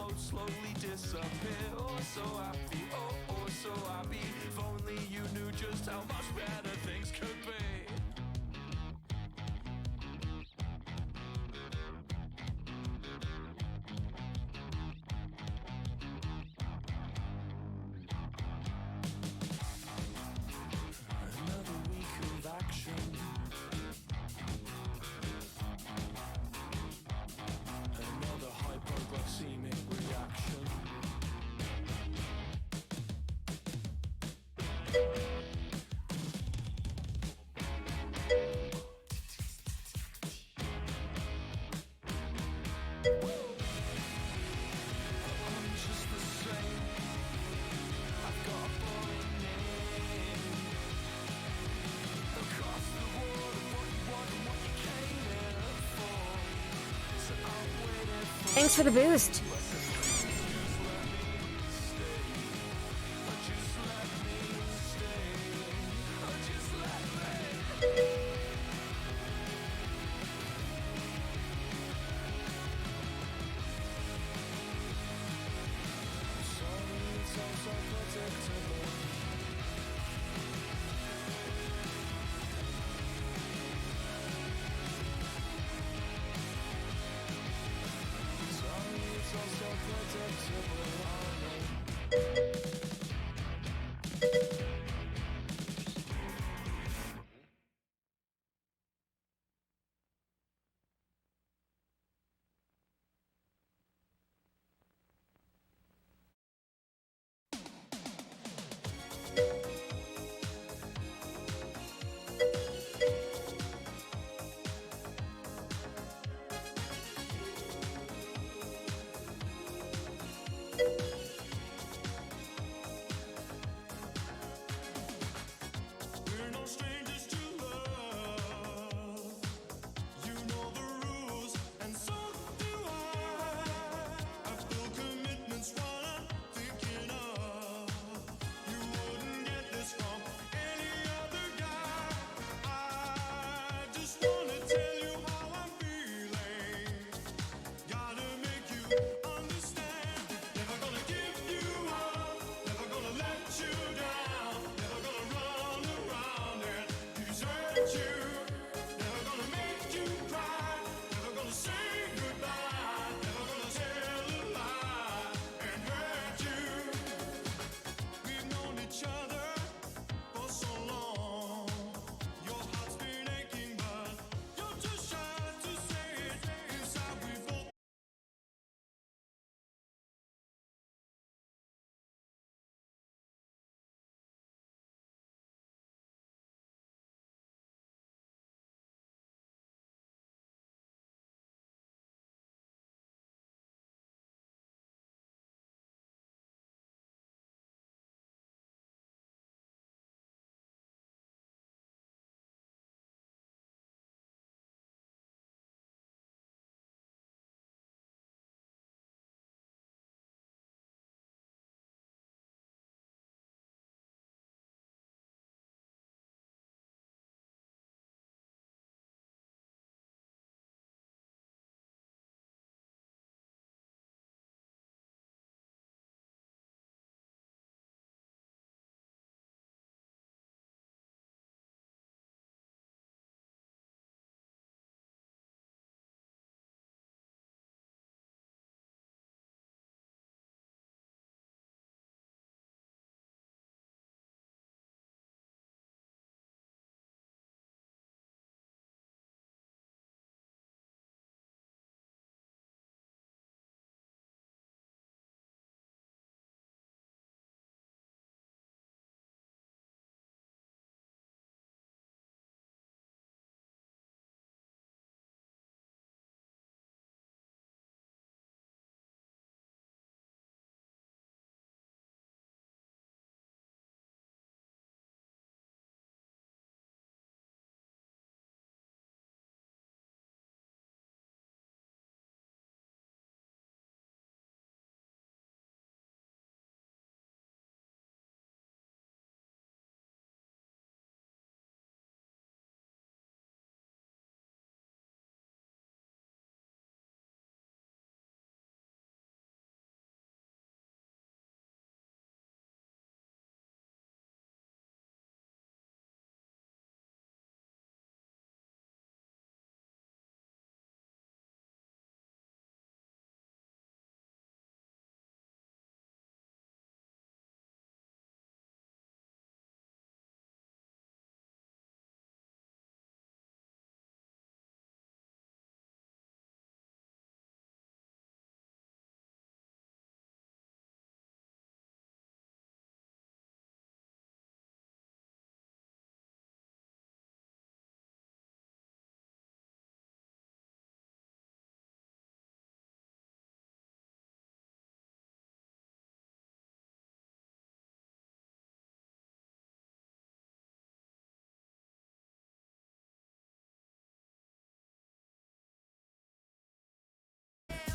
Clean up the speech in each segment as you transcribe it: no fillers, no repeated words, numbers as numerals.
float, slowly disappear. Oh, so happy, oh, so happy. If only you knew just how much better things could be. Another week of action. Another hypoglycemic reaction. I'm just the same. I've got a boring name. Across the water, what you want and what you came here for. So I'm waiting for. Thanks for the boost. Just let me stay. Just let me. Sorry, it's all so predictable. Sorry, it's all so predictable.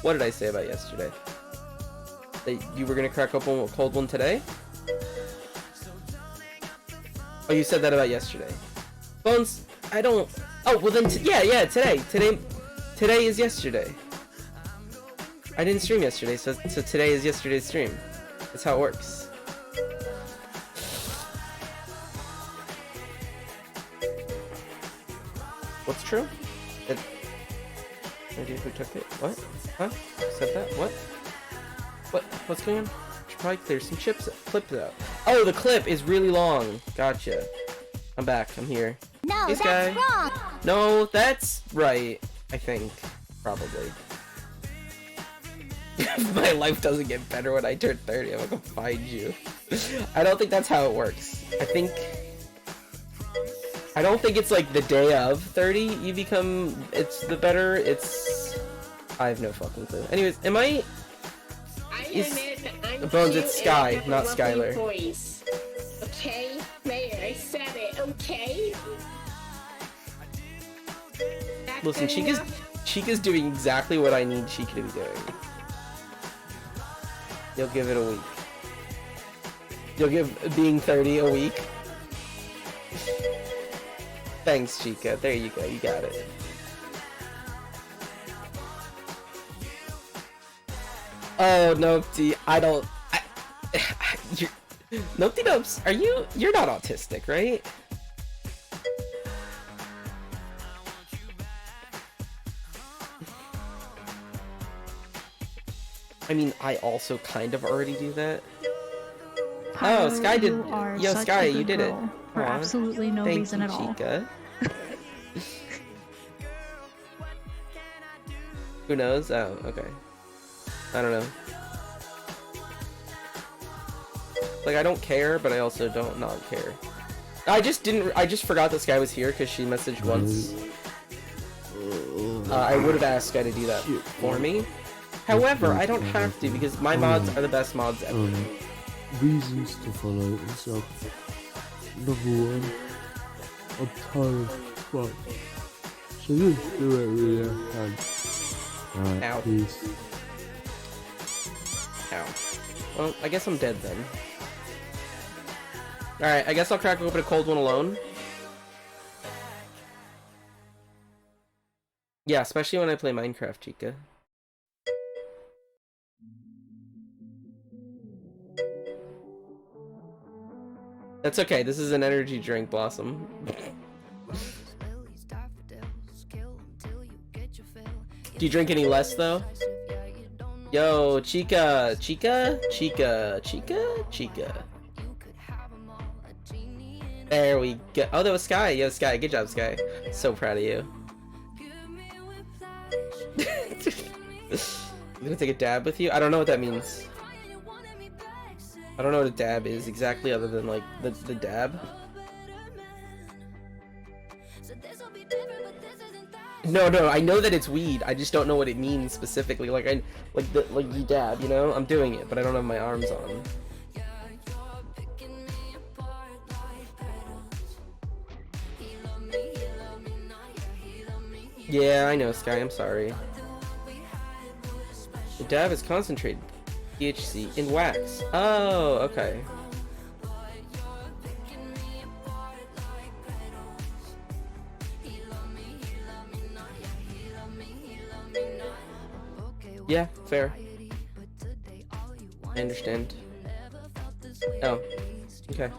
What did I say about yesterday? That you were gonna crack open a cold one today? Oh, you said that about yesterday. Bones, I don't... Oh, well then, yeah, today. Today is yesterday. I didn't stream yesterday, so today is yesterday's stream. That's how it works. What's true? Idea who took it? What? Huh? Said that? What? What's going on? Should probably clear some clips out. Oh, the clip is really long. Gotcha. I'm back. I'm here. No, hey, that's wrong. No, that's right. I think. Probably. If my life doesn't get better when I turn 30, I'm gonna go find you. I don't think that's how it works. I don't think it's like the day of 30 you become, it's the better, I have no fucking clue. Anyways, am I... Bones, it's Sky, not Skylar. Voice. Okay? Mayor, I said it, okay? Listen, Chica's doing exactly what I need Chica to be doing. You'll give it a week. You'll give being 30 a week. Thanks, Chica. There you go. You got it. Oh, Nopty. Nopty Nopes, you're not autistic, right? I mean, I also kind of already do that. Oh, Sky did. Yo, Sky, you did it. For absolutely no reason at all. Chica. Who knows? Oh, okay. I don't know. Like, I don't care, but I also don't not care. I just forgot that Sky was here because she messaged once. I would have asked Sky to do that for me. However, I don't have to because my mods are the best mods ever. Reasons to follow is up. Number 1, I'm tired of fuck. So just do it really and alright, Ow. peace. Ow. Well, I guess I'm dead then. Alright, I guess I'll crack open a cold one alone. Yeah, especially when I play Minecraft, Chica. That's okay, this is an energy drink, Blossom. Do you drink any less, though? Yo, Chica! There we go. Oh, that was Sky. Yo, Sky, good job, Sky. So proud of you. I'm gonna take a dab with you? I don't know what that means. I don't know what a dab is exactly, other than like the dab. No, I know that it's weed. I just don't know what it means specifically. Like you dab, you know? I'm doing it, but I don't have my arms on. Yeah, I know, Sky. I'm sorry. The dab is concentrated THC in wax. Oh, okay. Yeah, fair. I understand. Oh, okay.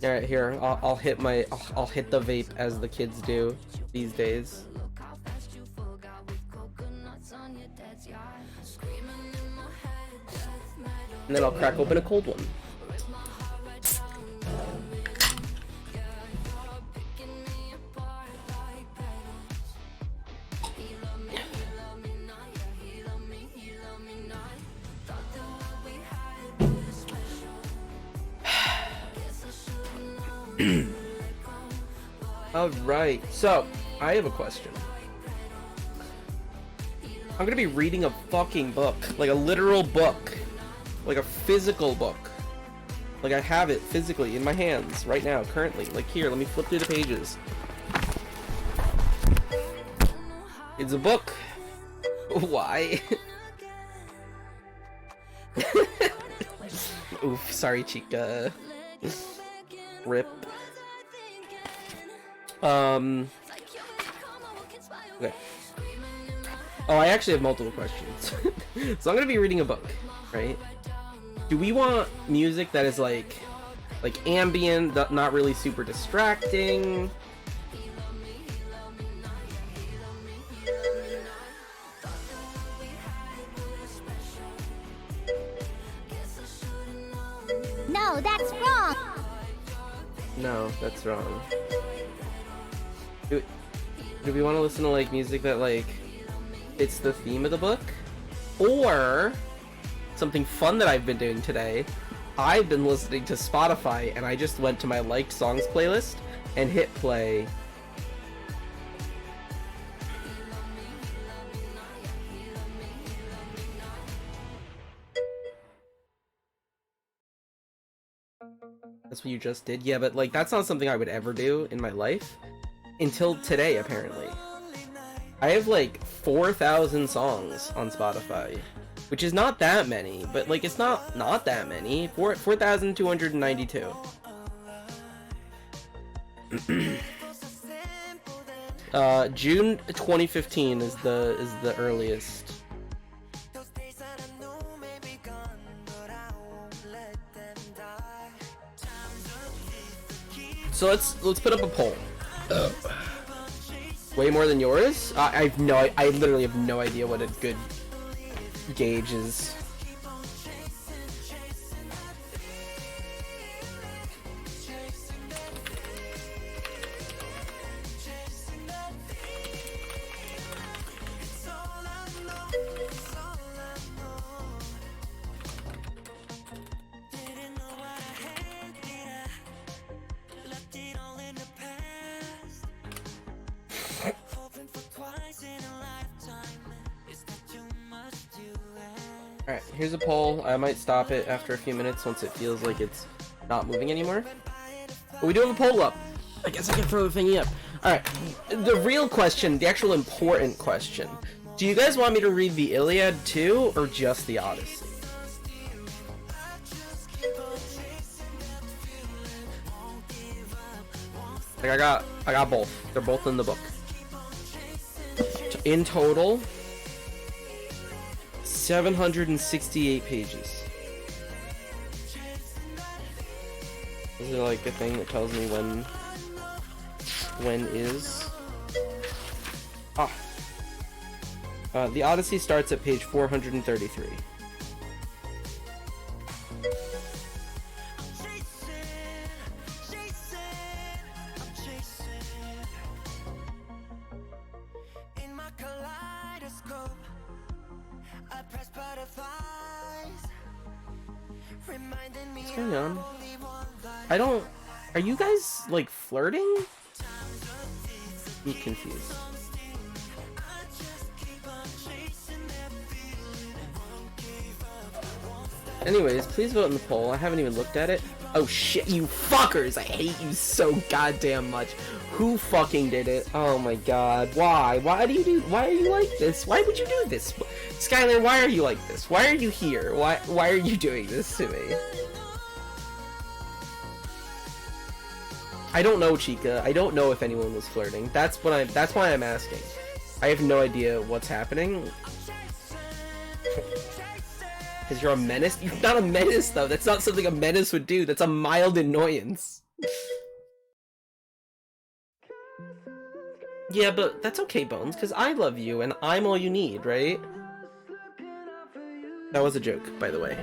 All right, here. I'll hit the vape as the kids do these days. And then I'll crack open a cold one. Alright, so, I have a question. I'm gonna be reading a fucking book. Like a literal book. Like a physical book. Like I have it physically in my hands right now, currently. Like here, let me flip through the pages. It's a book. Why? Oof, sorry, Chica. Rip. Okay. Oh, I actually have multiple questions. So I'm gonna be reading a book, right? Do we want music that is like ambient, not really super distracting? No, that's wrong. No, that's wrong. Do we want to listen to like music that like it's the theme of the book? Or something fun that I've been doing today, I've been listening to Spotify and I just went to my liked songs playlist and hit play. That's what you just did? Yeah, but like that's not something I would ever do in my life. Until today, apparently. I have like 4,000 songs on Spotify, which is not that many, but like it's not that many. 4,292. June 2015 is the earliest. So let's put up a poll. Way more than yours? I literally have no idea what a good gauge is. Alright, here's a poll. I might stop it after a few minutes once it feels like it's not moving anymore. But we do have a poll up. I guess I can throw the thingy up. Alright, the real question, the actual important question. Do you guys want me to read the Iliad too, or just the Odyssey? Like I got both. They're both in the book. In total, 768 pages. Is there like a thing that tells me when is? The Odyssey starts at page 433. What's going on? Are you guys like flirting? I'm confused. Anyways, please vote in the poll. I haven't even looked at it. Oh shit, you fuckers! I hate you so goddamn much. Who fucking did it? Oh my god. Why? Why are you like this? Why would you do this? Skylar, why are you like this? Why are you here? Why are you doing this to me? I don't know, Chica. I don't know if anyone was flirting. That's why I'm asking. I have no idea what's happening. Because you're a menace? You're not a menace, though. That's not something a menace would do. That's a mild annoyance. Yeah, but that's okay, Bones, because I love you, and I'm all you need, right? That was a joke, by the way.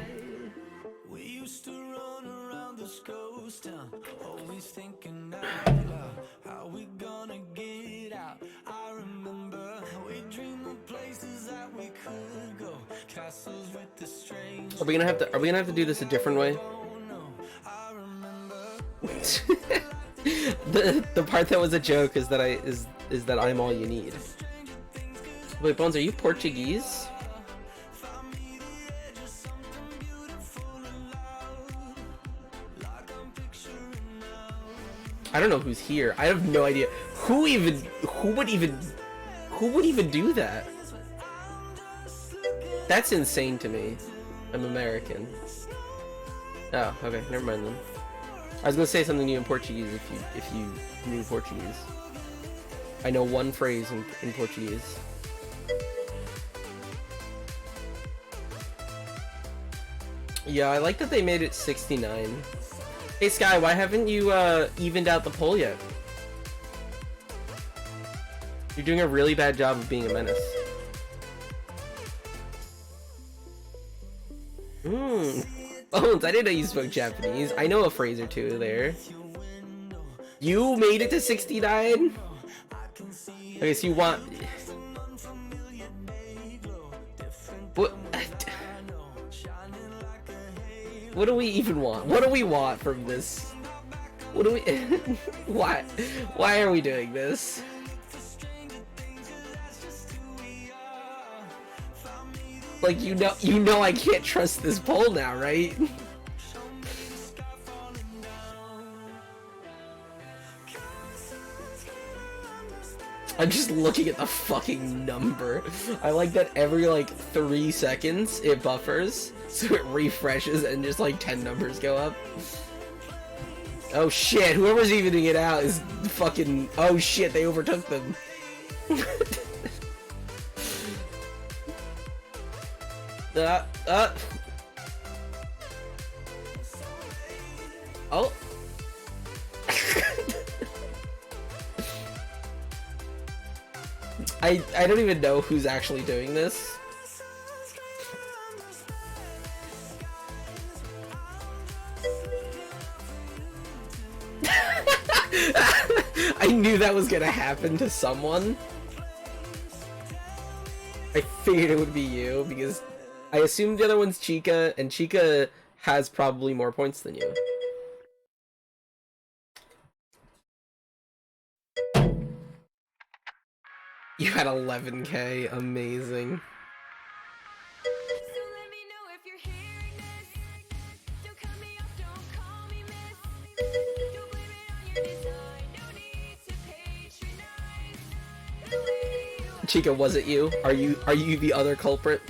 We used to run around this ghost town, always thinking out loud, how we gonna get out. I remember we dreamed of places that we could go, castles with the strange. Are we gonna have to do this a different way? The part that was a joke is that that I'm all you need. Wait, Bones, are you Portuguese? I don't know who's here. I have no idea. Who would even do that? That's insane to me. I'm American. Oh, okay, never mind then. I was gonna say something new in Portuguese if you knew Portuguese. I know one phrase in Portuguese. Yeah, I like that they made it 69. Hey Sky, why haven't you evened out the poll yet? You're doing a really bad job of being a menace. Bones, I didn't know you spoke Japanese. I know a phrase or two there. You made it to 69? Okay, so you want... What? What do we even want? What do we want from this? What do we... Why are we doing this? Like, you know I can't trust this poll now, right? I'm just looking at the fucking number. I like that every, like, 3 seconds it buffers, so it refreshes and just, like, 10 numbers go up. Oh shit, whoever's evening it out is fucking... Oh shit, they overtook them. Oh. I don't even know who's actually doing this. I knew that was gonna happen to someone. I figured it would be you because I assumed the other one's Chica, and Chica has probably more points than you. You had 11k, amazing. Chica, was it you? Are you the other culprit?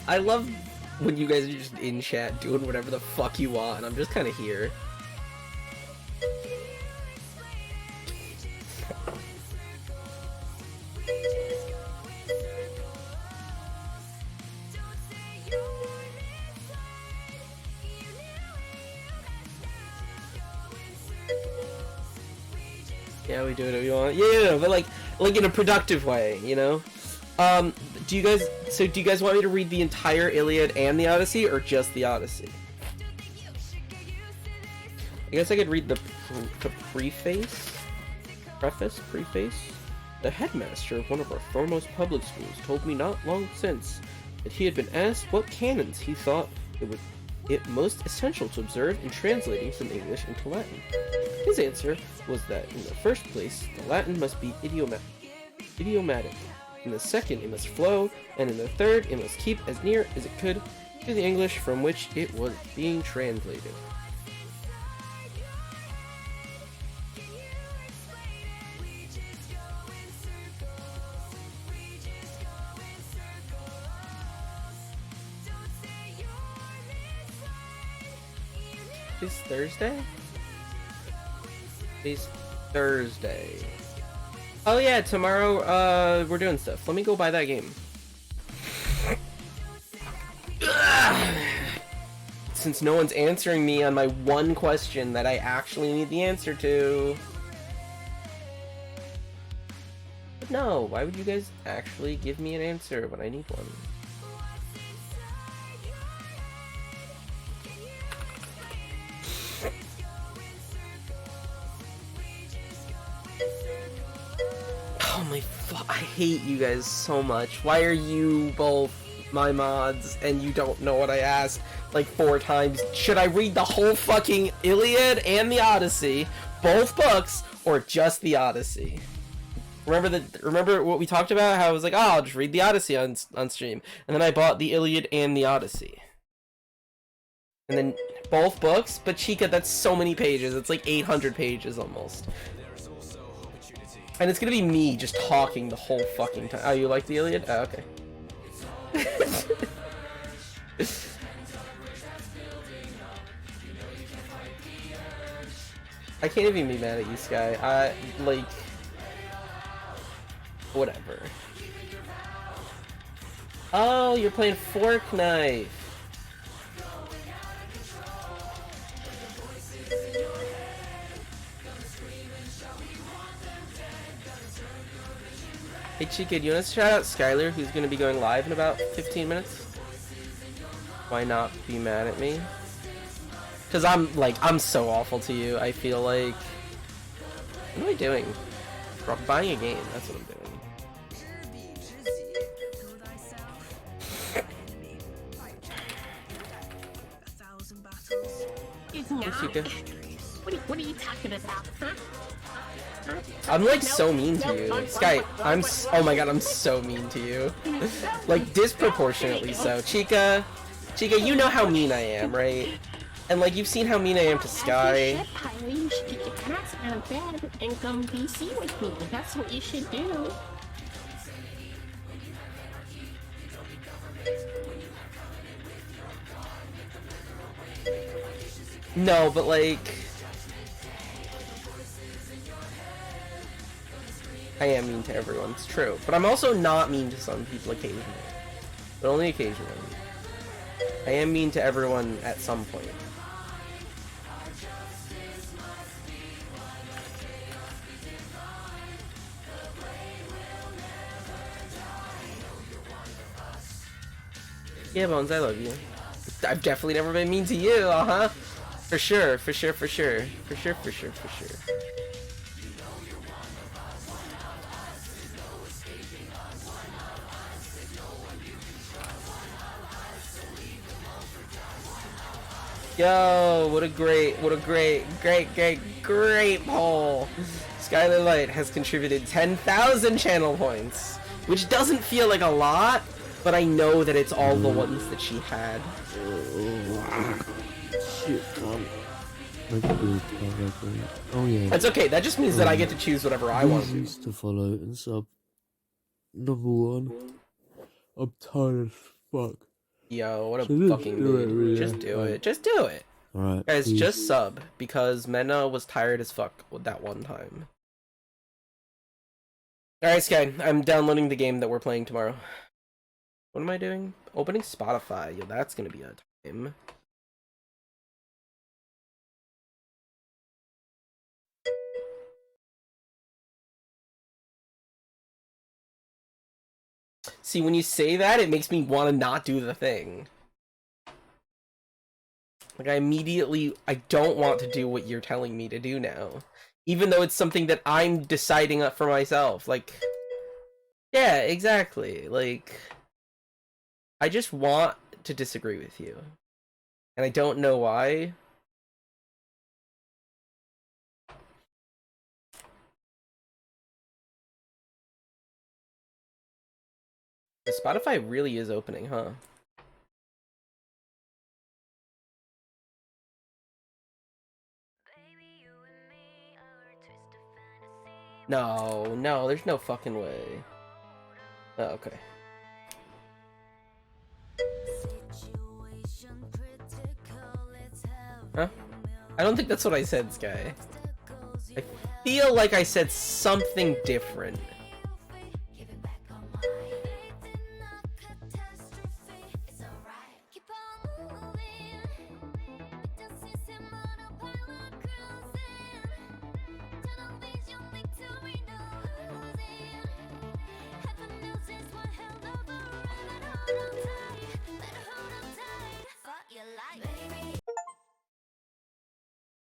I love when you guys are just in chat doing whatever the fuck you want and I'm just kind of here. Yeah, we do whatever you want. Yeah, but like in a productive way, you know? Do you guys want me to read the entire Iliad and the Odyssey, or just the Odyssey? I guess I could read the preface? The headmaster of one of our foremost public schools told me not long since that he had been asked what canons he thought it most essential to observe in translating from English into Latin. His answer was that in the first place, the Latin must be idiomatic. In the second, it must flow, and in the third, it must keep as near as it could to the English from which it was being translated. Is Thursday? It's Thursday. Oh yeah, tomorrow, we're doing stuff. Let me go buy that game. Since no one's answering me on my one question that I actually need the answer to. But no, why would you guys actually give me an answer when I need one? Oh my I hate you guys so much. Why are you both my mods and you don't know what I asked like 4 times? Should I read the whole fucking Iliad and the Odyssey, both books, or just the Odyssey? Remember what we talked about? How I was like, oh, I'll just read the Odyssey on stream, and then I bought the Iliad and the Odyssey, and then both books. But Chica, that's so many pages. It's like 800 pages almost, and it's gonna be me just talking the whole fucking time. Oh, you like the Iliad? Oh, okay. I can't even be mad at you, Sky. Like, whatever. Oh, you're playing Fork Knife. Hey Chica, do you want to shout out Skylar, who's going to be going live in about 15 minutes? Why not be mad at me? Because I'm so awful to you. I feel like... What am I doing? Buying a game, that's what I'm doing. Chica. What are you talking about, huh? I'm like so mean to you. Sky, oh my god, I'm so mean to you. Like disproportionately so. Chica, you know how mean I am, right? And like you've seen how mean I am to Sky. You should get your ass out of bed and come PC with me. That's what you should do. No, but like... I am mean to everyone, it's true. But I'm also not mean to some people occasionally. But only occasionally. I am mean to everyone at some point. Yeah, Bones, I love you. I've definitely never been mean to you, uh-huh. For sure, for sure, for sure. For sure, for sure, for sure. Yo, what a great poll. Skylar Light has contributed 10,000 channel points, which doesn't feel like a lot, but I know that it's all the ones that she had. Shit, oh yeah. That's okay, that just means that I get to choose whatever I want to. Reasons to follow and sub. Number one, I'm tired as fuck. Yo, what a So fucking dude. Just do it. Just do it. Alright. Guys, just sub, because Mena was tired as fuck with that one time. Alright, Sky, I'm downloading the game that we're playing tomorrow. What am I doing? Opening Spotify. Yo, that's gonna be a time. See, when you say that, it makes me want to not do the thing. Like, I don't want to do what you're telling me to do now. Even though it's something that I'm deciding up for myself. Like, yeah, exactly. Like, I just want to disagree with you. And I don't know why. Spotify really is opening, huh? No, there's no fucking way. Oh, okay. Huh? I don't think that's what I said, Sky. I feel like I said something different.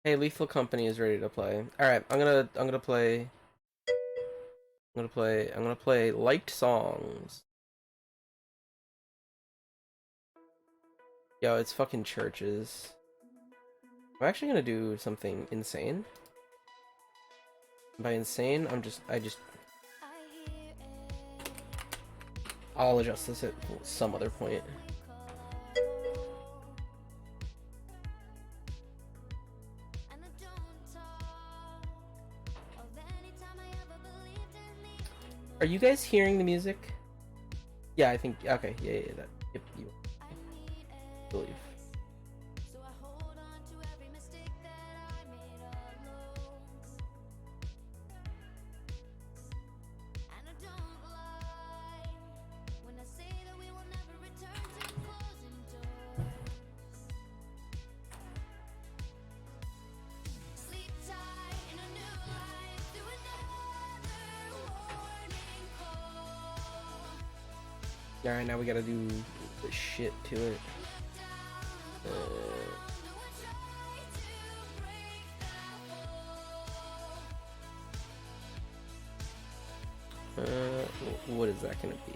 Hey, Lethal Company is ready to play. Alright, I'm gonna play liked songs. Yo, it's fucking churches. I'm actually gonna do something insane. By insane, I'll adjust this at some other point. Are you guys hearing the music? Yeah, I think. Okay, yeah, that. Yep, you. I believe. Alright, now we gotta do the shit to it. What is that gonna be?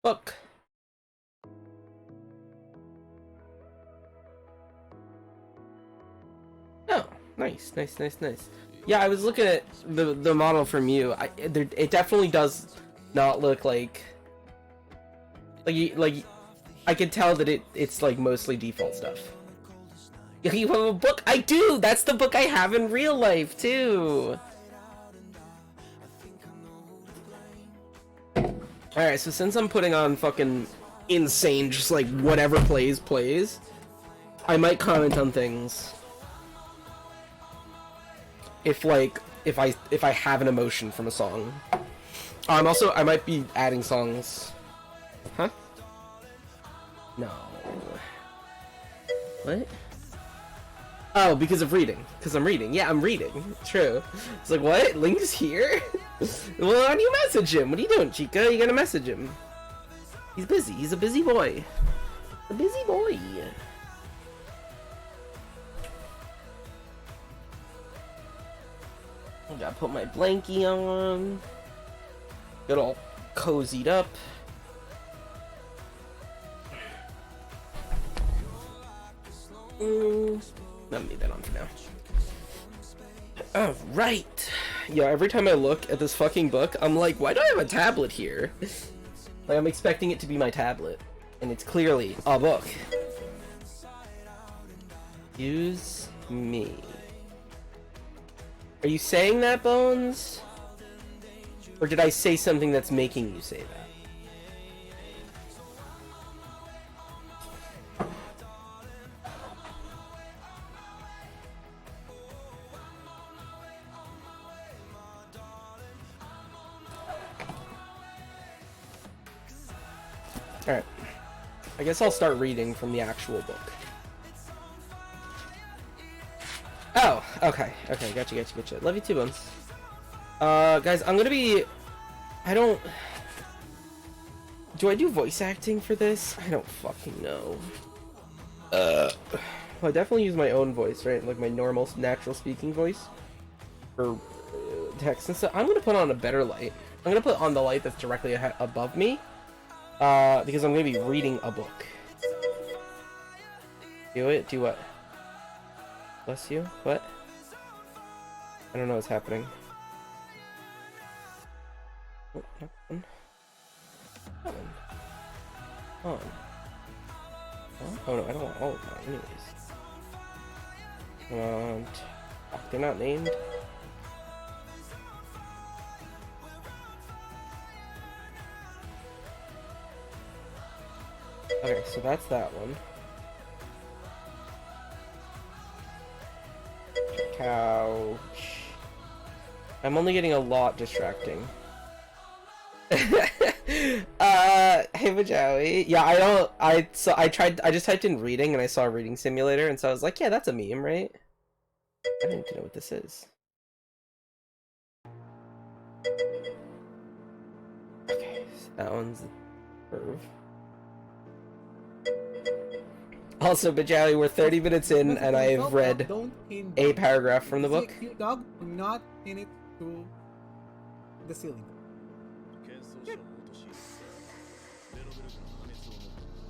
Book. Oh, nice. Yeah, I was looking at the model from you. It definitely does not look like I can tell that it's like mostly default stuff. You have a book? I do. That's the book I have in real life too. Alright, so since I'm putting on fucking insane, just like whatever plays, I might comment on things. If if I have an emotion from a song. I might be adding songs. Huh? No. What? Oh, because of reading. Because I'm reading. Yeah, I'm reading. True. It's like, what? Link's here? Well, why do you message him? What are you doing, Chica? You gotta message him. He's busy. He's a busy boy. A busy boy. I gotta put my blankie on. Get all cozied up. Let me leave that on for now. Oh, right. Yeah, every time I look at this fucking book, I'm like, why do I have a tablet here? Like, I'm expecting it to be my tablet. And it's clearly a book. Use me. Are you saying that, Bones? Or did I say something that's making you say that? Alright. I guess I'll start reading from the actual book. Oh, okay. Okay, gotcha. Love you too, Bones. Guys, I'm gonna be... Do I do voice acting for this? I don't fucking know. Well, I definitely use my own voice, right? Like my normal, natural speaking voice. For text and stuff. I'm gonna put on a better light. I'm gonna put on the light that's directly above me. Because I'm gonna be reading a book. Do it? Do what? Bless you? What? I don't know what's happening. Oh, nothing. On. Oh no, I don't want all of mine anyways. I want... Oh, they're not named? Okay, so that's that one. Couch. I'm only getting a lot distracting. Hey Majawi. Yeah, I just typed in reading and I saw reading simulator and so I was like, yeah, that's a meme, right? I don't even know what this is. Okay, so that one's the curve. Also, Majawi, we're 30 minutes in and I've read a paragraph from the book. Dog, not in it to the ceiling.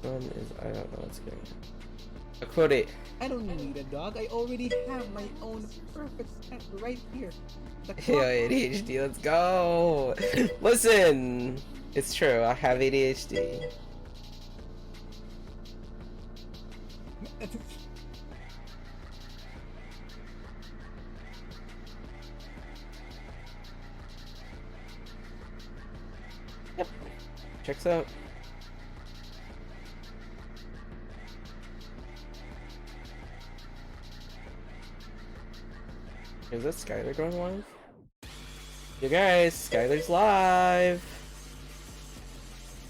One is I don't know what's going on. A quote 8. I don't need a dog. I already have my own perfect pet right here. Yo, ADHD, let's go. Listen, it's true. I have ADHD. Yep. Checks out. Is that Skylar going live? You guys, Skylar's live!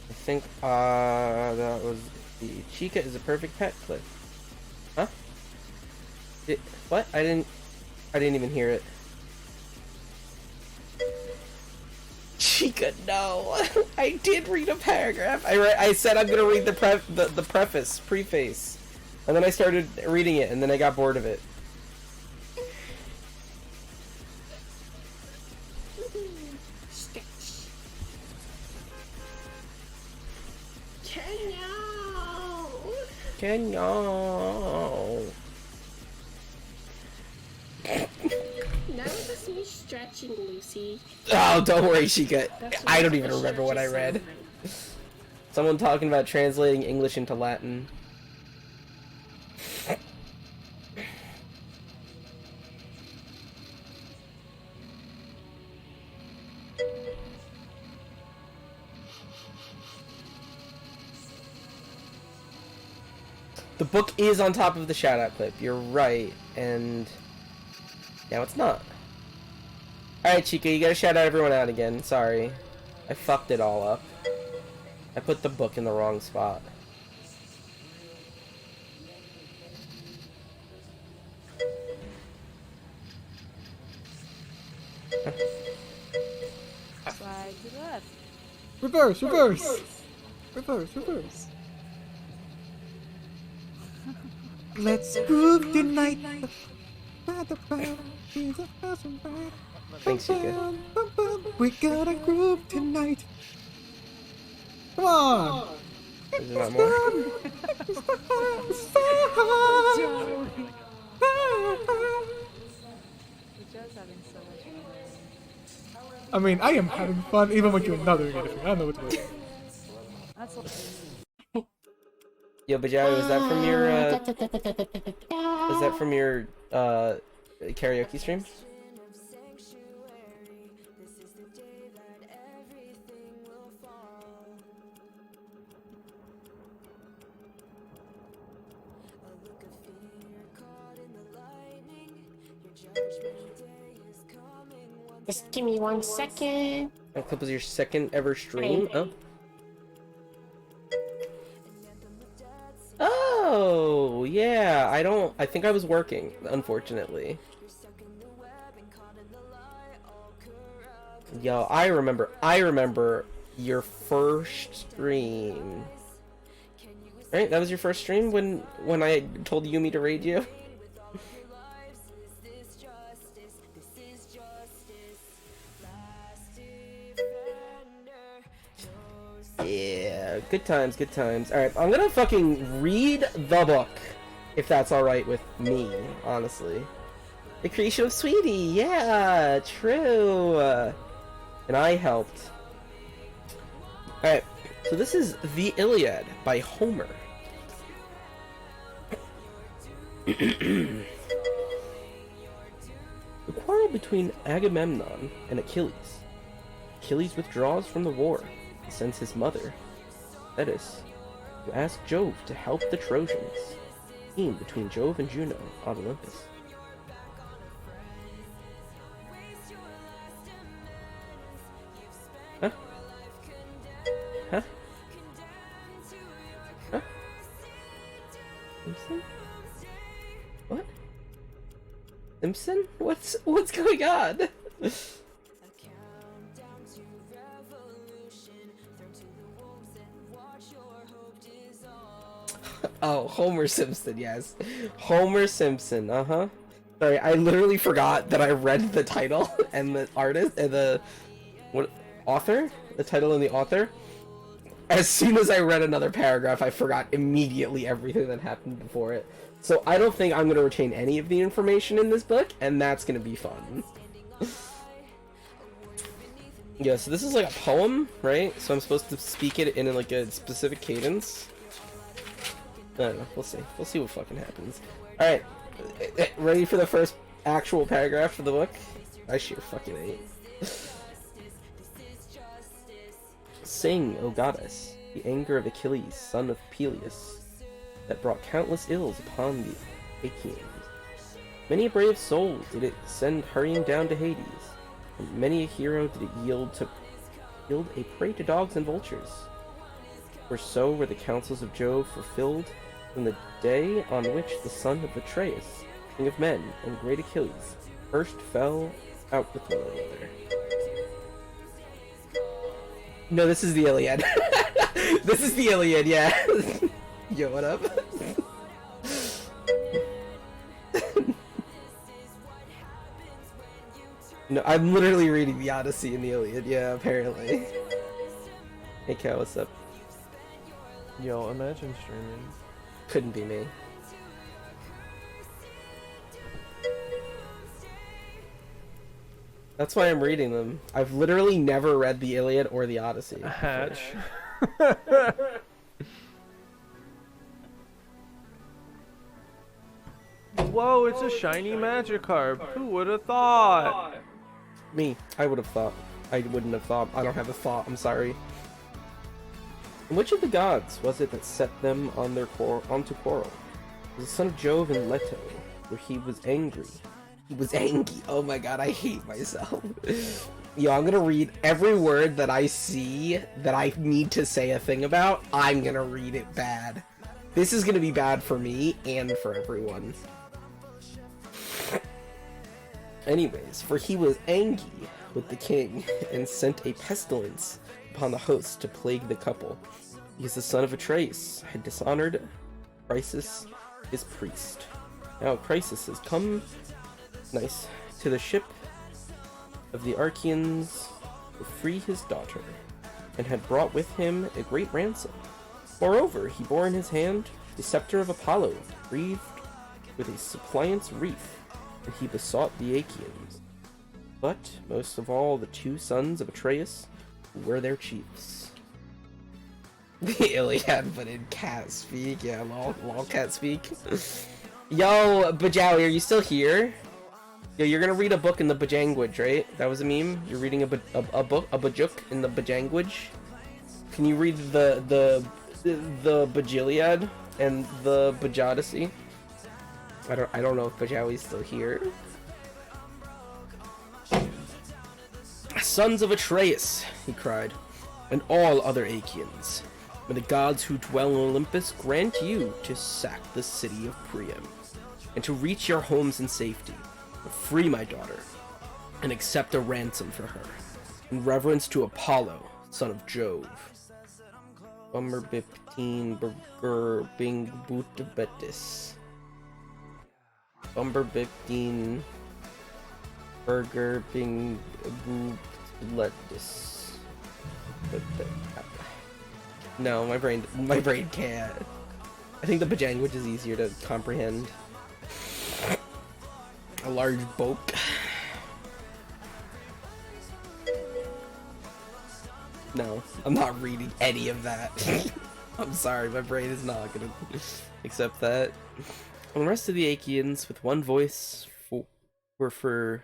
I think, that was the Chica is a perfect pet clip. Huh? What? I didn't even hear it. Chica, no! I did read a paragraph! I said I'm gonna read the preface, and then I started reading it, and then I got bored of it. Kenyo. That was just me stretching, Lucy. Oh, don't worry, Chica. I don't even remember what I read. Someone talking about translating English into Latin. The book is on top of the shout-out clip. You're right, and now it's not. Alright, Chica, you gotta shout out everyone out again. Sorry. I fucked it all up. I put the book in the wrong spot. Slide to the left. Reverse, reverse. Reverse, reverse. Let's groove tonight. Thanks, Chica. We gotta groove tonight. Come on. Is there not more? I mean, I am having fun even when you're not doing anything. I don't know what to do. That's Yo, Bajaru, is that from your karaoke stream? Just give me 1 second. That clip was your second ever stream? Oh. Oh, yeah. I think I was working, unfortunately. Yo, I remember your first stream. Right? That was your first stream when I told Yumi to raid you? Yeah, good times, good times. Alright, I'm gonna fucking read the book, if that's alright with me, honestly. The creation of Sweetie, yeah, true. And I helped. Alright, so this is The Iliad by Homer. The quarrel between Agamemnon and Achilles. Achilles withdraws from the war and sends his mother, Thetis, to ask Jove to help the Trojans. Scene between Jove and Juno on Olympus. Huh? Huh? Huh? Simpson? What? Simpson? What's going on? Oh, Homer Simpson, yes. Homer Simpson, uh-huh. Sorry, I literally forgot that I read the title and the artist and the author? The title and the author. As soon as I read another paragraph, I forgot immediately everything that happened before it. So I don't think I'm going to retain any of the information in this book, and that's going to be fun. Yeah, so this is like a poem, right? So I'm supposed to speak it in like a specific cadence. I don't know, we'll see. We'll see what fucking happens. Alright, ready for the first actual paragraph of the book? I sure fucking ate. Sing, O goddess, the anger of Achilles, son of Peleus, that brought countless ills upon the Achaeans. Many a brave soul did it send hurrying down to Hades, and many a hero did it yield a prey to dogs and vultures. For so were the counsels of Jove fulfilled from the day on which the son of Atreus, king of men, and great Achilles, first fell out with one another. No, this is the Iliad. This is the Iliad, yeah. Yo, what up? No, I'm literally reading the Odyssey and the Iliad, yeah, apparently. Hey, Cal, what's up? Yo, imagine streaming. Couldn't be me. That's why I'm reading them. I've literally never read the Iliad or the Odyssey. Hatch. Whoa, it's a shiny Magikarp. Who would have thought? Me. I would have thought. I wouldn't have thought. I don't have a thought. I'm sorry. And which of the gods was it that set them on their onto quarrel? It was the son of Jove and Leto, where he was angry He was angry. Oh my god, I hate myself. Yo, I'm gonna read every word that I see that I need to say a thing about. I'm gonna read it bad. This is gonna be bad for me and for everyone. Anyways, for he was angry with the king and sent a pestilence upon the host to plague the couple. Because the son of Atreus had dishonored Chrysis, his priest. Now Chrysis has come to the ship of the Archeans to free his daughter, and had brought with him a great ransom. Moreover, he bore in his hand the scepter of Apollo, wreathed with a suppliant's wreath, and he besought the Achaeans. But, most of all, the two sons of Atreus, who were their chiefs. The Iliad, but in cat speak. Yeah, lol cat speak. Yo, Bajawi, are you still here? Yo, you're gonna read a book in the Bajanguage, right? That was a meme? You're reading a book, a Bajuk in the Bajanguage? Can you read the Bajiliad and the Bajodyssey? I don't know if Bajawi's still here. Sons of Atreus, he cried, and all other Achaeans, may the gods who dwell in Olympus grant you to sack the city of Priam, and to reach your homes in safety, and free my daughter, and accept a ransom for her, in reverence to Apollo, son of Jove. Bummer Bipteen Burger Bing Bootabetis. Bumber Bipteen Burger Bing Bootabetis. No, my brain can't. I think the Bajanguage is easier to comprehend. A large bulk. No, I'm not reading any of that. I'm sorry, my brain is not gonna accept that. And the rest of the Achaeans, with one voice, were for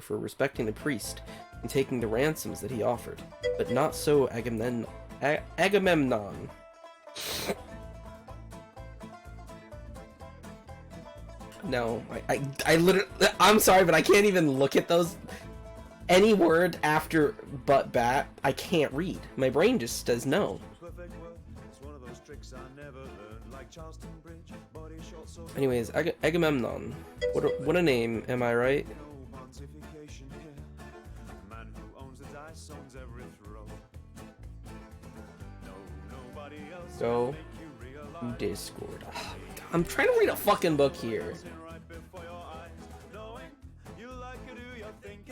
respecting the priest and taking the ransoms that he offered, but not so Agamemnon. No, I literally, I'm sorry, but I can't even look at those. Any word after but bat, I can't read. My brain just says no. Anyways, Agamemnon. What a name, am I right? Go Discord. Oh, I'm trying to read a fucking book here.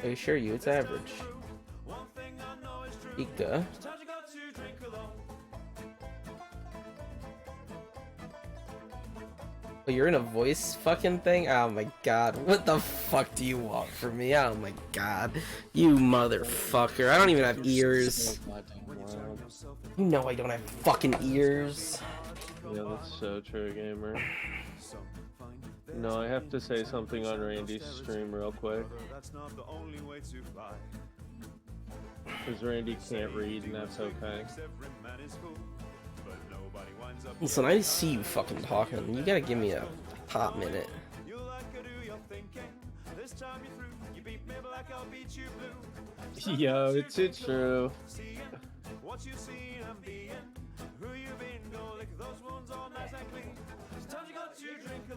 I assure you, it's average. Ika. Oh, you're in a voice fucking thing? Oh my god. What the fuck do you want from me? Oh my god. You motherfucker. I don't even have ears. You know I don't have fucking ears. Yeah, that's so true, gamer. No, I have to say something on Randy's stream real quick. Because Randy can't read, and that's okay. Listen, I see you fucking talking. You gotta give me a hot minute. Yo, it's true.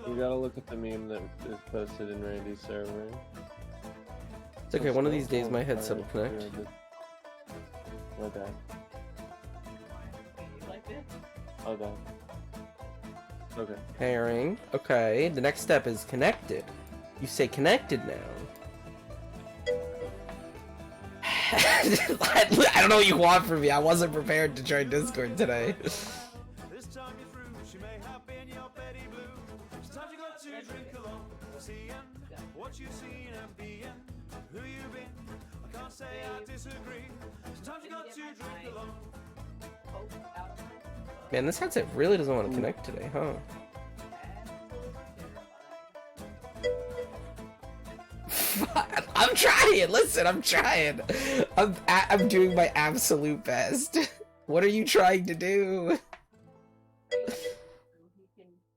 You gotta look at the meme that is posted in Randy's server. It's okay, one of these days my headset will connect. My bad. Okay. Okay. Pairing. Okay, the next step is connected. You say connected now. I don't know what you want from me. I wasn't prepared to join Discord today. Man, this headset really doesn't want to connect today, huh? I'm trying. Listen, I'm trying. I'm doing my absolute best. What are you trying to do?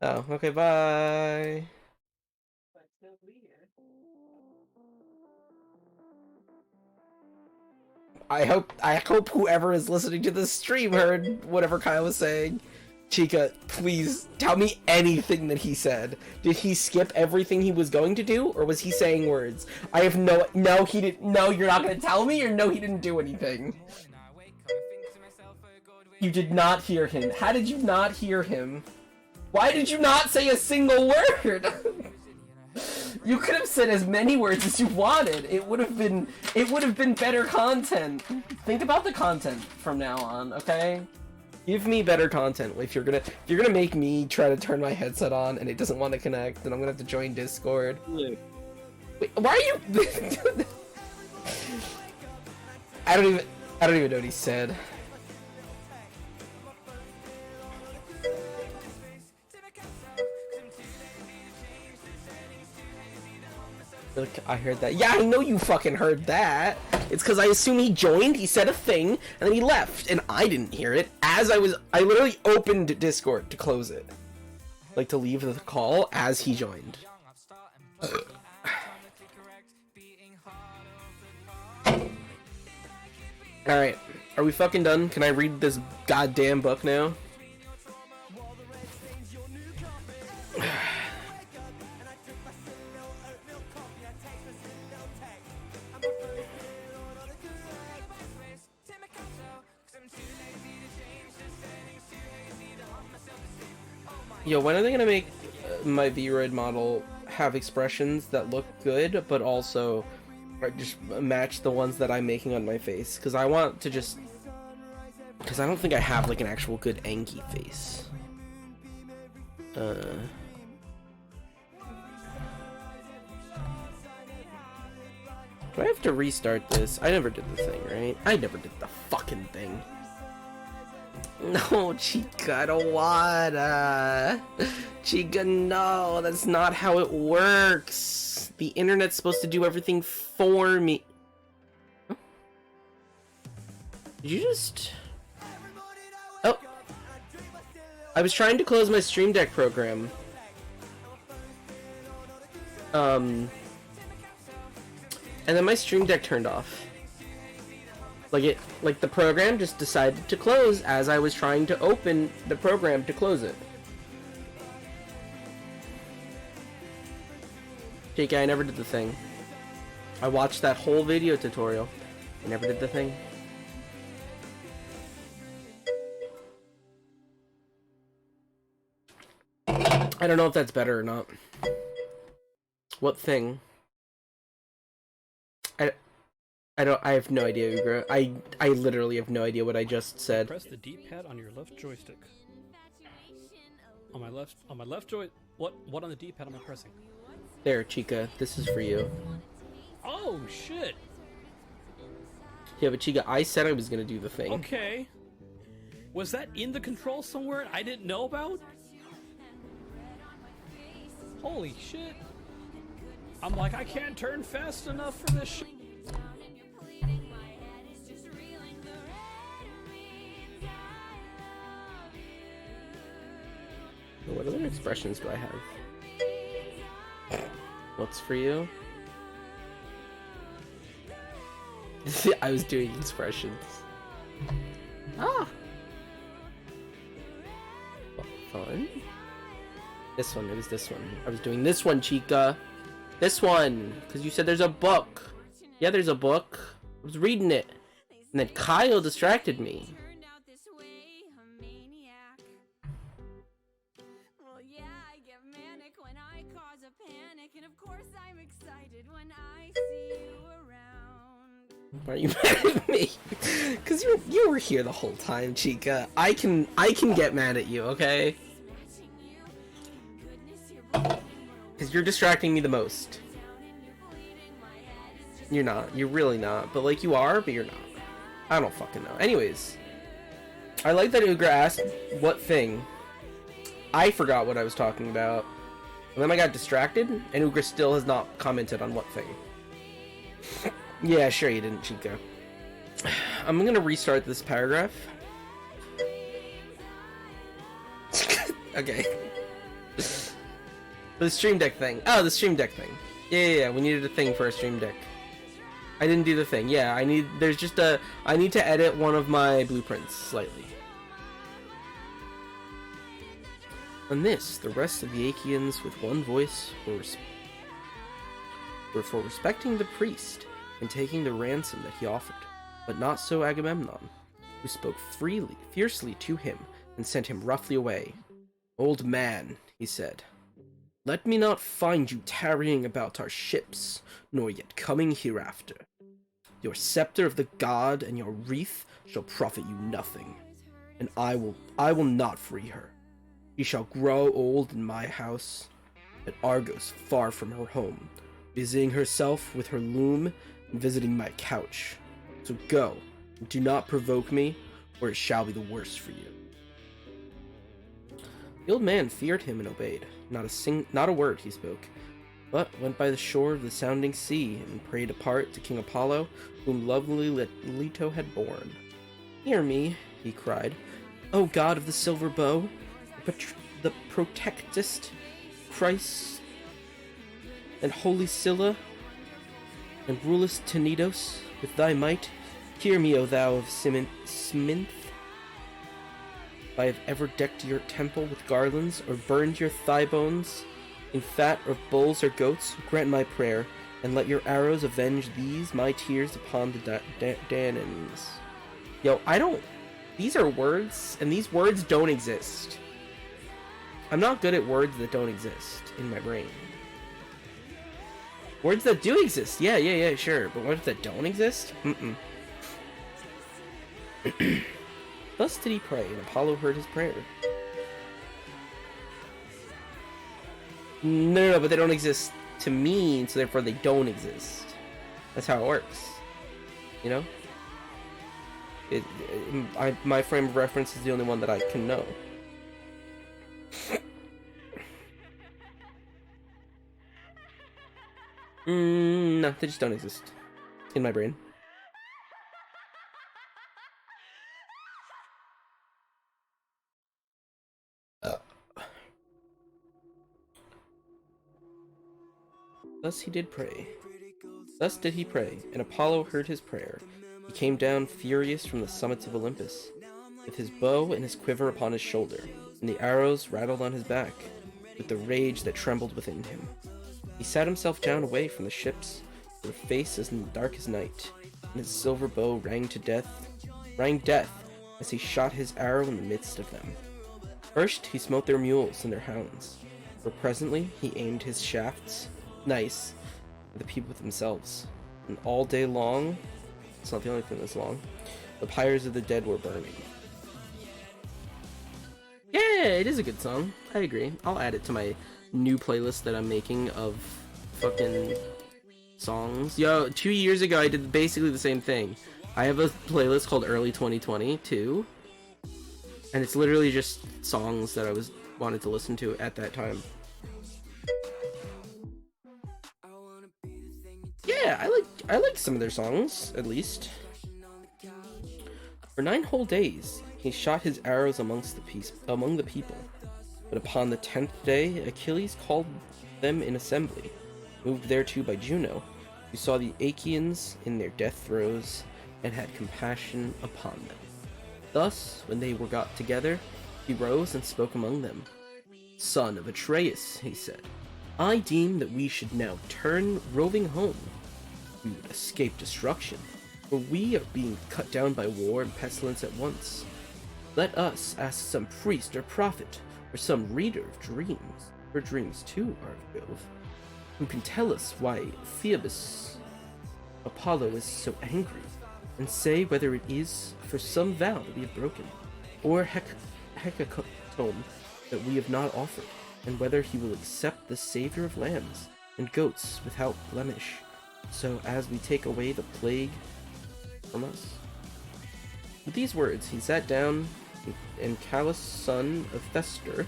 Oh, okay, bye. I hope whoever is listening to this stream heard whatever Kyle was saying. Chica, please tell me anything that he said. Did he skip everything he was going to do, or was he saying words? I have no, he didn't, no, you're not gonna tell me, or no, he didn't do anything. You did not hear him. How did you not hear him? Why did you not say a single word? You could have said as many words as you wanted. It would have been better content. Think about the content from now on, okay? Give me better content. If you're gonna make me try to turn my headset on and it doesn't want to connect, then I'm gonna have to join Discord. Yeah. Wait, why are you? I don't even know what he said. Look, I heard that. Yeah, I know you fucking heard that. It's because I assume he joined, he said a thing, and then he left, and I didn't hear it. I literally opened Discord to close it. Like, to leave the call as he joined. Alright, are we fucking done? Can I read this goddamn book now? Yo, when are they gonna make my V-Red model have expressions that look good, but also just match the ones that I'm making on my face? Because I want to just... Because I don't think I have, like, an actual good Anki face. Do I have to restart this? I never did the thing, right? I never did the fucking thing. No, Chica, I don't wanna. Chica, no, that's not how it works. The internet's supposed to do everything for me. Huh? Did you just... Oh. I was trying to close my Stream Deck program. And then my Stream Deck turned off. Like the program just decided to close as I was trying to open the program to close it. JK, I never did the thing. I watched that whole video tutorial. I never did the thing. I don't know if that's better or not. What thing? I have no idea, Ugra. I literally have no idea what I just said. Press the D-pad on your left joystick. On my left joy. What on the D-pad am I pressing? There, Chica. This is for you. Oh shit. Yeah, but Chica, I said I was gonna do the thing. Okay. Was that in the control somewhere I didn't know about? Holy shit. I'm like, I can't turn fast enough for this shit. What other expressions do I have? What's for you? I was doing expressions. Ah! Fun. This one, it was this one. I was doing this one, Chica. This one! Because you said there's a book. Yeah, there's a book. I was reading it. And then Kyle distracted me. Why are you mad at me? Because you were here the whole time, Chica. I can get mad at you, okay? Because you're distracting me the most. You're not. You're really not. But like you are, but you're not. I don't fucking know. Anyways. I like that Ugra asked what thing. I forgot what I was talking about. And then I got distracted, and Ugra still has not commented on what thing. Yeah, sure you didn't, Chico. I'm gonna restart this paragraph. Okay. The Stream Deck thing. Oh, the Stream Deck thing. Yeah, we needed a thing for a Stream Deck. I didn't do the thing. Yeah, I need to edit one of my blueprints slightly. On this, the rest of the Achaeans with one voice were for respecting the priest and taking the ransom that he offered, but not so Agamemnon, who spoke fiercely to him and sent him roughly away. "Old man," he said, "let me not find you tarrying about our ships, nor yet coming hereafter. Your scepter of the god and your wreath shall profit you nothing, and I will not free her. She shall grow old in my house, at Argos far from her home, busying herself with her loom and visiting my couch. So go, and do not provoke me, or it shall be the worse for you." The old man feared him and obeyed. Not a word he spoke, but went by the shore of the sounding sea and prayed apart to King Apollo, whom lovely Leto had borne. "Hear me," he cried, "O god of the silver bow, the protectest Christ and holy Scylla, and rulest Tenedos with thy might. Hear me, O thou of Sminth. If I have ever decked your temple with garlands, or burned your thigh bones in fat of bulls or goats, grant my prayer, and let your arrows avenge these my tears upon the Danaans." Yo, these are words, and these words don't exist. I'm not good at words that don't exist in my brain. Words that do exist, yeah, sure, but words that don't exist? Thus did he pray, and Apollo heard his prayer. No, but they don't exist to me, so therefore they don't exist. That's how it works. You know? My frame of reference is the only one that I can know. No, they just don't exist in my brain. Thus did he pray, and Apollo heard his prayer. He came down furious from the summits of Olympus, with his bow and his quiver upon his shoulder, and the arrows rattled on his back, with the rage that trembled within him. He sat himself down away from the ships, with a face as dark as night, and his silver bow rang death as he shot his arrow in the midst of them. First he smote their mules and their hounds, but presently he aimed his shafts nice at the people themselves, and all day long, it's not the only thing that's long, the pyres of the dead were burning. Yeah, it is a good song. I agree. I'll add it to my new playlist that I'm making of fucking songs. Yo, 2 years ago I did basically the same thing. I have a playlist called Early 2020 too, and it's literally just songs that I wanted to listen to at that time. Yeah, I like some of their songs, at least. For 9 whole days, he shot his arrows among the people. But upon the 10th day, Achilles called them in assembly, moved thereto by Juno, who saw the Achaeans in their death throes, and had compassion upon them. Thus, when they were got together, he rose and spoke among them. "Son of Atreus," he said, "I deem that we should now turn roving home. We would escape destruction, for we are being cut down by war and pestilence at once. Let us ask some priest or prophet, or some reader of dreams, for dreams too are of Jove, who can tell us why Phoebus Apollo is so angry, and say whether it is for some vow that we have broken, or hecatomb that we have not offered, and whether he will accept the savior of lambs and goats without blemish, so as we take away the plague from us." With these words, he sat down, and Calus, son of Thestor,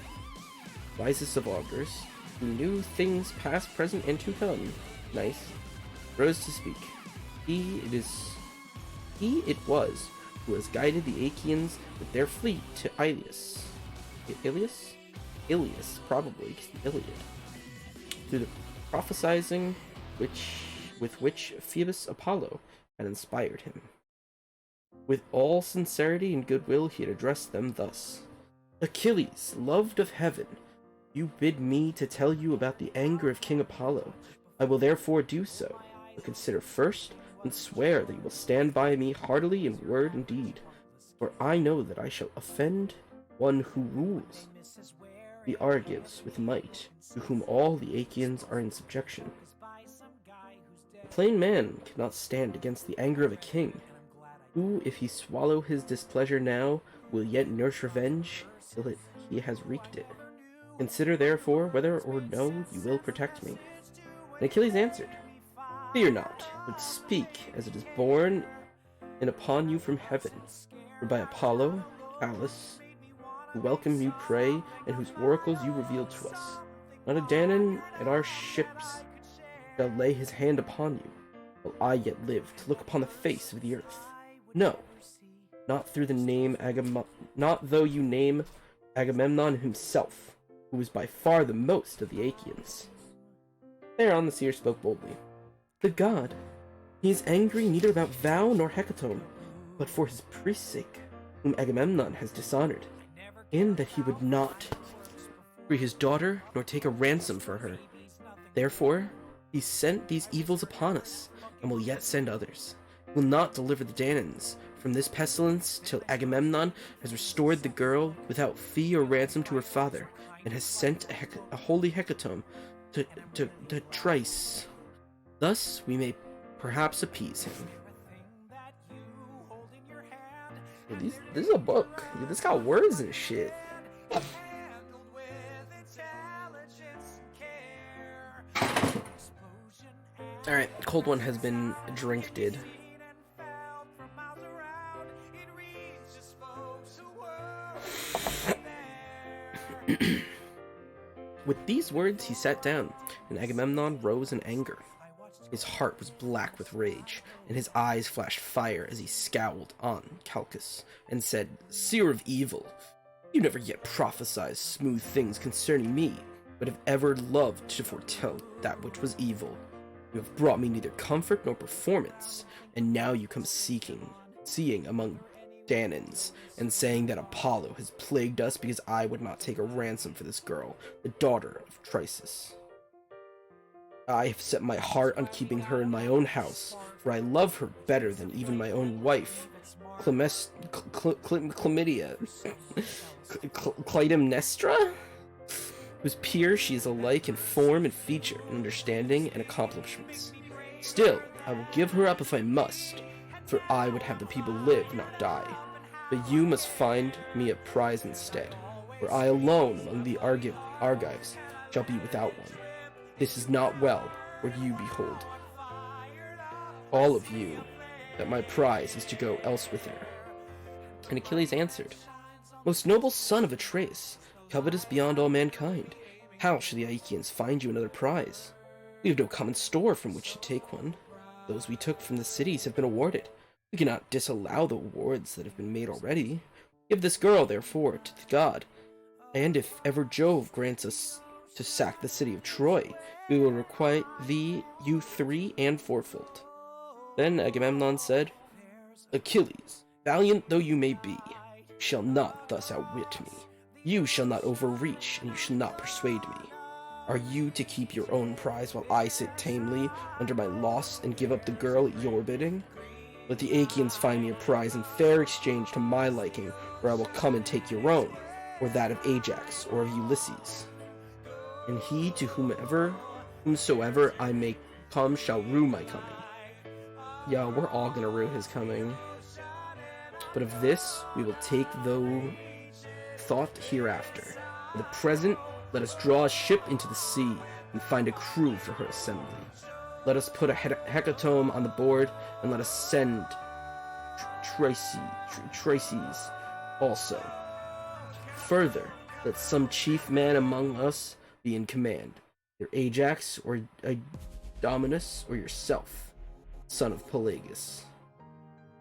wisest of augurs, who knew things past, present, and to come, rose to speak. He it was who has guided the Achaeans with their fleet to Ilius, probably, because the Iliad, through the prophesizing which with which Phoebus Apollo had inspired him. With all sincerity and goodwill he had addressed them thus: Achilles, loved of heaven, you bid me to tell you about the anger of King Apollo. I will therefore do so, but consider first and swear that you will stand by me heartily in word and deed, for I know that I shall offend one who rules the Argives with might, to whom all the Achaeans are in subjection. A plain man cannot stand against the anger of a king, who, if he swallow his displeasure now, will yet nurse revenge till he has wreaked it. Consider therefore whether or no you will protect me. And Achilles answered, Fear not, but speak as it is born and upon you from heaven, for by Apollo, Pallas, who welcome you pray, and whose oracles you reveal to us, not a Danaan at our ships shall lay his hand upon you, while I yet live to look upon the face of the earth. No, not through the name not though you name Agamemnon himself, who is by far the most of the Achaeans. Thereon the seer spoke boldly. The god, he is angry neither about vow nor hecatomb, but for his priest's sake, whom Agamemnon has dishonored, in that he would not free his daughter nor take a ransom for her. Therefore, he sent these evils upon us, and will yet send others. He will not deliver the Danaans from this pestilence till Agamemnon has restored the girl without fee or ransom to her father, and has sent a holy hecatomb to Trice. Thus we may perhaps appease him. This is a book. This got words and shit. Alright, cold one has been drinked. With these words he sat down, and Agamemnon rose in anger. His heart was black with rage, and his eyes flashed fire as he scowled on Calchas, and said, Seer of evil, you never yet prophesied smooth things concerning me, but have ever loved to foretell that which was evil. You have brought me neither comfort nor performance, and now you come seeing among Danaans, and saying that Apollo has plagued us because I would not take a ransom for this girl, the daughter of Trisus. I have set my heart on keeping her in my own house, for I love her better than even my own wife, Clytemnestra, whose peer she is alike in form and feature, in understanding and accomplishments. Still, I will give her up if I must, for I would have the people live, not die. But you must find me a prize instead, for I alone among the Argives shall be without one. This is not well, where you behold, all of you, that my prize is to go elsewhither. And Achilles answered, Most noble son of Atreus, covetous beyond all mankind, how shall the Achaeans find you another prize? We have no common store from which to take one. Those we took from the cities have been awarded. We cannot disallow the awards that have been made already. Give this girl, therefore, to the god, and if ever Jove grants us to sack the city of Troy, we will requite thee, you three, and fourfold. Then Agamemnon said, Achilles, valiant though you may be, you shall not thus outwit me. You shall not overreach, and you shall not persuade me. Are you to keep your own prize while I sit tamely under my loss and give up the girl at your bidding? Let the Achaeans find me a prize in fair exchange to my liking, or I will come and take your own, or that of Ajax, or of Ulysses. And he to whomsoever I may come shall rue my coming. Yo, we're all gonna rue his coming. But of this we will take though thought hereafter. For the present, let us draw a ship into the sea and find a crew for her assembly. Let us put a hecatomb on the board, and let us send Trices also. Further, let some chief man among us be in command, either Ajax or Idomeneus or yourself, son of Pelagus,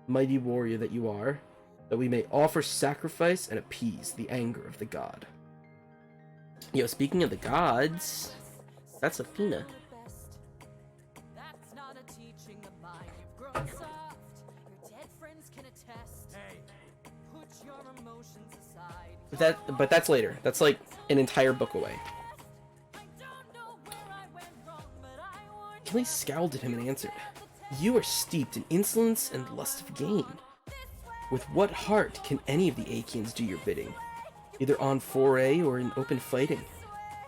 mighty warrior that you are, that we may offer sacrifice and appease the anger of the god. Yo, speaking of the gods, that's Athena. But that's later. That's like an entire book away. Achilles scowled at him and answered, "You are steeped in insolence and lust of gain. With what heart can any of the Achaeans do your bidding, either on foray or in open fighting?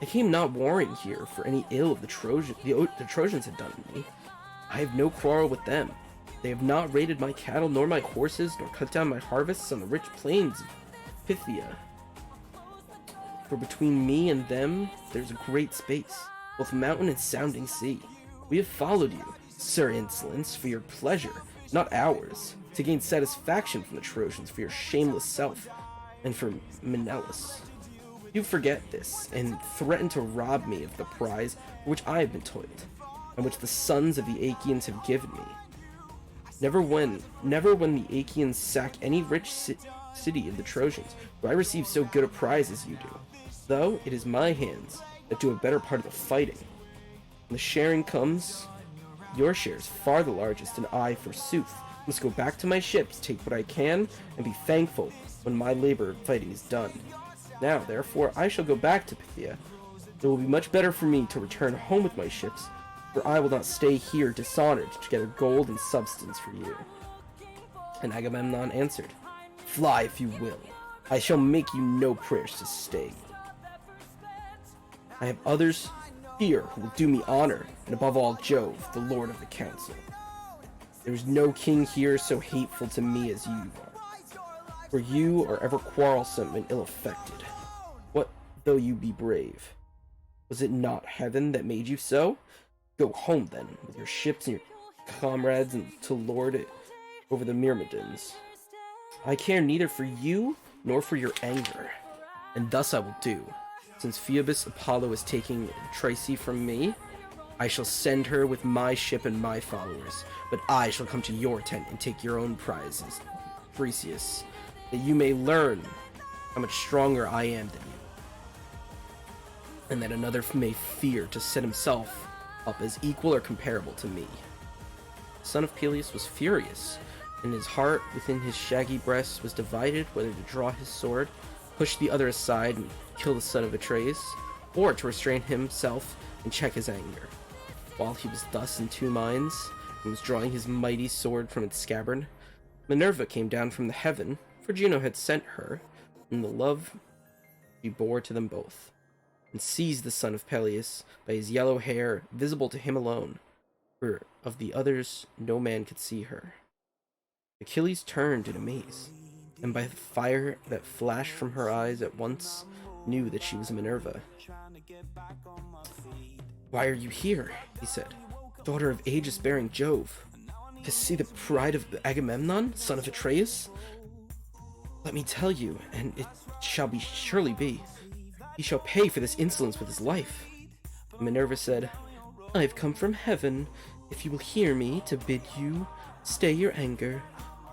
I came not warring here for any ill of the Trojans had done to me. I have no quarrel with them. They have not raided my cattle, nor my horses, nor cut down my harvests on the rich plains of Phthia. For between me and them, there's a great space, both mountain and sounding sea. We have followed you, Sir Insolence, for your pleasure, not ours, to gain satisfaction from the Trojans for your shameless self, and for Menelaus. You forget this, and threaten to rob me of the prize for which I have been toiled, and which the sons of the Achaeans have given me. Never when the Achaeans sack any rich city of the Trojans do I receive so good a prize as you do, though it is my hands that do a better part of the fighting. When the sharing comes, your share is far the largest, and I, forsooth, must go back to my ships, take what I can, and be thankful when my labor fighting is done. Now, therefore, I shall go back to Phthia. It will be much better for me to return home with my ships, for I will not stay here dishonored to gather gold and substance for you." And Agamemnon answered, "Fly if you will. I shall make you no prayers to stay. I have others here who will do me honor, and above all Jove, the lord of the council. There is no king here so hateful to me as you are, for you are ever quarrelsome and ill-affected. What though you be brave? Was it not heaven that made you so? Go home then, with your ships and your comrades, and to lord it over the Myrmidons. I care neither for you nor for your anger, and thus I will do. Since Phoebus Apollo is taking Trice from me, I shall send her with my ship and my followers, but I shall come to your tent and take your own prizes, Theseus, that you may learn how much stronger I am than you, and that another may fear to set himself up as equal or comparable to me." The son of Peleus was furious, and his heart within his shaggy breast was divided whether to draw his sword, push the other aside, and kill the son of Atreus, or to restrain himself and check his anger. While he was thus in two minds, and was drawing his mighty sword from its scabbard, Minerva came down from the heaven, for Juno had sent her, in the love she bore to them both, and seized the son of Peleus by his yellow hair, visible to him alone, for of the others no man could see her. Achilles turned in amaze, and by the fire that flashed from her eyes at once knew that she was Minerva. "Why are you here?" he said, "daughter of aegis-bearing Jove? To see the pride of Agamemnon, son of Atreus? Let me tell you, and it shall be surely be. He shall pay for this insolence with his life." Minerva said, "I have come from heaven, if you will hear me, to bid you stay your anger.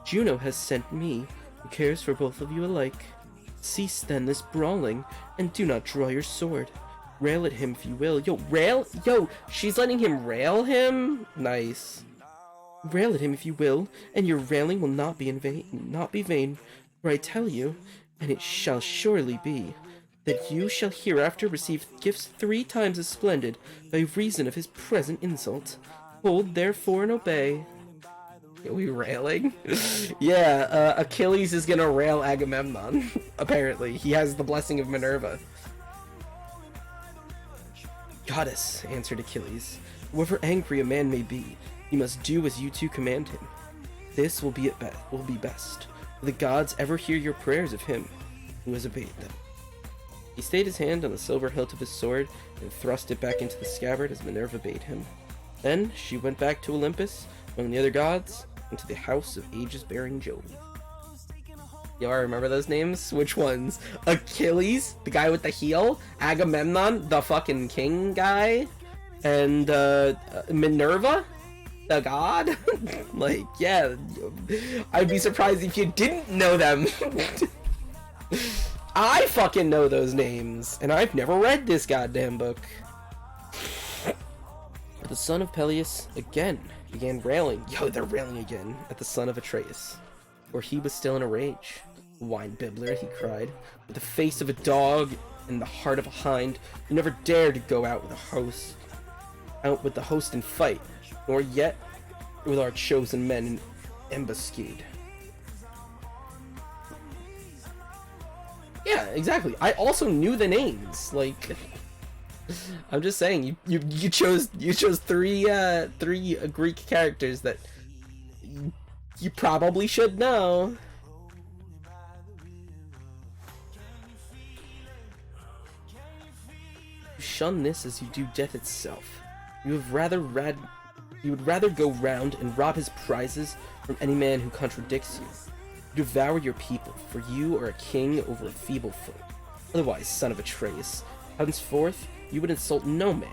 Juno has sent me, who cares for both of you alike. Cease then this brawling, and do not draw your sword. Rail at him if you will." Yo, she's letting him rail him? Nice. "Rail at him if you will, and your railing will not be vain, for I tell you, and it shall surely be, that you shall hereafter receive gifts 3 times as splendid by reason of his present insult. Hold therefore and obey." Are we railing? Yeah, Achilles is gonna rail Agamemnon. Apparently, he has the blessing of Minerva. "Goddess," answered Achilles, "however angry a man may be, he must do as you two command him. This will be best, for the gods ever hear your prayers of him who has obeyed them." He stayed his hand on the silver hilt of his sword and thrust it back into the scabbard as Minerva bade him. Then she went back to Olympus among the other gods, into the house of aegis-bearing Jove. Y'all remember those names? Which ones? Achilles, the guy with the heel, Agamemnon, the fucking king guy, and Minerva, the god? Like, yeah, I'd be surprised if you didn't know them. I fucking know those names, and I've never read this goddamn book. But the son of Peleus again began railing. They're railing again at the son of Atreus, for he was still in a rage. Wine bibbler, he cried. With the face of a dog and the heart of a hind, you never dared to go out with the host and fight, nor yet with our chosen men in ambuscade. Yeah, exactly. I also knew the names. Like, I'm just saying, you chose three Greek characters that you probably should know. You shun this as you do death itself. You would rather go round and rob his prizes from any man who contradicts you. You devour your people, for you are a king over a feeble foot. Otherwise, son of Atreus, henceforth you would insult no man.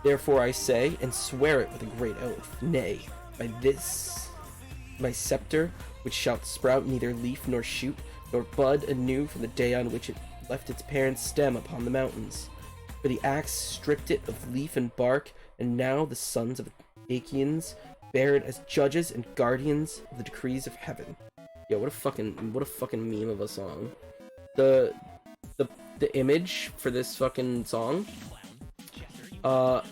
Therefore I say, and swear it with a great oath, nay, by this, my scepter, which shall sprout neither leaf nor shoot, nor bud anew from the day on which it left its parent stem upon the mountains. For the axe stripped it of leaf and bark, and now the sons of Achaeans bear it as judges and guardians of the decrees of heaven. Yo, what a fucking meme of a song. The image for this fucking song,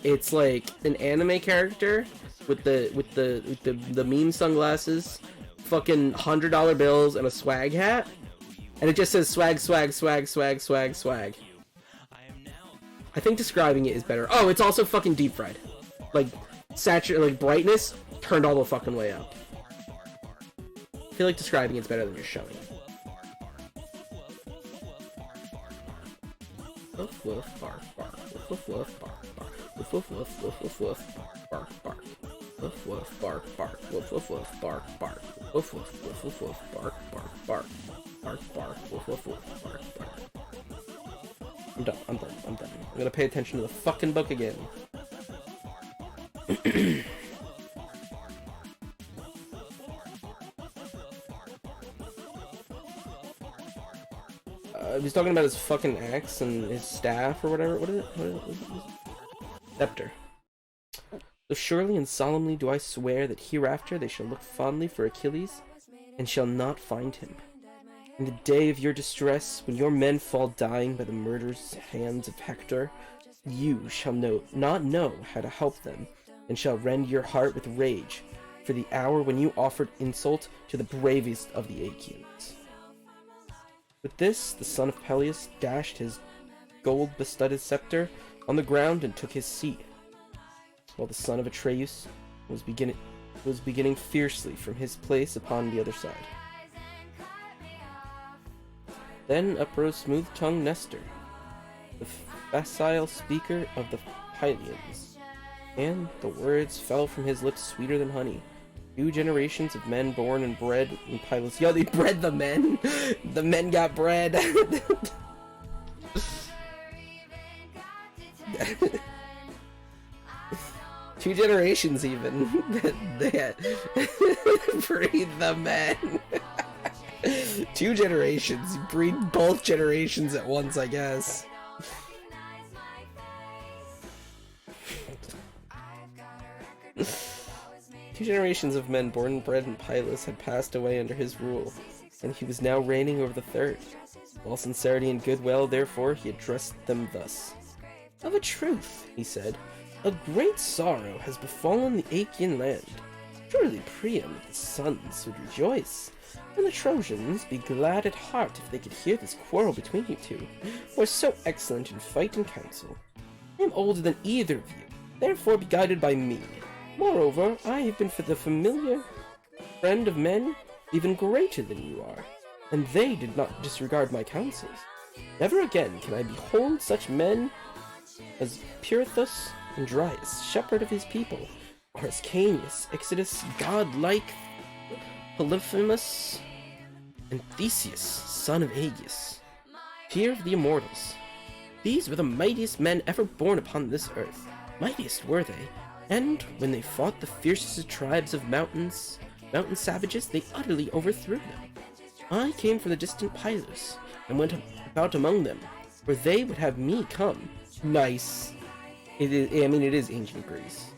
it's like an anime character with the meme sunglasses, fucking $100 bills and a swag hat, and it just says swag swag swag swag swag swag. I think describing it is better. Oh, it's also fucking deep fried. Like brightness turned all the fucking way up. I feel like describing it's better than just showing. Woof woof bark bark. Woof woof bark bark. Woof woof woof woof woof woof bark bark. Woof woof bark bark. Woof woof woof bark bark. Woof woof woof woof woof bark bark bark. Bark bark. Woof woof woof bark bark. I'm done. I'm gonna pay attention to the fucking book again. He's talking about his fucking axe and his staff or whatever. What is it? Scepter. So surely and solemnly do I swear that hereafter they shall look fondly for Achilles, and shall not find him. In the day of your distress, when your men fall dying by the murderous hands of Hector, you shall not know how to help them, and shall rend your heart with rage for the hour when you offered insult to the bravest of the Achaeans. With this, the son of Peleus dashed his gold-bestudded scepter on the ground and took his seat, while the son of Atreus was beginning fiercely from his place upon the other side. Then uprose smooth-tongued Nestor, the facile speaker of the Pylians, and the words fell from his lips sweeter than honey. 2 generations of men born and bred in Pylos. Yo, they bred the men! The men got bred! 2 generations even. They had breed the men. 2 generations. You breed both generations at once, I guess. Two generations of men born and bred in Pylos had passed away under his rule, and he was now reigning over the third. All sincerity and goodwill, therefore, he addressed them thus. Of a truth, he said, a great sorrow has befallen the Achaean land. Surely Priam and his sons would rejoice, and the Trojans be glad at heart if they could hear this quarrel between you two, who are so excellent in fight and counsel. I am older than either of you, therefore be guided by me. Moreover, I have been for the familiar friend of men even greater than you are, and they did not disregard my counsels. Never again can I behold such men as Pirithous and Dryas, shepherd of his people, or as Caeneus, Exodus, godlike Polyphemus, and Theseus, son of Aegeus, peer of the immortals. These were the mightiest men ever born upon this earth. Mightiest were they, and when they fought the fiercest tribes of mountain savages, they utterly overthrew them. I came from the distant Pylos, and went about among them, where they would have me come. Nice. It is ancient Greece.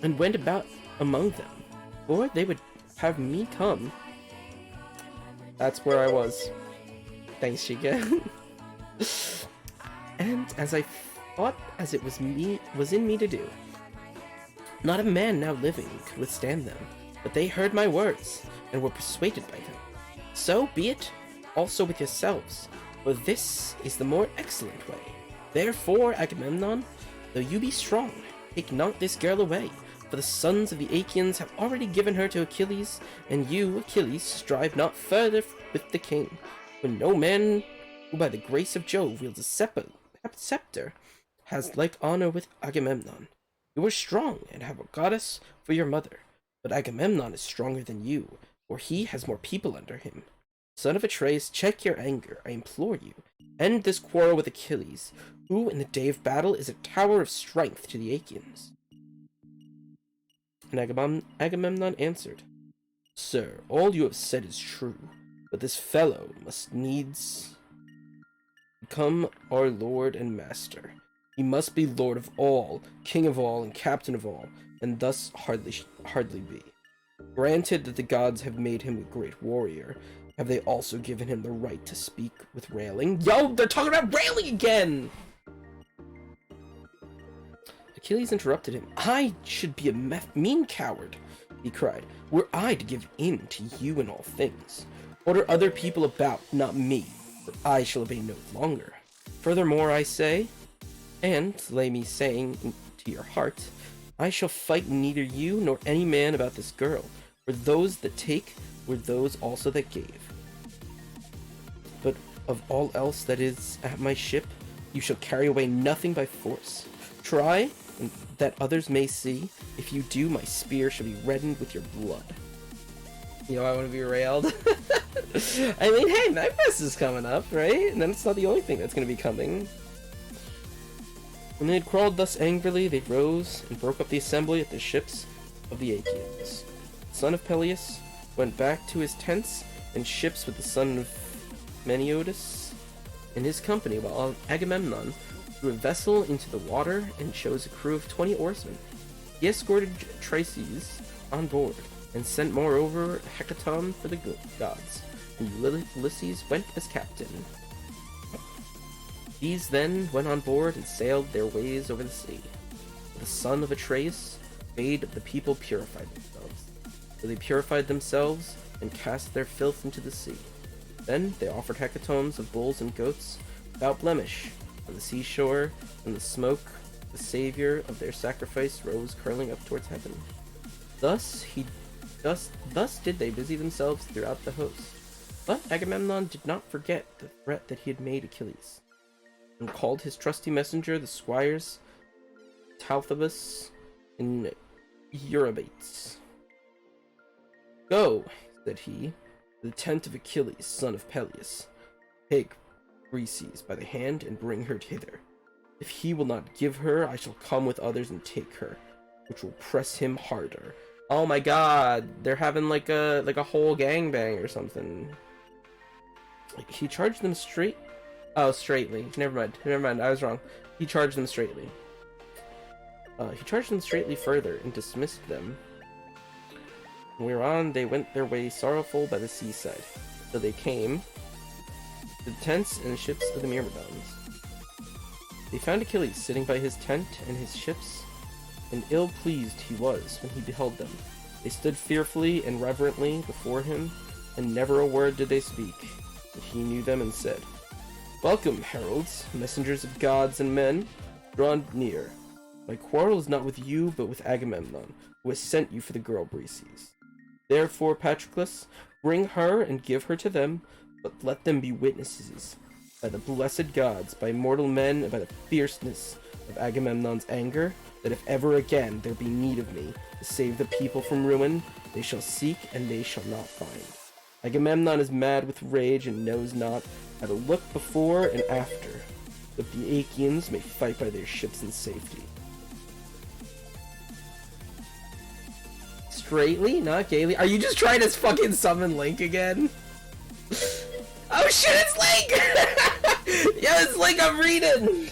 And went about among them, or they would have me come. That's where I was. Thanks, Chica. And as I thought as it was in me to do, not a man now living could withstand them, but they heard my words, and were persuaded by them. So be it also with yourselves, for this is the more excellent way. Therefore, Agamemnon, though you be strong, take not this girl away, for the sons of the Achaeans have already given her to Achilles, and you, Achilles, strive not further with the king, for no man who by the grace of Jove wields a scepter has like honor with Agamemnon. You are strong, and have a goddess for your mother, but Agamemnon is stronger than you, for he has more people under him. Son of Atreus, check your anger, I implore you. End this quarrel with Achilles, who in the day of battle is a tower of strength to the Achaeans. And Agamemnon answered, Sir, all you have said is true, but this fellow must needs become our lord and master. He must be lord of all, king of all, and captain of all, and thus hardly be. Granted that the gods have made him a great warrior, have they also given him the right to speak with railing? Yo, they're talking about railing again! Achilles interrupted him. I should be a mean coward, he cried, were I to give in to you in all things. Order other people about, not me, for I shall obey no longer. Furthermore, I say, and lay me saying to your heart, I shall fight neither you nor any man about this girl, for those that take were those also that gave. But of all else that is at my ship, you shall carry away nothing by force. Try, and that others may see. If you do, my spear shall be reddened with your blood. You know, I want to be railed. I mean, hey, Magfest is coming up, right? And then it's not the only thing that's going to be coming. When they had quarreled thus angrily, they rose and broke up the assembly at the ships of the Achaeans. The son of Peleus went back to his tents and ships with the son of Meniodas and his company, while Agamemnon threw a vessel into the water and chose a crew of 20 oarsmen. He escorted Trices on board, and sent moreover a hecatomb for the gods, and Ulysses went as captain. These then went on board and sailed their ways over the sea. The son of Atreus bade the people purify themselves. So they purified themselves and cast their filth into the sea. Then they offered hecatombs of bulls and goats without blemish on the seashore, and the smoke, the savior of their sacrifice, rose curling up towards heaven. Thus did they busy themselves throughout the host. But Agamemnon did not forget the threat that he had made Achilles, and called his trusty messenger, the squires Talthabus and Eurybates. Go, said he, to the tent of Achilles, son of Peleus. Take Briseis by the hand and bring her hither. If he will not give her, I shall come with others and take her, which will press him harder. Oh my god, they're having like a whole gangbang or something. He charged them straightly. Never mind, I was wrong. He charged them straightly. He charged them straightly further and dismissed them. Whereon they went their way sorrowful by the seaside, till they came to the tents and ships of the Myrmidons. They found Achilles sitting by his tent and his ships, and ill-pleased he was when he beheld them. They stood fearfully and reverently before him, and never a word did they speak. But he knew them and said, Welcome, heralds, messengers of gods and men. Draw near. My quarrel is not with you, but with Agamemnon, who has sent you for the girl Briseis. Therefore, Patroclus, bring her and give her to them, but let them be witnesses, by the blessed gods, by mortal men, and by the fierceness of Agamemnon's anger, that if ever again there be need of me to save the people from ruin, they shall seek and they shall not find. Agamemnon is mad with rage and knows not how to look before and after, that the Achaeans may fight by their ships in safety. Straightly, not gaily. Are you just trying to fucking summon Link again? Oh shit, it's Link! Yeah, it's Link, I'm reading!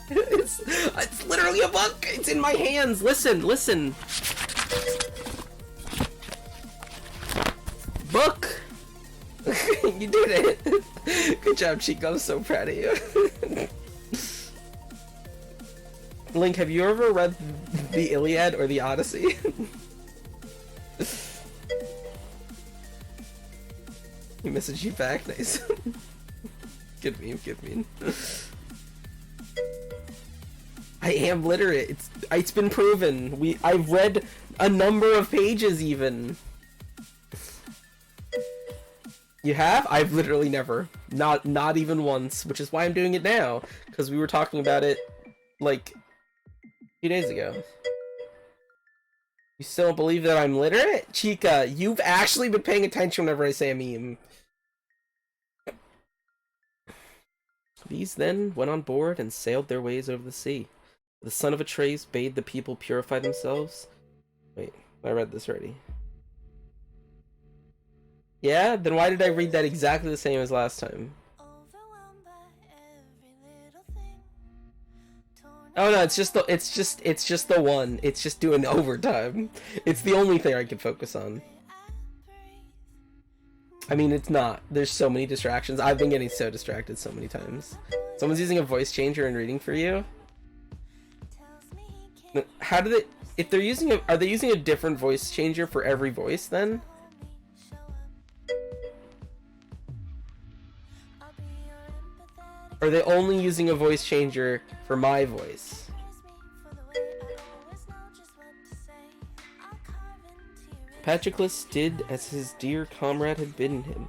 It's literally a book! It's in my hands! Listen! Book! You did it! Good job, Chico. I'm so proud of you. Link, have you ever read the Iliad or the Odyssey? He messaged you back. Nice. Good meme, good meme. I am literate. It's been proven. I've read a number of pages even. You have? I've literally never. Not even once, which is why I'm doing it now, because we were talking about it like a few days ago. You still don't believe that I'm literate? Chica, you've actually been paying attention whenever I say a meme. These then went on board and sailed their ways over the sea. The son of Atreus bade the people purify themselves. Wait, I read this already. Yeah? Then why did I read that exactly the same as last time? Oh no, it's just the one. It's just doing overtime. It's the only thing I can focus on. I mean, it's not. There's so many distractions. I've been getting so distracted so many times. Someone's using a voice changer and reading for you? How do they... If they're using a... Are they using a different voice changer for every voice, then? Or are they only using a voice changer for my voice? Patroclus did as his dear comrade had bidden him.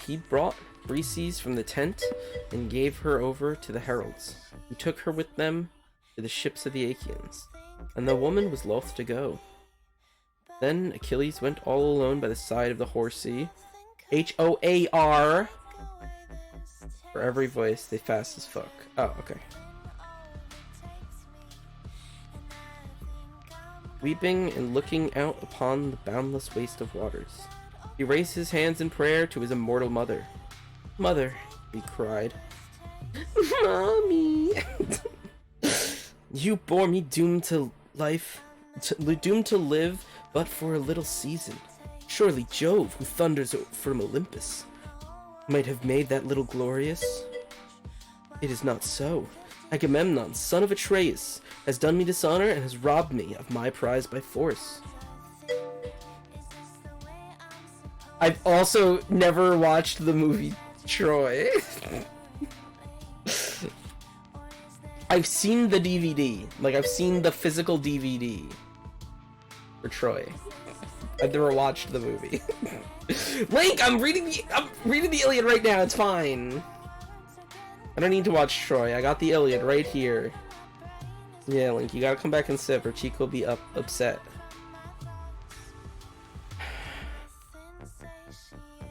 He brought Briseis from the tent and gave her over to the heralds, who took her with them to the ships of the Achaeans, and the woman was loth to go. Then Achilles went all alone by the side of the Horsea, H-O-A-R. For every voice, they fast as fuck. Oh, okay. Weeping and looking out upon the boundless waste of waters, he raised his hands in prayer to his immortal mother. Mother, he cried. Mommy! You bore me doomed to life, doomed to live but for a little season. Surely Jove, who thunders from Olympus, might have made that little glorious. It is not so. Agamemnon, son of Atreus, has done me dishonor and has robbed me of my prize by force. I've also never watched the movie Troy. I've seen the DVD. Like, I've seen the physical DVD for Troy. I've never watched the movie. Link, I'm reading the Iliad right now. It's fine. I don't need to watch Troy. I got the Iliad right here. Yeah, Link, you gotta come back and sit or Chico will be upset.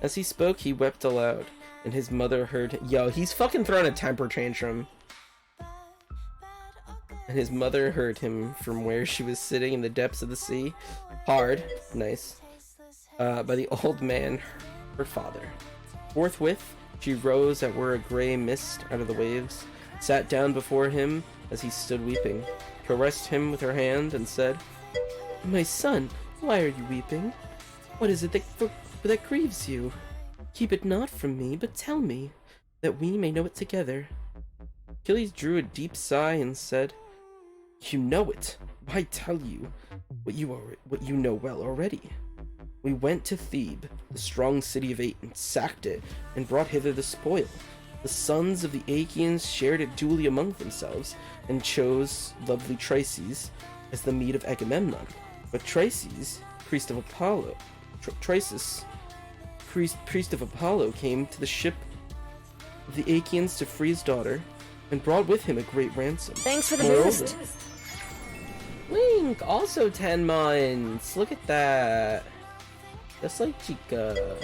As he spoke, he wept aloud, and his mother heard him. Yo, he's fucking throwing a temper tantrum. And his mother heard him from where she was sitting in the depths of the sea. Hard. Nice. By the old man, her father. Forthwith, she rose as were a grey mist out of the waves, sat down before him as he stood weeping, caressed him with her hand, and said, My son, why are you weeping? What is it that grieves you? Keep it not from me, but tell me, that we may know it together. Achilles drew a deep sigh and said, You know it. Why tell you what you know well already? We went to Thebe, the strong city of 8, and sacked it, and brought hither the spoil. The sons of the Achaeans shared it duly among themselves, and chose lovely Chryses as the meat of Agamemnon. But Chryses, priest of Apollo, priest of Apollo, came to the ship of the Achaeans to free his daughter, and brought with him a great ransom. Thanks for the Moreover, boost. Link, also 10 months. Look at that. Just like Chica.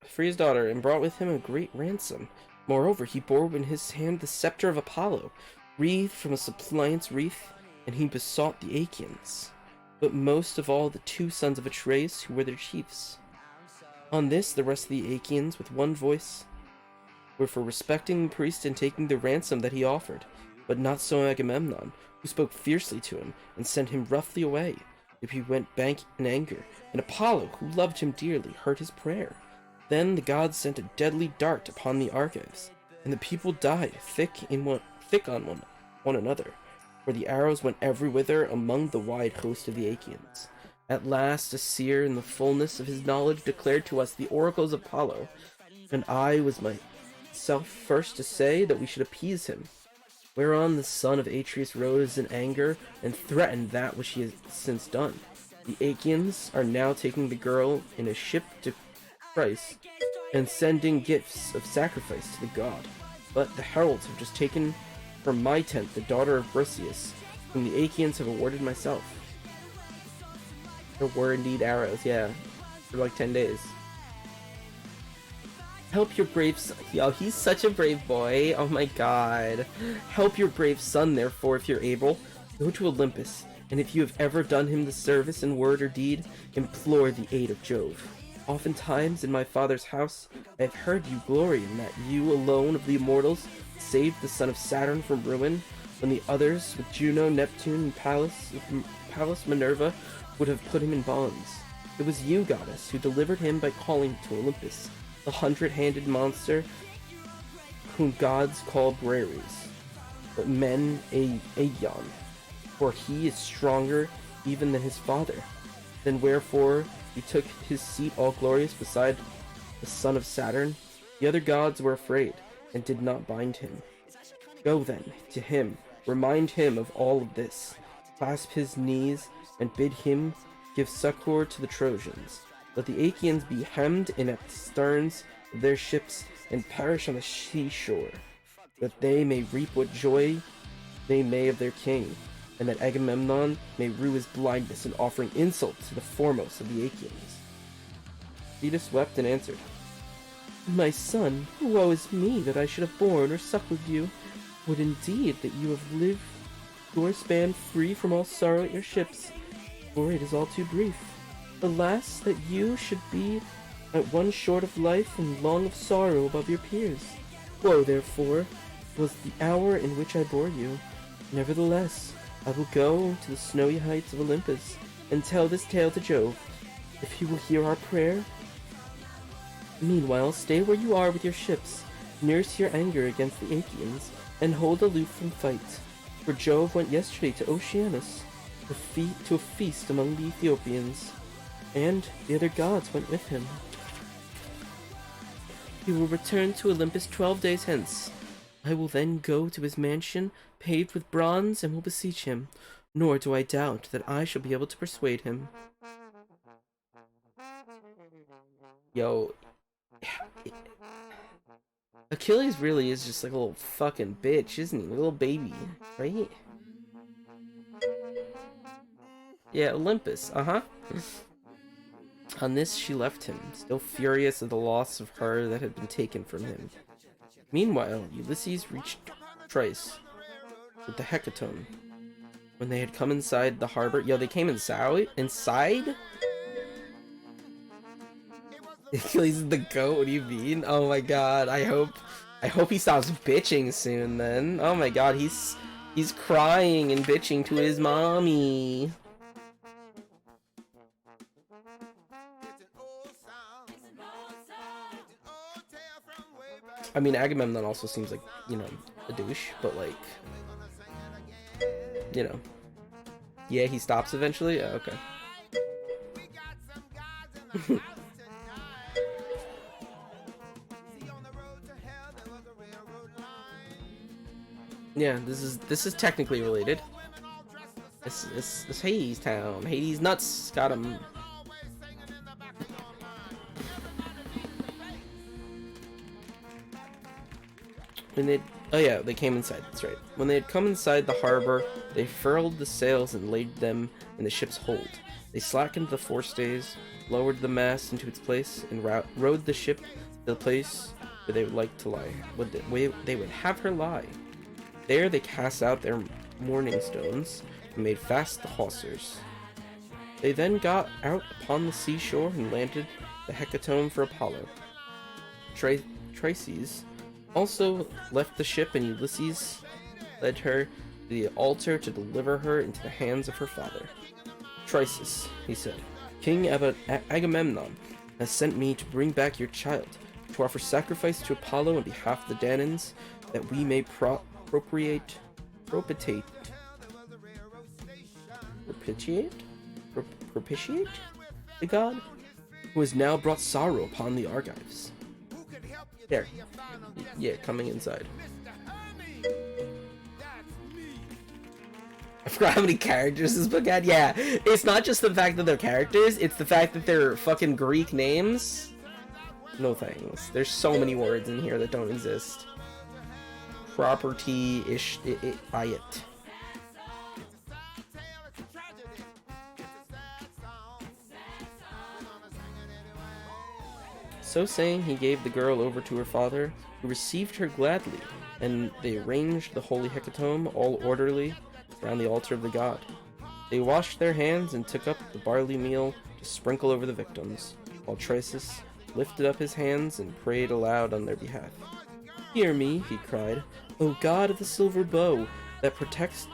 Free his daughter, and brought with him a great ransom. Moreover, he bore in his hand the scepter of Apollo, wreathed from a suppliant's wreath, and he besought the Achaeans, but most of all the 2 sons of Atreus, who were their chiefs. On this, the rest of the Achaeans, with one voice, were for respecting the priest and taking the ransom that he offered, but not so Agamemnon, who spoke fiercely to him and sent him roughly away. If he went back in anger, and Apollo, who loved him dearly, heard his prayer. Then the gods sent a deadly dart upon the Argives, and the people died thick on one another, for the arrows went every whither among the wide host of the Achaeans. At last a seer in the fullness of his knowledge declared to us the oracles of Apollo, and I was myself first to say that we should appease him. Whereon the son of Atreus rose in anger and threatened that which he has since done. The Achaeans are now taking the girl in a ship to Thrace and sending gifts of sacrifice to the god. But the heralds have just taken from my tent the daughter of Briseis, whom the Achaeans have awarded myself. There were indeed arrows, yeah, for like 10 days. Help your brave son. Yo, he's such a brave boy. Oh my god. Help your brave son, therefore, if you're able. Go to Olympus, and if you have ever done him the service in word or deed, implore the aid of Jove. Oftentimes, in my father's house, I have heard you glory in that you alone of the immortals saved the son of Saturn from ruin, when the others, with Juno, Neptune, and Pallas Minerva, would have put him in bonds. It was you, goddess, who delivered him by calling to Olympus, the 100-handed monster whom gods call Breres, but men Aegon, for he is stronger even than his father. Then wherefore he took his seat all glorious beside the son of Saturn? The other gods were afraid, and did not bind him. Go then to him, remind him of all of this, clasp his knees, and bid him give succor to the Trojans. Let the Achaeans be hemmed in at the sterns of their ships and perish on the seashore, that they may reap what joy they may of their king, and that Agamemnon may rue his blindness in offering insult to the foremost of the Achaeans. Thetis wept and answered, My son, woe is me that I should have borne or suckled you. Would indeed that you have lived your span free from all sorrow at your ships, for it is all too brief. Alas, that you should be at one short of life and long of sorrow above your peers. Woe, therefore, was the hour in which I bore you. Nevertheless, I will go to the snowy heights of Olympus and tell this tale to Jove, if he will hear our prayer. Meanwhile, stay where you are with your ships, nurse your anger against the Achaeans, and hold aloof from fight. For Jove went yesterday to Oceanus, to a feast among the Ethiopians, and the other gods went with him. He will return to Olympus 12 days hence. I will then go to his mansion, paved with bronze, and will beseech him, nor do I doubt that I shall be able to persuade him. Yo, Achilles really is just like a little fucking bitch, isn't he? A little baby, right? Yeah, Olympus, On this she left him, still furious at the loss of her that had been taken from him. Meanwhile, Ulysses reached Thrace with the hecatomb. When they had come inside the harbor, yo, they came inside? Achilles is the goat, what do you mean? Oh my god, I hope he stops bitching soon then. Oh my god, he's crying and bitching to his mommy. I mean, Agamemnon also seems like, you know, a douche, but like, you know. Yeah, he stops eventually? Yeah, okay. Yeah, this is technically related. This is Hades Town. Hades nuts got him. They came inside, that's right. When they had come inside the harbor, they furled the sails and laid them in the ship's hold. They slackened the forestays, lowered the mast into its place, and rowed the ship to the place where they would like to lie. They would have her lie. There they cast out their mourning stones and made fast the hawsers. They then got out upon the seashore and landed the hecatomb for Apollo. Traces also left the ship, and Ulysses led her to the altar to deliver her into the hands of her father. Chrysis, he said, King Agamemnon has sent me to bring back your child, to offer sacrifice to Apollo on behalf of the Danaans, that we may propitiate the god, who has now brought sorrow upon the Argives. There. Yeah, coming inside. I forgot how many characters this book had. Yeah, it's not just the fact that they're characters, it's the fact that they're fucking Greek names. No thanks. There's so many words in here that don't exist. Property-ish, it. So saying, he gave the girl over to her father, who received her gladly, and they arranged the holy hecatomb, all orderly, around the altar of the god. They washed their hands and took up the barley meal to sprinkle over the victims, while Chrysis lifted up his hands and prayed aloud on their behalf. Hear me, he cried, O god of the silver bow, that protects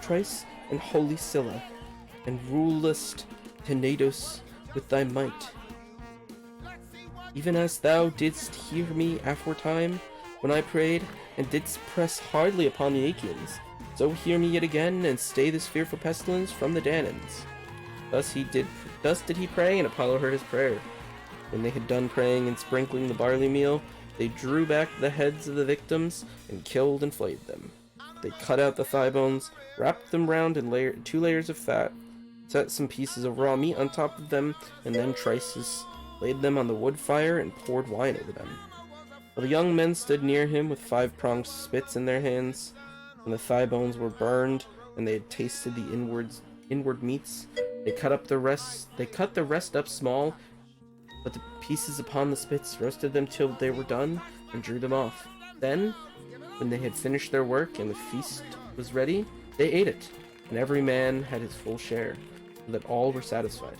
Thrace and holy Scylla, and rulest Tenedos with thy might. Even as thou didst hear me aforetime, when I prayed, and didst press hardly upon the Achaeans, so hear me yet again, and stay this fearful pestilence from the Danaans. Thus did he pray, and Apollo heard his prayer. When they had done praying and sprinkling the barley meal, they drew back the heads of the victims, and killed and flayed them. They cut out the thigh bones, wrapped them round in 2 layers of fat, set some pieces of raw meat on top of them, and then Chrysis laid them on the wood fire and poured wine over them. While the young men stood near him with 5-pronged spits in their hands, when the thigh bones were burned and they had tasted the inward meats, they cut the rest up small, but the pieces upon the spits roasted them till they were done and drew them off. Then, when they had finished their work and the feast was ready, they ate it, and every man had his full share, so that all were satisfied.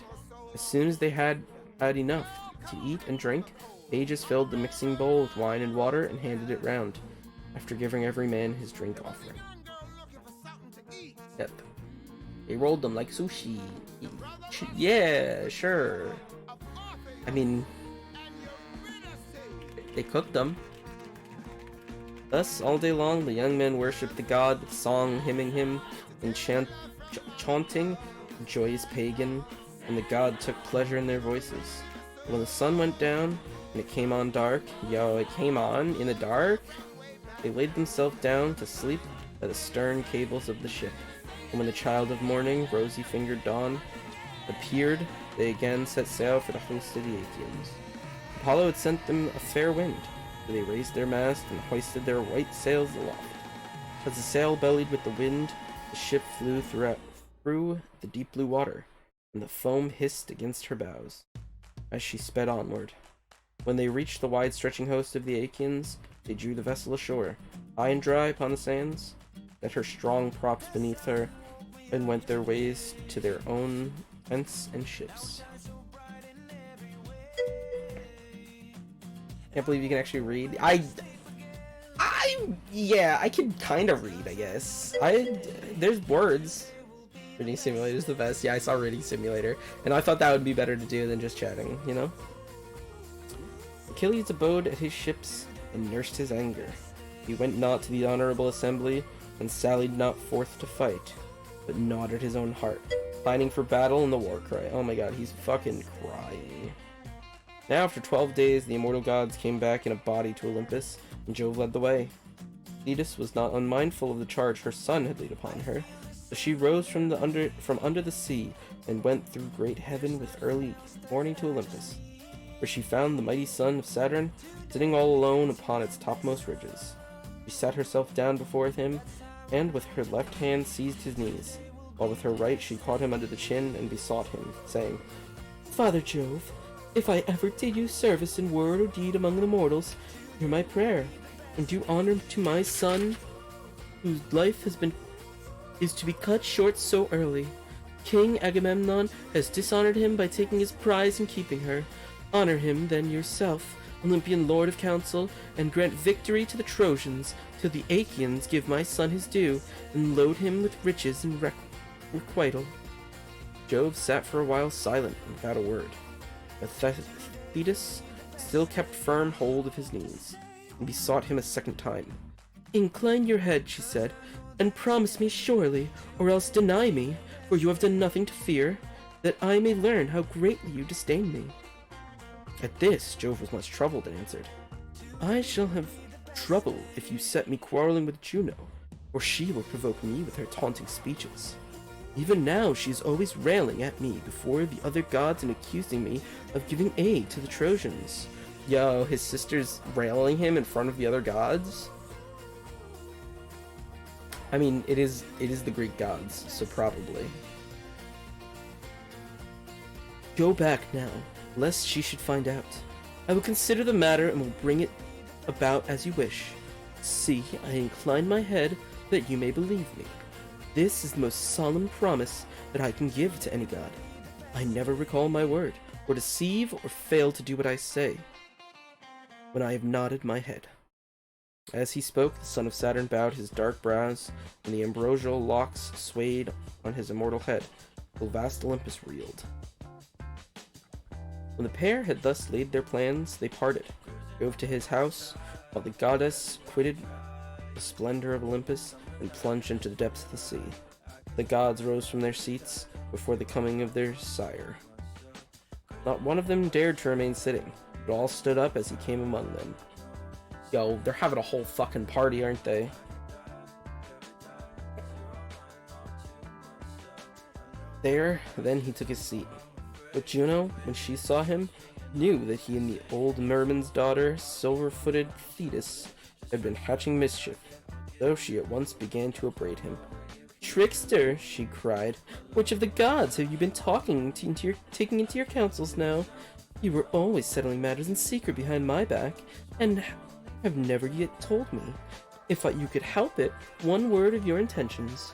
As soon as they had enough to eat and drink, Aegis filled the mixing bowl with wine and water and handed it round, after giving every man his drink offering. Yep. They rolled them like sushi. Yeah, sure. I mean, they cooked them. Thus, all day long, the young men worshipped the god with song, hymning him, and chanting joyous pagan, and the god took pleasure in their voices. When the sun went down, and it came on dark, it came on in the dark, they laid themselves down to sleep by the stern cables of the ship. And when the child of morning, rosy-fingered dawn, appeared, they again set sail for the host of the Achaeans. Apollo had sent them a fair wind, so they raised their mast and hoisted their white sails aloft. As the sail bellied with the wind, the ship flew through the deep blue water, and the foam hissed against her bows, as she sped onward. When they reached the wide-stretching host of the Achaeans, they drew the vessel ashore, high and dry upon the sands, set her strong props beneath her, and went their ways to their own tents and ships. Can't believe you can actually read. Yeah, I can kind of read, I guess. There's words. Reading Simulator is the best. Yeah, I saw Reading Simulator, and I thought that would be better to do than just chatting, you know? Achilles abode at his ships and nursed his anger. He went not to the honorable assembly, and sallied not forth to fight, but gnawed at his own heart, pining for battle and the war cry. Oh my god, he's fucking crying. Now, after 12 days, the immortal gods came back in a body to Olympus, and Jove led the way. Thetis was not unmindful of the charge her son had laid upon her, so she rose from under the sea, and went through great heaven with early morning to Olympus, where she found the mighty son of Saturn sitting all alone upon its topmost ridges. She sat herself down before him, and with her left hand seized his knees, while with her right she caught him under the chin and besought him, saying, Father Jove, if I ever did you service in word or deed among the mortals, hear my prayer, and do honor to my son, whose life is to be cut short so early. King Agamemnon has dishonored him by taking his prize and keeping her. Honor him, then, yourself, Olympian Lord of Counsel, and grant victory to the Trojans, till the Achaeans give my son his due and load him with riches and requital. Jove sat for a while silent without a word, but Thetis still kept firm hold of his knees, and besought him a second time. Incline your head, she said, and promise me surely, or else deny me, for you have done nothing to fear, that I may learn how greatly you disdain me. At this, Jove was much troubled and answered, I shall have trouble if you set me quarreling with Juno, or she will provoke me with her taunting speeches. Even now she is always railing at me before the other gods and accusing me of giving aid to the Trojans. Yo, his sister's railing him in front of the other gods? I mean, it is the Greek gods, so probably. Go back now, lest she should find out. I will consider the matter and will bring it about as you wish. See, I incline my head that you may believe me. This is the most solemn promise that I can give to any god. I never recall my word, or deceive or fail to do what I say, when I have nodded my head. As he spoke, the son of Saturn bowed his dark brows, and the ambrosial locks swayed on his immortal head, till vast Olympus reeled. When the pair had thus laid their plans, they parted, drove to his house, while the goddess quitted the splendor of Olympus and plunged into the depths of the sea. The gods rose from their seats before the coming of their sire. Not one of them dared to remain sitting, but all stood up as he came among them. Yo, they're having a whole fucking party, aren't they? There, then he took his seat. But Juno, when she saw him, knew that he and the old merman's daughter, silver-footed Thetis, had been hatching mischief, though she at once began to upbraid him. Trickster, she cried, which of the gods have you been taking into your counsels now? You were always settling matters in secret behind my back, and have never yet told me, if you could help it, one word of your intentions.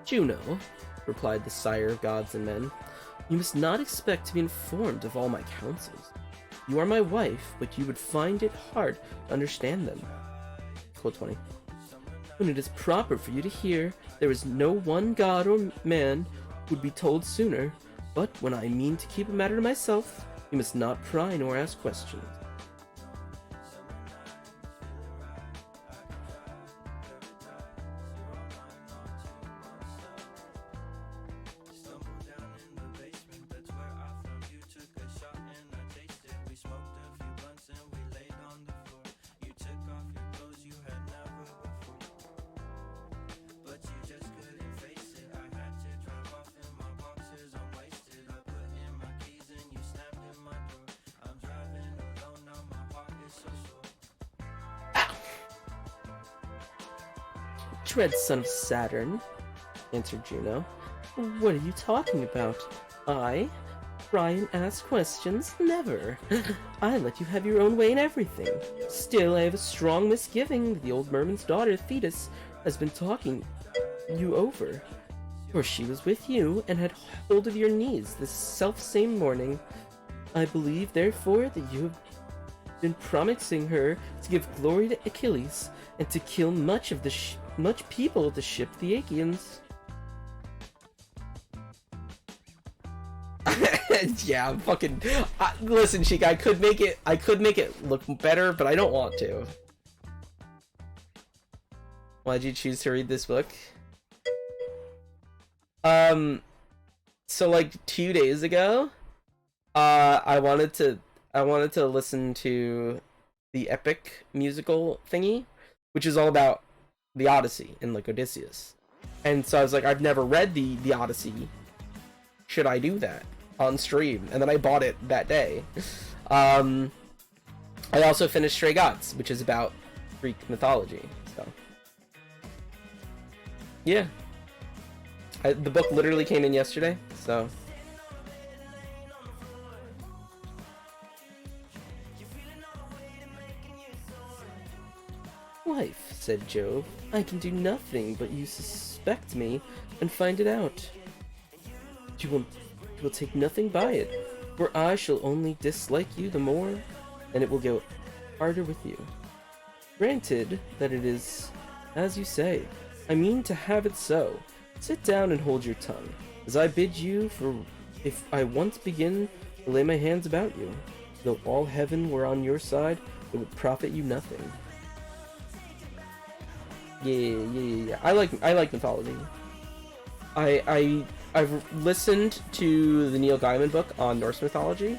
Juno, replied the sire of gods and men, you must not expect to be informed of all my counsels. You are my wife, but you would find it hard to understand them. Quote 20. When it is proper for you to hear, there is no one god or man who would be told sooner, but when I mean to keep a matter to myself, you must not pry nor ask questions. Dread son of Saturn, answered Juno. What are you talking about? I? Try and ask questions? Never. I let you have your own way in everything. Still, I have a strong misgiving that the old merman's daughter, Thetis, has been talking you over. For she was with you and had hold of your knees this self-same morning. I believe, therefore, that you have been promising her to give glory to Achilles and to kill much people to ship the Achaeans. Yeah, I'm fucking. Listen, Sheik, I could make it look better, but I don't want to. Why'd you choose to read this book? So like 2 days ago, I wanted to listen to the epic musical thingy, which is all about the Odyssey and like Odysseus. And so I was like, I've never read the Odyssey. Should I do that on stream? And then I bought it that day. I also finished Stray Gods, which is about Greek mythology. So yeah, the book literally came in yesterday. So wife, said Jove, I can do nothing but you suspect me and find it out. You will take nothing by it, for I shall only dislike you the more, and it will go harder with you. Granted that it is as you say. I mean to have it so. Sit down and hold your tongue, as I bid you, for if I once begin to lay my hands about you, though all heaven were on your side, it would profit you nothing. Yeah. I like mythology. I've listened to the Neil Gaiman book on Norse mythology,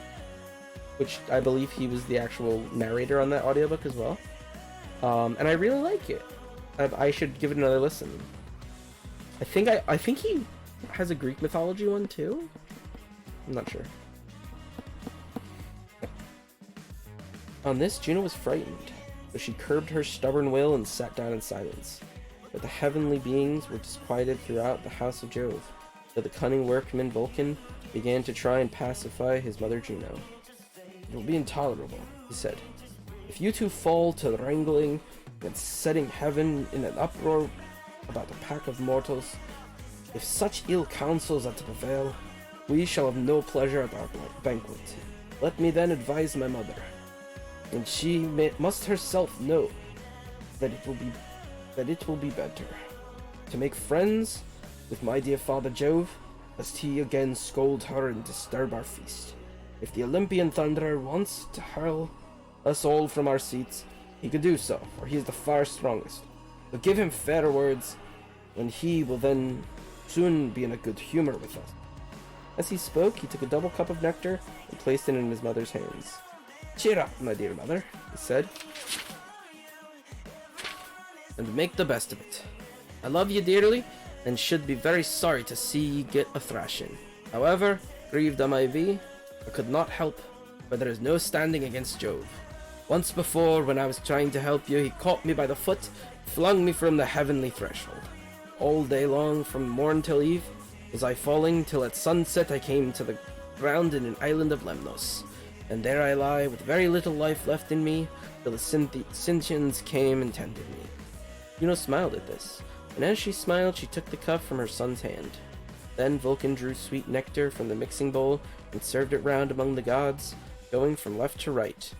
which I believe he was the actual narrator on that audiobook as well. And I really like it. I should give it another listen. I think he has a Greek mythology one too. I'm not sure. On this, Juno was frightened, but she curbed her stubborn will and sat down in silence. But the heavenly beings were disquieted throughout the house of Jove, so the cunning workman Vulcan began to try and pacify his mother Juno. It will be intolerable, he said, if you two fall to wrangling and setting heaven in an uproar about a pack of mortals. If such ill counsels are to prevail, we shall have no pleasure at our banquet. Let me then advise my mother, and she must herself know that it will be better to make friends with my dear father Jove, lest he again scold her and disturb our feast. If the Olympian Thunderer wants to hurl us all from our seats, he could do so, for he is the far strongest. But give him fair words, and he will then soon be in a good humor with us. As he spoke, he took a double cup of nectar and placed it in his mother's hands. Cheer up, my dear mother, he said, and make the best of it. I love you dearly, and should be very sorry to see ye get a thrashing. However, grieved am I be, I could not help, for there is no standing against Jove. Once before, when I was trying to help you, he caught me by the foot, flung me from the heavenly threshold. All day long, from morn till eve, was I falling, till at sunset I came to the ground in an island of Lemnos. And there I lie, with very little life left in me, till the Cynthians came and tended me. Juno smiled at this, and as she smiled, she took the cup from her son's hand. Then Vulcan drew sweet nectar from the mixing bowl and served it round among the gods, going from left to right.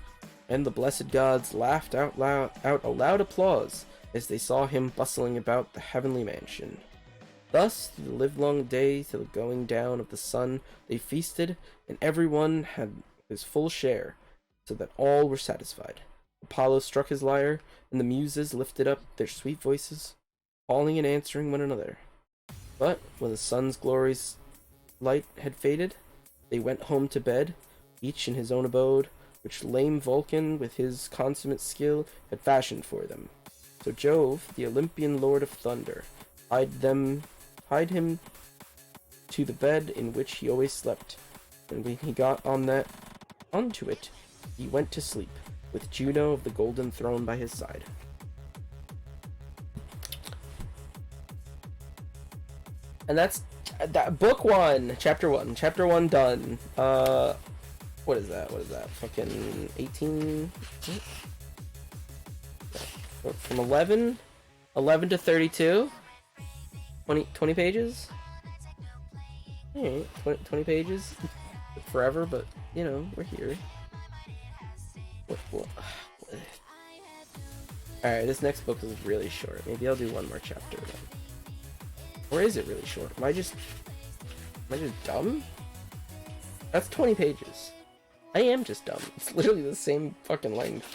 And the blessed gods laughed out a loud applause as they saw him bustling about the heavenly mansion. Thus, through the livelong day till the going down of the sun, they feasted, and everyone had his full share, so that all were satisfied. Apollo struck his lyre, and the muses lifted up their sweet voices, calling and answering one another. But when the sun's glorious light had faded, they went home to bed, each in his own abode, which lame Vulcan, with his consummate skill, had fashioned for them. So Jove, the Olympian lord of thunder, tied him to the bed in which he always slept, and when he got onto it, he went to sleep, with Juno of the golden throne by his side. And that's that. Book 1, chapter 1 done. What is that? Fucking 18? From 11 to 32? 20 pages? Alright, 20 pages. Forever, but, you know, we're here. Alright, this next book is really short. Maybe I'll do one more chapter then. Or is it really short? Am I just dumb? That's 20 pages. I am just dumb. It's literally the same fucking length.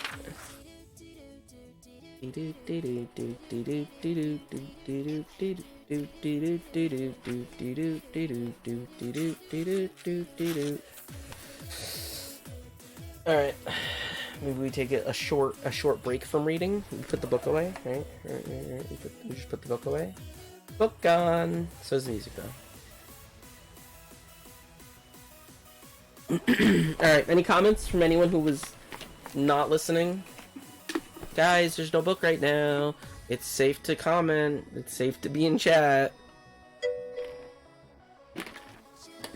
Alright. Maybe we take a short break from reading. We put the book away, right? We just put the book away. Book gone. So is the music though. Alright, any comments from anyone who was not listening? Guys, there's no book right now. It's safe to comment. It's safe to be in chat.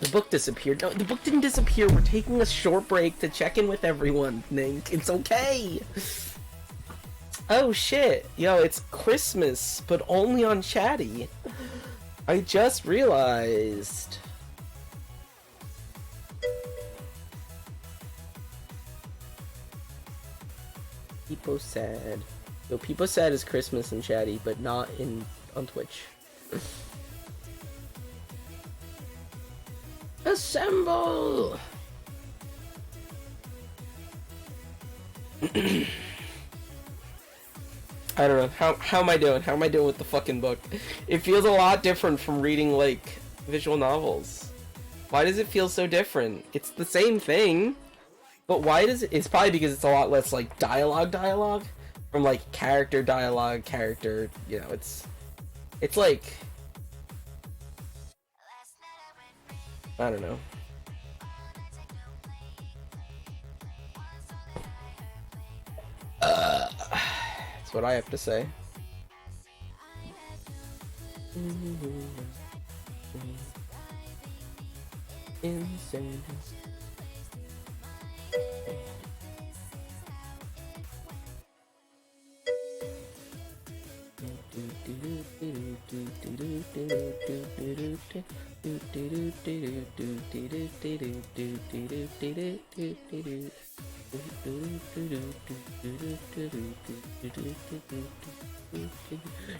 The book disappeared. No, the book didn't disappear. We're taking a short break to check in with everyone, Nink. It's okay. Oh shit. Yo, it's Christmas, but only on Chatty. I just realized. People sad. So people said it's Christmas in chatty, but not on Twitch. Assemble! I don't know. How am I doing? How am I doing with the fucking book? It feels a lot different from reading, like, visual novels. Why does it feel so different? It's the same thing. But why does it... It's probably because it's a lot less, like, dialogue. From, like, character dialogue, character... You know, it's like... I don't know. That's what I have to say. Insane.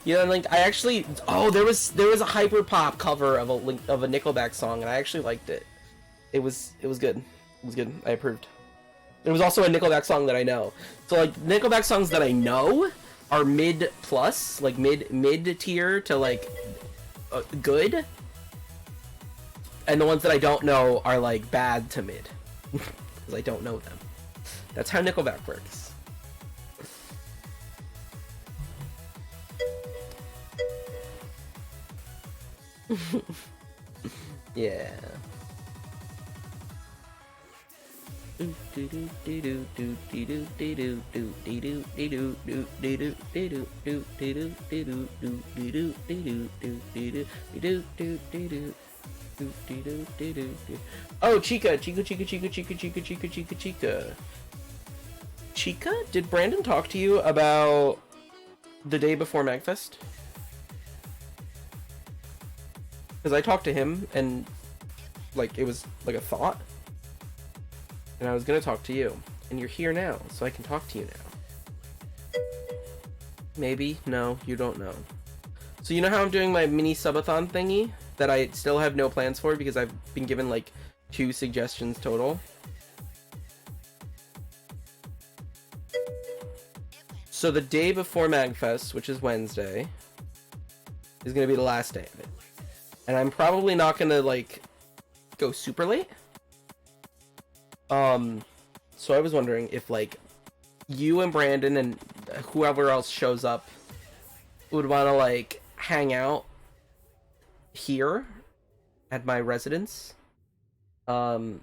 You know, like I actually, there was a hyperpop cover of a Nickelback song, and I actually liked it. It was good. It was good. I approved. It was also a Nickelback song that I know. So like Nickelback songs that I know are mid plus, like mid tier to like good, and the ones that I don't know are like bad to mid because I don't know them. That's how Nickelback works. Yeah. Oh, Chica. Chica, did Brandon talk to you about the day before MagFest? Because I talked to him and like it was like a thought. And I was gonna talk to you. And you're here now, so I can talk to you now. Maybe? No, you don't know. So you know how I'm doing my mini subathon thingy? That I still have no plans for because I've been given like 2 suggestions total? So the day before MagFest, which is Wednesday, is gonna be the last day of it. And I'm probably not gonna like go super late. So I was wondering if like you and Brandon and whoever else shows up would want to like hang out here at my residence to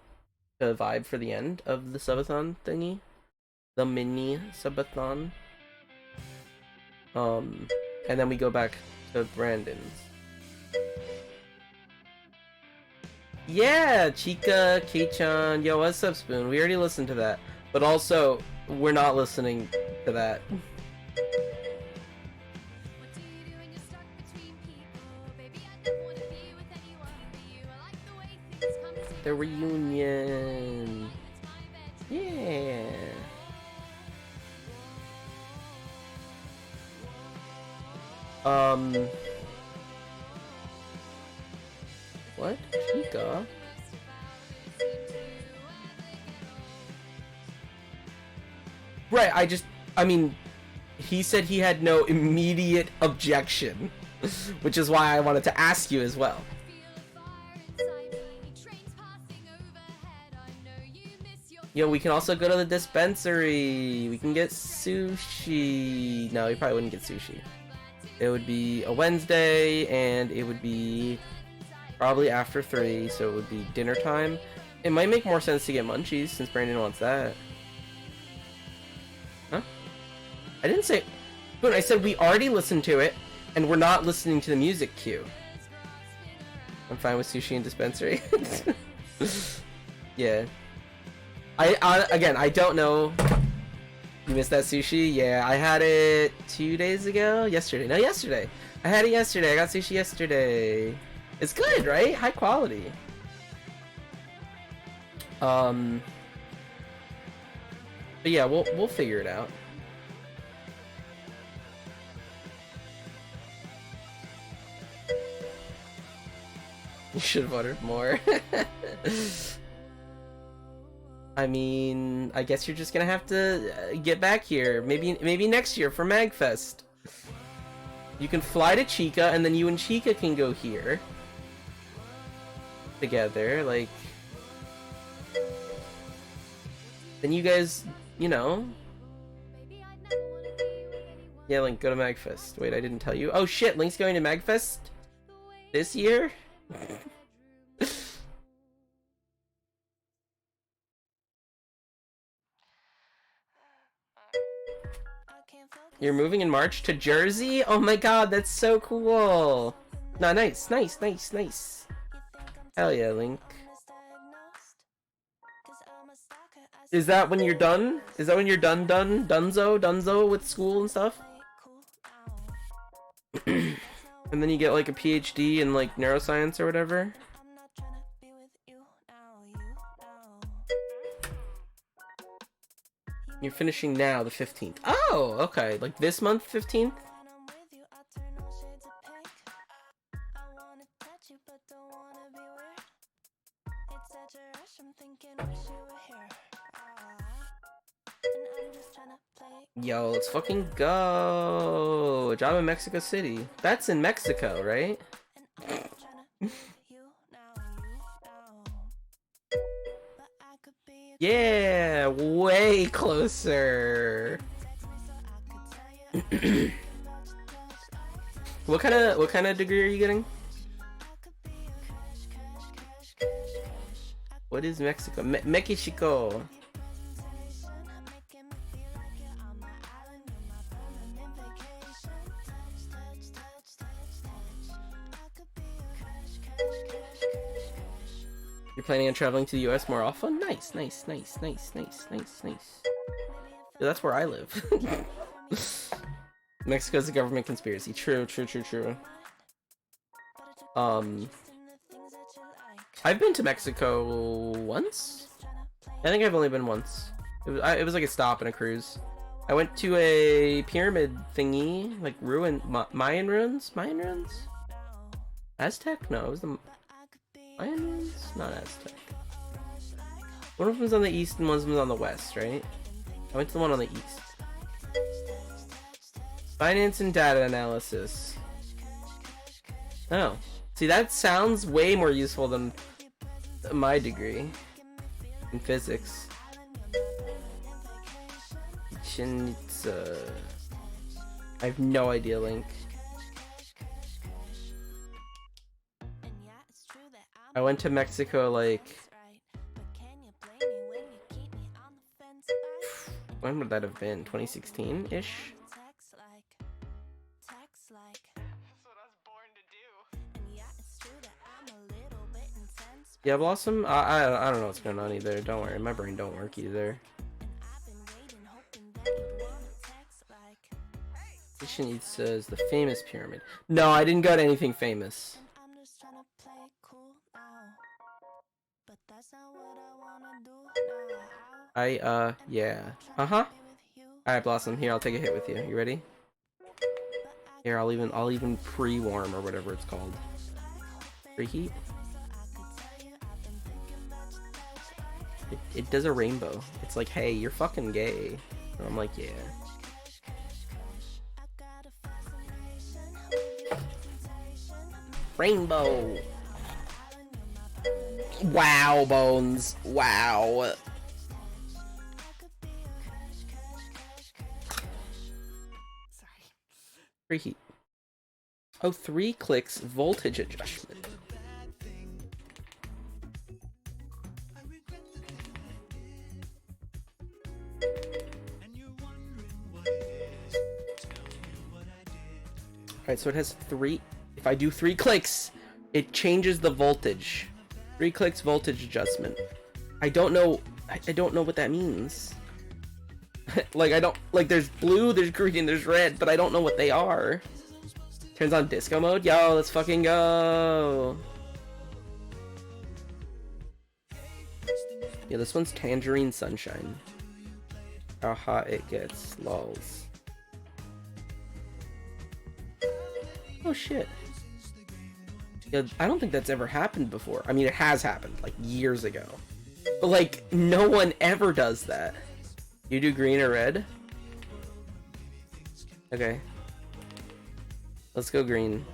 vibe for the end of the subathon thingy, the mini subathon, and then we go back to Brandon's. Yeah, Chica, K-chan, yo, what's up, Spoon? We already listened to that, but also, we're not listening to that. The reunion. Yeah. What? Chica? Right, I mean, he said he had no immediate objection, which is why I wanted to ask you as well. Yo, we can also go to the dispensary. We can get sushi. No, we probably wouldn't get sushi. It would be a Wednesday, and it would be probably after 3, so it would be dinner time. It might make more sense to get munchies, since Brandon wants that. Huh? I didn't say... But I said we already listened to it, and we're not listening to the music cue. I'm fine with sushi and dispensary. Yeah. Again, I don't know. You missed that sushi? Yeah, I had it 2 days ago? Yesterday. No, yesterday. I had it yesterday. I got sushi yesterday. It's good, right? High quality. But yeah, we'll figure it out. You should have ordered more. I mean, I guess you're just gonna have to get back here. Maybe next year for MagFest. You can fly to Chica, and then you and Chica can go here together. Like, then you guys, you know. Yeah, Link, go to MagFest. Wait, I didn't tell you. Oh shit, Link's going to MagFest this year? You're moving in March to Jersey? Oh my god, that's so cool! Nah, nice. Hell yeah, Link. Is that when you're done? Is that when you're Dunzo with school and stuff? And then you get like a PhD in like neuroscience or whatever? You're finishing now, the 15th. Oh, okay. Like this month, 15th? Yo, let's fucking go! A job in Mexico City. That's in Mexico, right? Yeah, way closer. What kind of degree are you getting? What is Mexico? Mexico. You're planning on traveling to the US more often? Nice. Yeah, that's where I live. Mexico's a government conspiracy. True. I've been to Mexico once? I think I've only been once. It was like a stop in a cruise. I went to a pyramid thingy, like Mayan ruins? Aztec? No, it was the Mayan ruins? Not Aztec. One of them's on the east and one of them's on the west, right? I went to the one on the east. Finance and data analysis. Oh. See, that sounds way more useful than my degree in physics. I have no idea, Link. I went to Mexico like... When would that have been? 2016-ish? Yeah, Blossom? I don't know what's going on either. Don't worry, my brain don't work either. It says the famous pyramid. No, I didn't go to anything famous. Yeah. Alright, Blossom, here, I'll take a hit with you. You ready? Here, I'll even pre-warm or whatever it's called. Preheat? It does a rainbow. It's like, hey, you're fucking gay. And I'm like, yeah. Rainbow! Wow, Bones. Wow. Preheat. Oh, 3 clicks voltage adjustment. Alright, so it has 3. If I do 3 clicks, it changes the voltage. 3 clicks voltage adjustment. I don't know what that means. Like, there's blue, there's green, there's red, but I don't know what they are. Turns on disco mode? Yo, let's fucking go! Yeah, this one's Tangerine Sunshine. How hot it gets, lols. Oh shit. Yeah, I don't think that's ever happened before. I mean, it has happened, like, years ago. But, like, no one ever does that. You do green or red? Okay. Let's go green.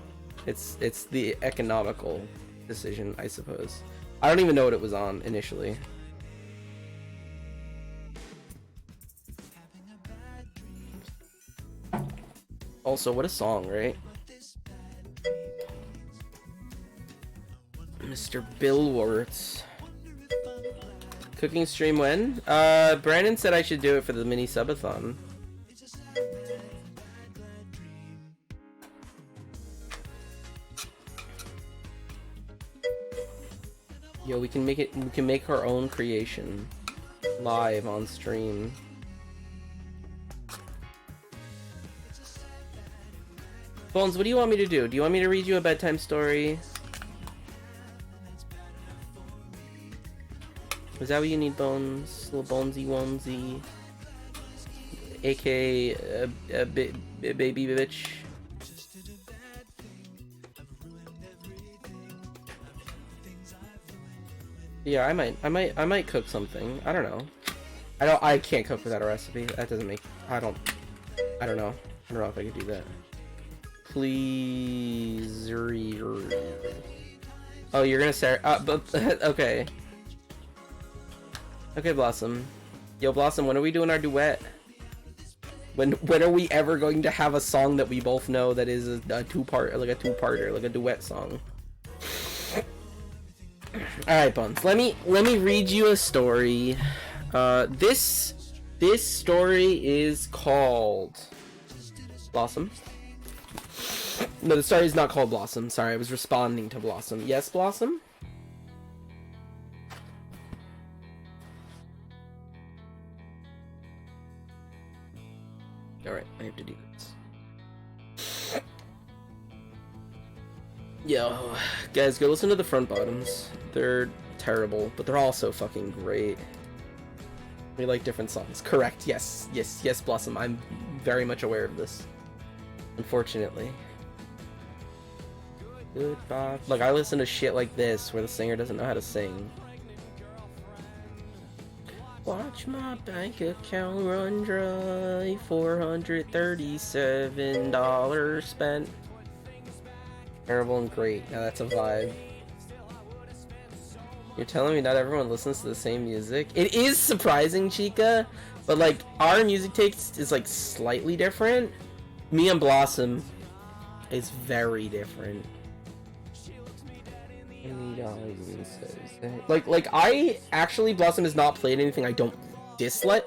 It's the economical decision, I suppose. I don't even know what it was on initially. Also, what a song, right? Mr. Billwarts. Cooking stream when? Brandon said I should do it for the mini subathon. Yo, we can make our own creation live on stream. Bones, what do you want me to do? Do you want me to read you a bedtime story? Is that what you need, Bones? Little Bonesy onesie. AKA baby bitch. Yeah, I might cook something. I don't know. I can't cook without a recipe. That doesn't make, I don't know. I don't know if I could do that. Please. Oh, you're gonna say, but okay. Okay, Blossom. Yo, Blossom, when are we doing our duet? When are we ever going to have a song that we both know that is a two-parter, like a duet song? Alright, Buns. Let me read you a story. This story is called Blossom. No, the story is not called Blossom. Sorry, I was responding to Blossom. Yes, Blossom? Alright, I have to do this. Yo, guys, go listen to the front bottoms. They're terrible, but they're also fucking great. We like different songs. Correct, yes, Blossom. I'm very much aware of this. Unfortunately. Goodbye. Like, I listen to shit like this, where the singer doesn't know how to sing. Watch my bank account run dry, $437 spent. Terrible and great. Now that's a vibe. You're telling me not everyone listens to the same music? It is surprising, Chica, but like our music taste is like slightly different. Me and Blossom is very different. Like I actually, Blossom has not played anything I don't dislike.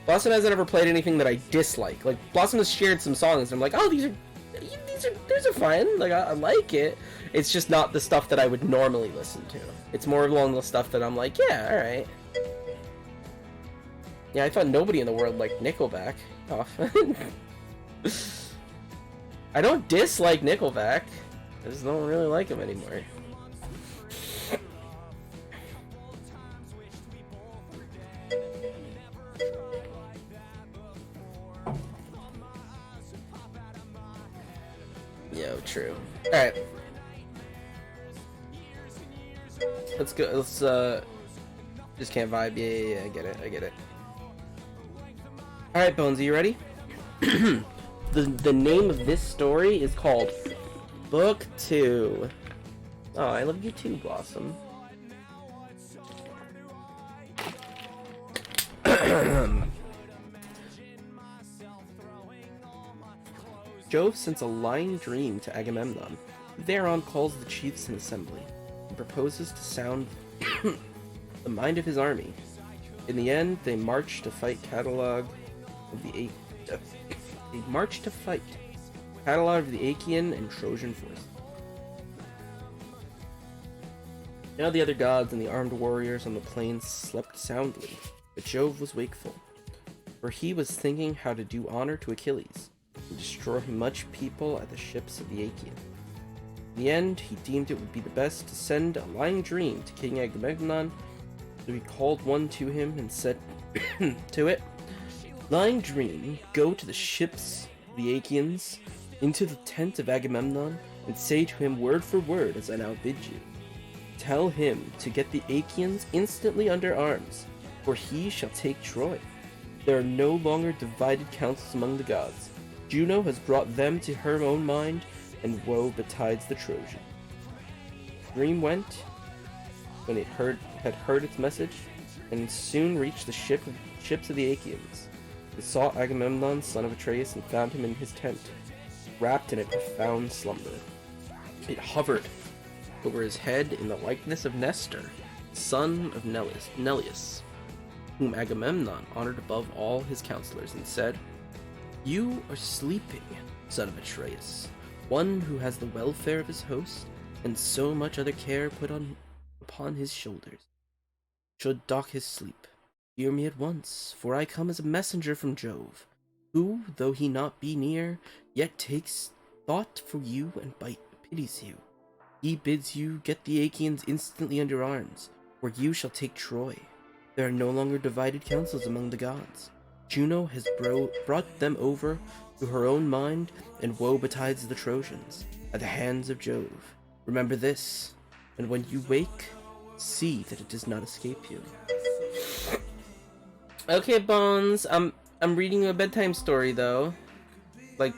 Blossom hasn't ever played anything that I dislike. Like Blossom has shared some songs and I'm like, oh, these are fine. Like I like it. It's just not the stuff that I would normally listen to. It's more along the stuff that I'm like, yeah, all right. Yeah, I thought nobody in the world liked Nickelback. Oh. I don't dislike Nickelback. I just don't really like him anymore. Yo, true. Alright. Let's go, let's, just can't vibe. Yeah, I get it. Alright, Bones, are you ready? The name of this story is called Book 2. Oh, I love you too, Blossom. Jove sends a lying dream to Agamemnon. Thereon calls the chiefs in assembly and proposes to sound the mind of his army. In the end, they march to fight Catalog of the Achaean and Trojan forces. Now the other gods and the armed warriors on the plains slept soundly, but Jove was wakeful, for he was thinking how to do honor to Achilles and destroy much people at the ships of the Achaean. In the end, he deemed it would be the best to send a lying dream to King Agamemnon, so he called one to him and said to it, "Lying dream, go to the ships of the Achaeans, into the tent of Agamemnon, and say to him word for word as I now bid you. Tell him to get the Achaeans instantly under arms, for he shall take Troy. There are no longer divided councils among the gods. Juno has brought them to her own mind, and woe betides the Trojan. Dream went when it had heard its message, and soon reached the ships of the Achaeans. They saw Agamemnon, son of Atreus, and found him in his tent, wrapped in a profound slumber. It hovered over his head in the likeness of Nestor, son of Neleus, whom Agamemnon honored above all his counselors, and said, "You are sleeping, son of Atreus, one who has the welfare of his host, and so much other care put upon his shoulders, should dock his sleep. Hear me at once, for I come as a messenger from Jove, who, though he not be near, yet takes thought for you and pities you. He bids you get the Achaeans instantly under arms, or you shall take Troy. There are no longer divided councils among the gods. Juno has brought them over to her own mind, and woe betides the Trojans at the hands of Jove. Remember this, and when you wake, see that it does not escape you." Okay, Bones, I'm reading you a bedtime story though. Like,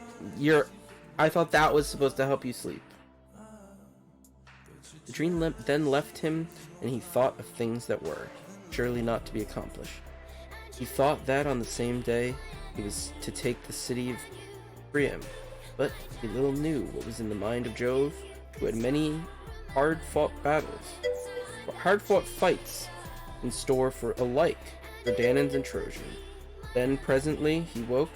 I thought that was supposed to help you sleep. The dream then left him, and he thought of things that were surely not to be accomplished. He thought that on the same day he was to take the city of Priam, but he little knew what was in the mind of Jove, who had many hard-fought fights in store for alike for Danaans and Trojans. Then presently he woke,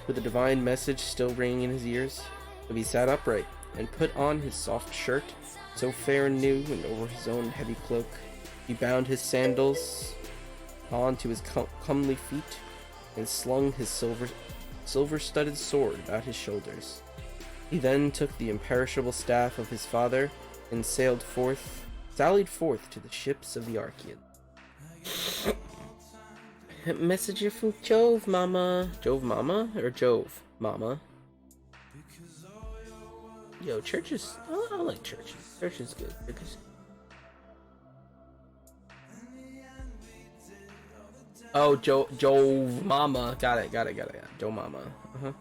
with the divine message still ringing in his ears. So he sat upright and put on his soft shirt, so fair and new, and over his own heavy cloak he bound his sandals onto his comely feet, and slung his silver-studded sword about his shoulders. He then took the imperishable staff of his father and sallied forth to the ships of the Archeans. Messenger from Jove, Mama. Jove, Mama? Or Jove, Mama? Yo, church is... I like church. Church is good. Oh, Jove, Mama. Got it. Jove, Mama. Uh-huh.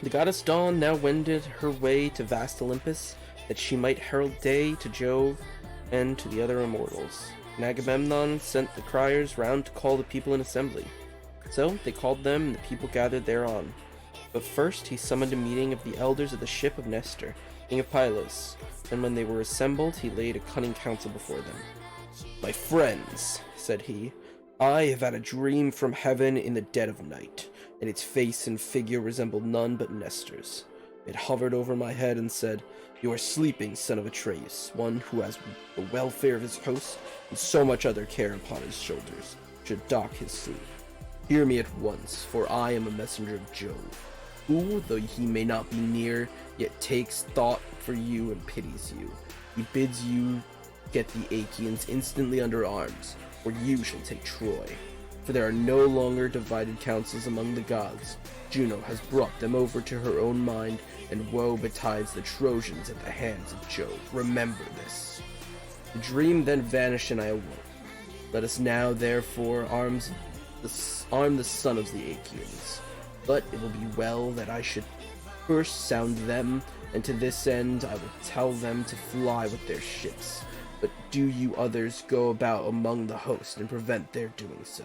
The goddess Dawn now wended her way to vast Olympus, that she might herald day to Jove and to the other immortals. And Agamemnon sent the criers round to call the people in assembly. So they called them, and the people gathered thereon. But first he summoned a meeting of the elders of the ship of Nestor, king of Pylos, and when they were assembled he laid a cunning counsel before them. "My friends," said he, "I have had a dream from heaven in the dead of night, and its face and figure resembled none but Nestor's. It hovered over my head and said, 'You are sleeping, son of Atreus, one who has the welfare of his host and so much other care upon his shoulders, should dock his sleep. Hear me at once, for I am a messenger of Jove, who, though he may not be near, yet takes thought for you and pities you. He bids you get the Achaeans instantly under arms, or you shall take Troy. For there are no longer divided councils among the gods. Juno has brought them over to her own mind, and woe betides the Trojans at the hands of Jove. Remember this.' The dream then vanished, and I awoke. Let us now, therefore, arm the son of the Achaeans. But it will be well that I should first sound them, and to this end I will tell them to fly with their ships. But do you others go about among the host and prevent their doing so."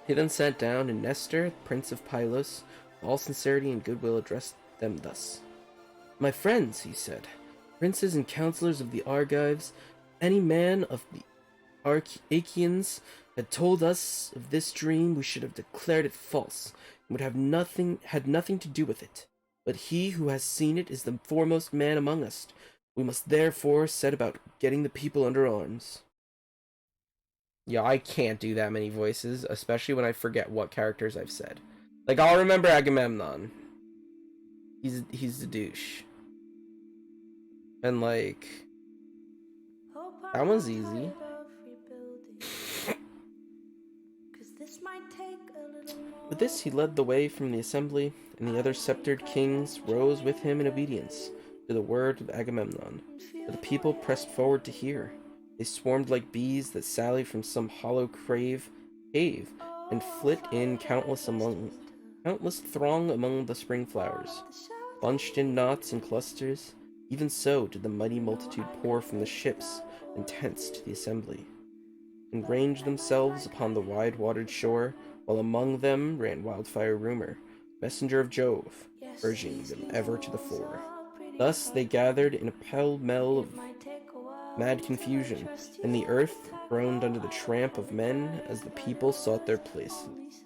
He then sat down, and Nestor, prince of Pylos, with all sincerity and goodwill addressed them thus. "My friends," he said, "princes and counselors of the Argives, any man of the Achaeans had told us of this dream, we should have declared it false, and had nothing to do with it. But he who has seen it is the foremost man among us. We must therefore set about getting the people under arms." Yeah, I can't do that many voices, especially when I forget what characters I've said. Like, I'll remember Agamemnon. He's the douche. And like, That one's easy. With this, he led the way from the assembly, and the other sceptered kings rose with him in obedience to the word of Agamemnon. But the people pressed forward to hear. They swarmed like bees that sally from some hollow cave, and flit in countless throng among the spring flowers, bunched in knots and clusters. Even so did the mighty multitude pour from the ships and tents to the assembly, and ranged themselves upon the wide-watered shore, while among them ran wildfire rumor, messenger of Jove, urging them ever to the fore. Thus they gathered in a pell-mell of mad confusion, and the earth groaned under the tramp of men as the people sought their places.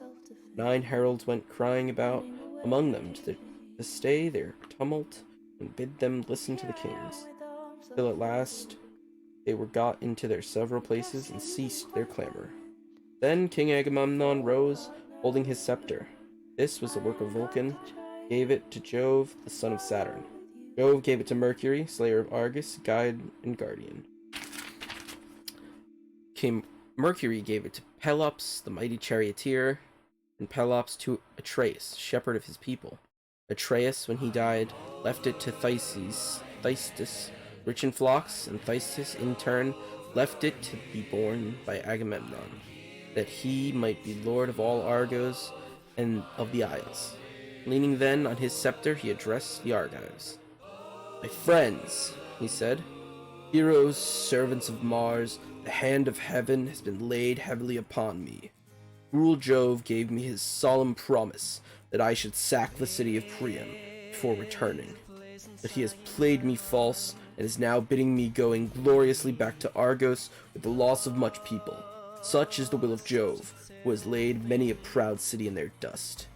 9 heralds went crying about among them to stay their tumult and bid them listen to the kings, till at last they were got into their several places and ceased their clamor. Then King Agamemnon rose, holding his scepter. This was the work of Vulcan, gave it to Jove, the son of Saturn. Jove gave it to Mercury, slayer of Argus, guide and guardian. King Mercury gave it to Pelops, the mighty charioteer, and Pelops to Atreus, shepherd of his people. Atreus, when he died, left it to Thyestes, rich in flocks, and Thyestes, in turn, left it to be borne by Agamemnon, that he might be lord of all Argos and of the Isles. Leaning then on his scepter, he addressed the Argives. "My friends," he said, "heroes, servants of Mars, the hand of heaven has been laid heavily upon me. Cruel Jove gave me his solemn promise that I should sack the city of Priam before returning. But he has played me false and is now bidding me go ingloriously back to Argos with the loss of much people. Such is the will of Jove, who has laid many a proud city in their dust,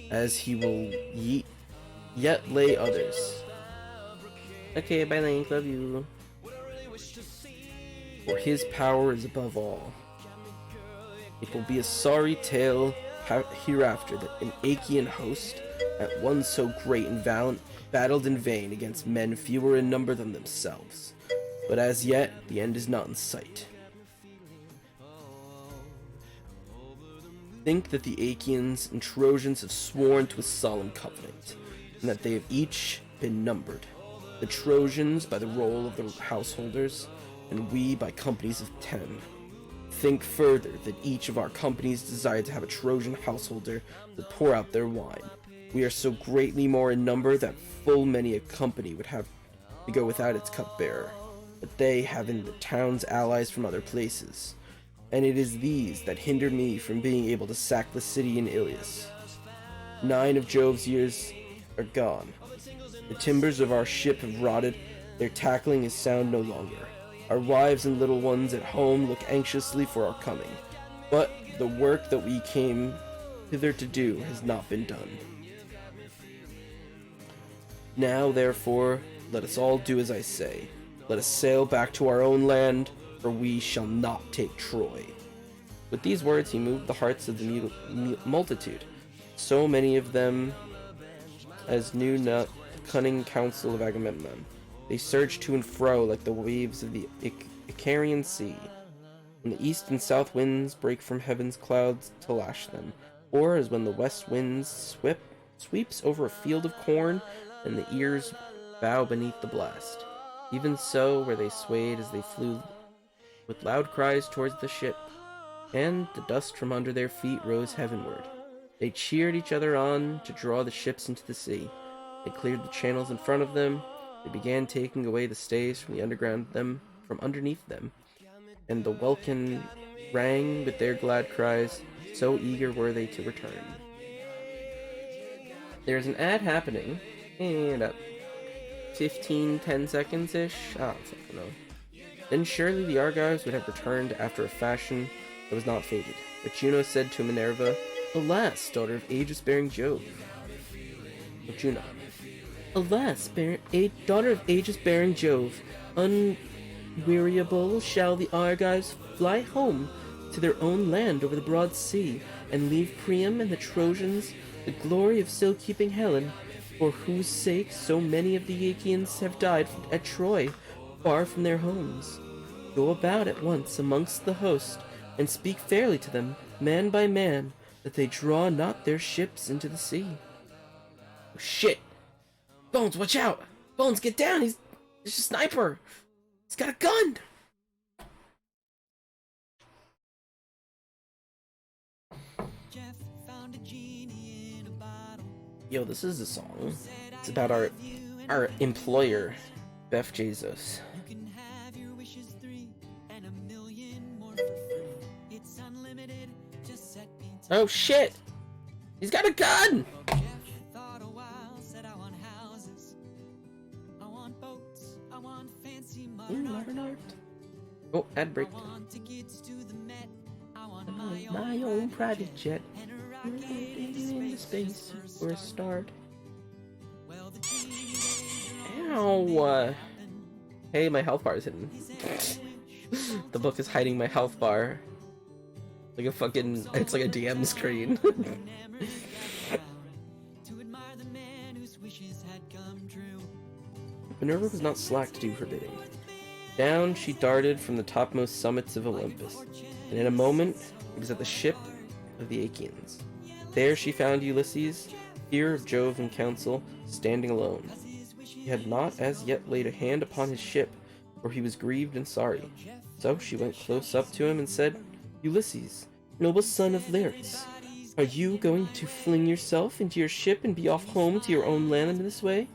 as he will yet lay others." Okay, bye Link, love you. "For his power is above all. It will be a sorry tale hereafter that an Achaean host, at once so great and valiant, battled in vain against men fewer in number than themselves. But as yet, the end is not in sight. Think that the Achaeans and Trojans have sworn to a solemn covenant, and that they have each been numbered. The Trojans by the roll of the householders, and we by companies of 10. Think further that each of our companies desire to have a Trojan householder to pour out their wine. We are so greatly more in number that full many a company would have to go without its cupbearer, but they have in the towns allies from other places, and it is these that hinder me from being able to sack the city in Ilius. 9 of Jove's years are gone. The timbers of our ship have rotted, their tackling is sound no longer. Our wives and little ones at home look anxiously for our coming, but the work that we came hither to do has not been done. Now, therefore, let us all do as I say. Let us sail back to our own land, for we shall not take Troy." With these words he moved the hearts of the multitude, so many of them as knew not the cunning counsel of Agamemnon. They surged to and fro like the waves of the Icarian Sea, when the east and south winds break from heaven's clouds to lash them, or as when the west wind sweeps over a field of corn and the ears bow beneath the blast. Even so were they swayed as they flew with loud cries towards the ship, and the dust from under their feet rose heavenward. They cheered each other on to draw the ships into the sea. They cleared the channels in front of them. They began taking away the stays from underneath them, and the welkin rang with their glad cries, so eager were they to return. There's an ad happening in about 10 seconds-ish. I don't know. Then surely the Argives would have returned after a fashion that was not fated. But Juno said to Minerva, "Alas, daughter of aegis-bearing Jove." Juno. "Alas, daughter of aegis-bearing Jove, unweariable shall the Argives fly home to their own land over the broad sea, and leave Priam and the Trojans the glory of still keeping Helen, for whose sake so many of the Achaeans have died at Troy, far from their homes. Go about at once amongst the host, and speak fairly to them, man by man, that they draw not their ships into the sea. Oh, shit! Bones, watch out! Bones, get down! There's a sniper! He's got a gun! Yo, this is a song. It's about our employer, Beth Jesus. Oh shit! He's got a gun! Oh, ad break. My own private jet. In space for a start. Ow! Hey, my health bar is hidden. The book is hiding my health bar. Like a fucking... It's like a DM screen. Minerva was not slack to do her bidding. Down she darted from the topmost summits of Olympus, and in a moment it was at the ship of the Achaeans. There she found Ulysses, peer of Jove and council, standing alone. He had not as yet laid a hand upon his ship, for he was grieved and sorry. So she went close up to him and said, Ulysses, noble son of Lyrix, are you going to fling yourself into your ship and be off home to your own land in this way?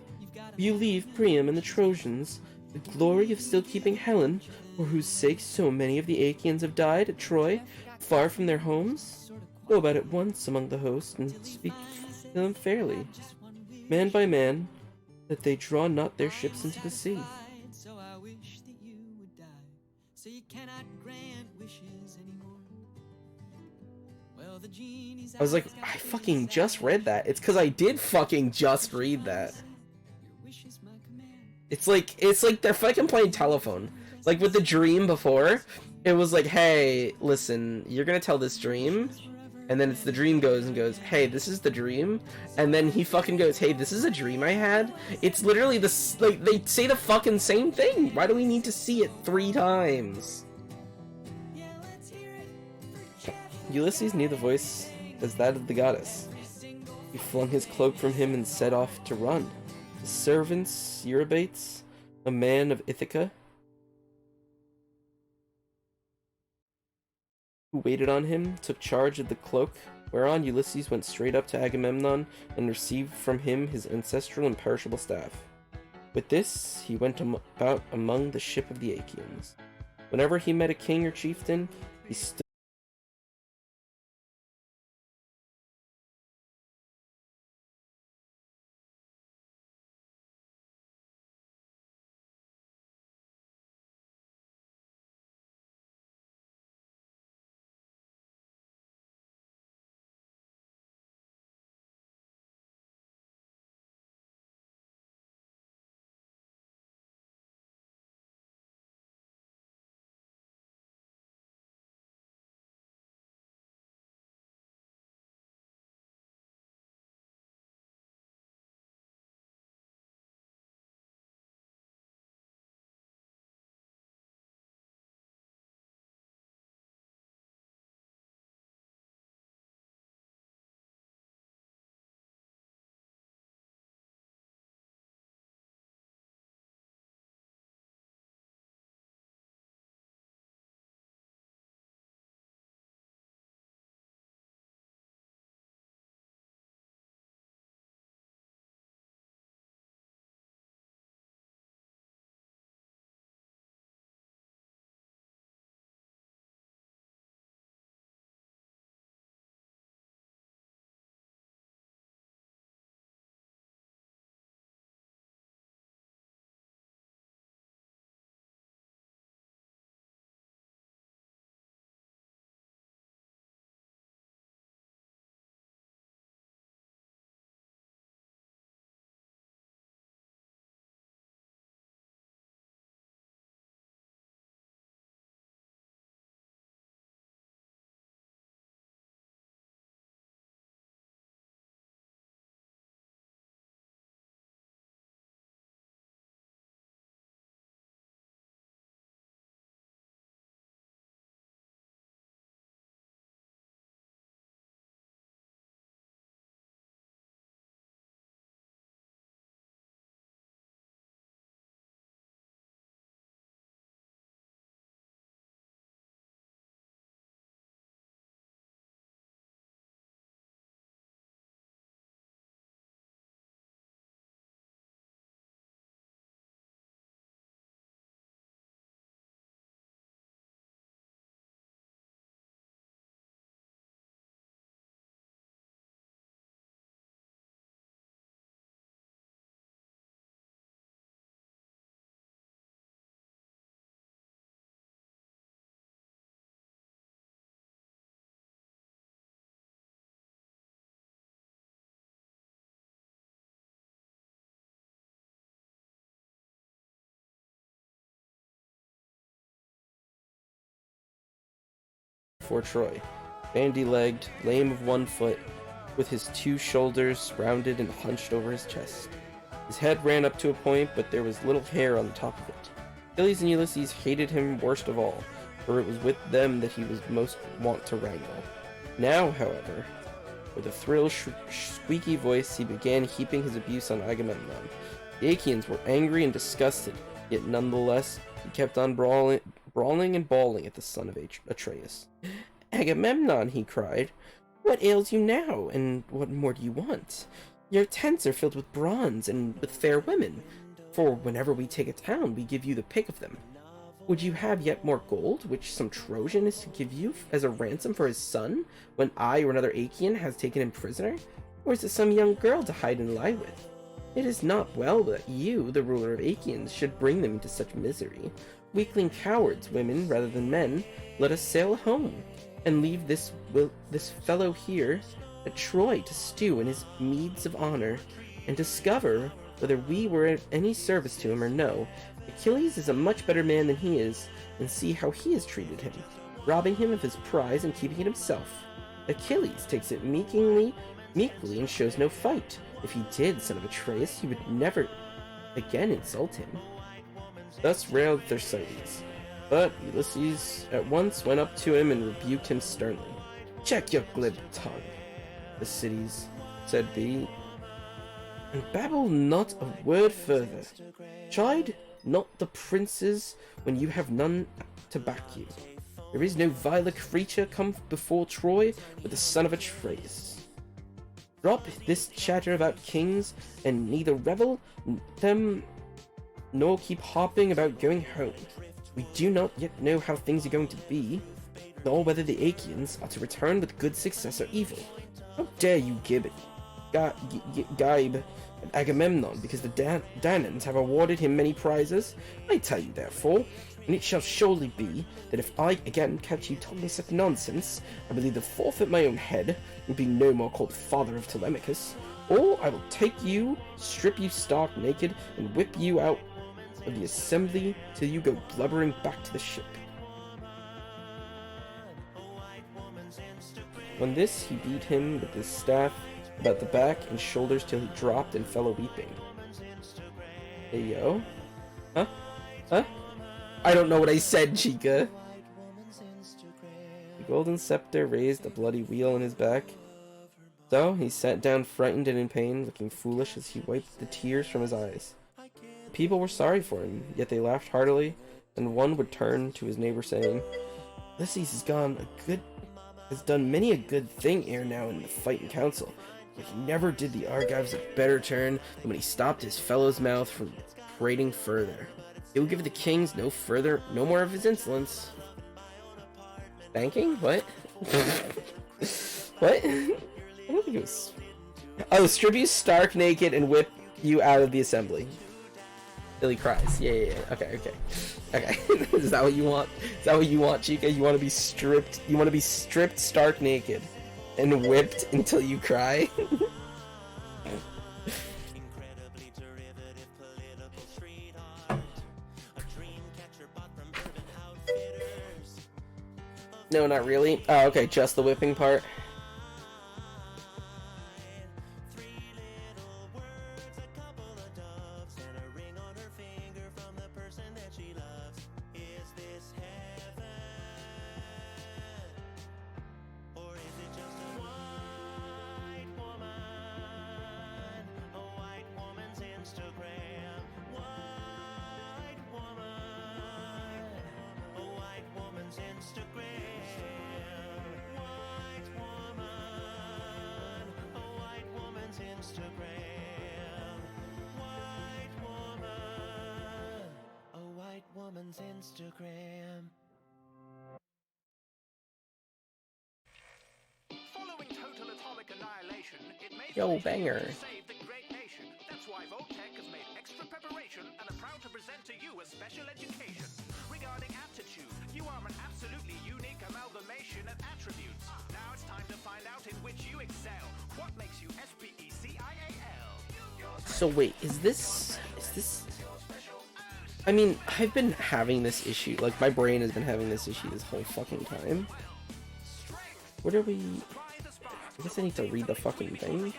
Will you leave Priam and the Trojans the glory of still keeping Helen, for whose sake so many of the Achaeans have died at Troy, far from their homes? Go about it once among the host, and speak to them fairly, man by man, that they draw not their ships into the sea. I was like, I fucking just read that. It's because I did fucking just read that. It's like they're fucking playing telephone. Like with the dream before, it was like, hey, listen, you're gonna tell this dream, and then it's the dream goes, hey, this is the dream, and then he fucking goes, hey, this is a dream I had. It's literally this, like, they say the fucking same thing. Why do we need to see it 3 times? Ulysses knew the voice as that of the goddess. He flung his cloak from him and set off to run. The servants, Eurybates, a man of Ithaca, who waited on him, took charge of the cloak, whereon Ulysses went straight up to Agamemnon and received from him his ancestral imperishable staff. With this, he went about among the ship of the Achaeans. Whenever he met a king or chieftain, he stood before Troy, bandy-legged, lame of one foot, with his 2 shoulders rounded and hunched over his chest. His head ran up to a point, but there was little hair on the top of it. Achilles and Ulysses hated him worst of all, for it was with them that he was most wont to wrangle. Now, however, with a thrill squeaky voice, he began heaping his abuse on Agamemnon. The Achaeans were angry and disgusted, yet nonetheless, he kept on brawling and bawling at the son of Atreus. "Agamemnon," he cried, "what ails you now, and what more do you want? Your tents are filled with bronze and with fair women, for whenever we take a town, we give you the pick of them. Would you have yet more gold, which some Trojan is to give you as a ransom for his son, when I or another Achaean has taken him prisoner? Or is it some young girl to hide and lie with? It is not well that you, the ruler of Achaeans, should bring them into such misery. Weakling cowards, women rather than men, let us sail home, and leave this fellow here at Troy to stew in his meads of honor, and discover whether we were of any service to him or no. Achilles is a much better man than he is, and see how he has treated him, robbing him of his prize and keeping it himself. Achilles takes it meekly, and shows no fight. If he did, son of Atreus, he would never again insult him." Thus railed Thersites, but Ulysses at once went up to him and rebuked him sternly. "Check your glib tongue, Thersites," said he, "and babble not a word further. Chide not the princes when you have none to back you. There is no viler creature come before Troy but the son of Atreus. Drop this chatter about kings, and neither revel them nor keep harping about going home. We do not yet know how things are going to be, nor whether the Achaeans are to return with good success or evil. How dare you gibe at Agamemnon because the Danaans have awarded him many prizes? I tell you, therefore, and it shall surely be, that if I again catch you talking such nonsense, I will either forfeit my own head, and be no more called father of Telemachus, or I will take you, strip you stark naked, and whip you out of the assembly till you go blubbering back to the ship." On this, he beat him with his staff about the back and shoulders till he dropped and fell a-weeping. Hey, yo? Huh? Huh? I don't know what I said, Chica. The golden scepter raised a bloody wheal in his back. So, he sat down frightened and in pain, looking foolish as he wiped the tears from his eyes. The people were sorry for him, yet they laughed heartily, and one would turn to his neighbor saying, "Ulysses has done many a good thing ere now in the fight in council, but he never did the Argives a better turn than when he stopped his fellow's mouth from prating further. He will give the kings no more of his insolence." Banking? What? What? I don't think it was... Oh, strip you stark naked and whip you out of the assembly. Billy cries. Yeah. Okay. Is that what you want? Is that what you want, Chica? You want to be stripped? You want to be stripped stark naked and whipped until you cry? No, not really. Oh, okay, just the whipping part. Instagram. Following total atomic annihilation, it may Yo, banger. save the great nation. That's why Voltec has made extra preparation and are proud to present to you a special education. Regarding aptitude, you are an absolutely unique amalgamation of attributes. Now it's time to find out in which you excel. What makes you SPECIAL? So wait, is this... I mean, I've been having this issue, like, my brain has been having this issue this whole fucking time. What are we? I guess I need to read the fucking thing.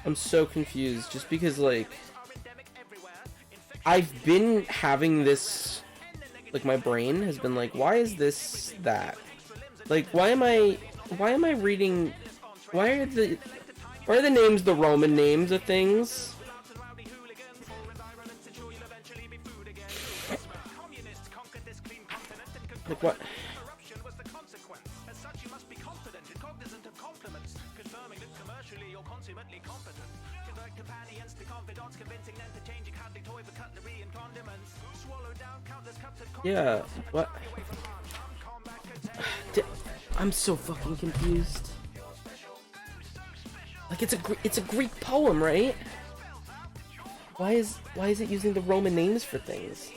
I'm so confused just because, like, I've been having this, like, my brain has been like, why is this that? Like, why am I reading, why are the names the Roman names of things? Like, what? Yeah, what? I'm so fucking confused. Like, it's a Greek poem, right? Why is it using the Roman names for things?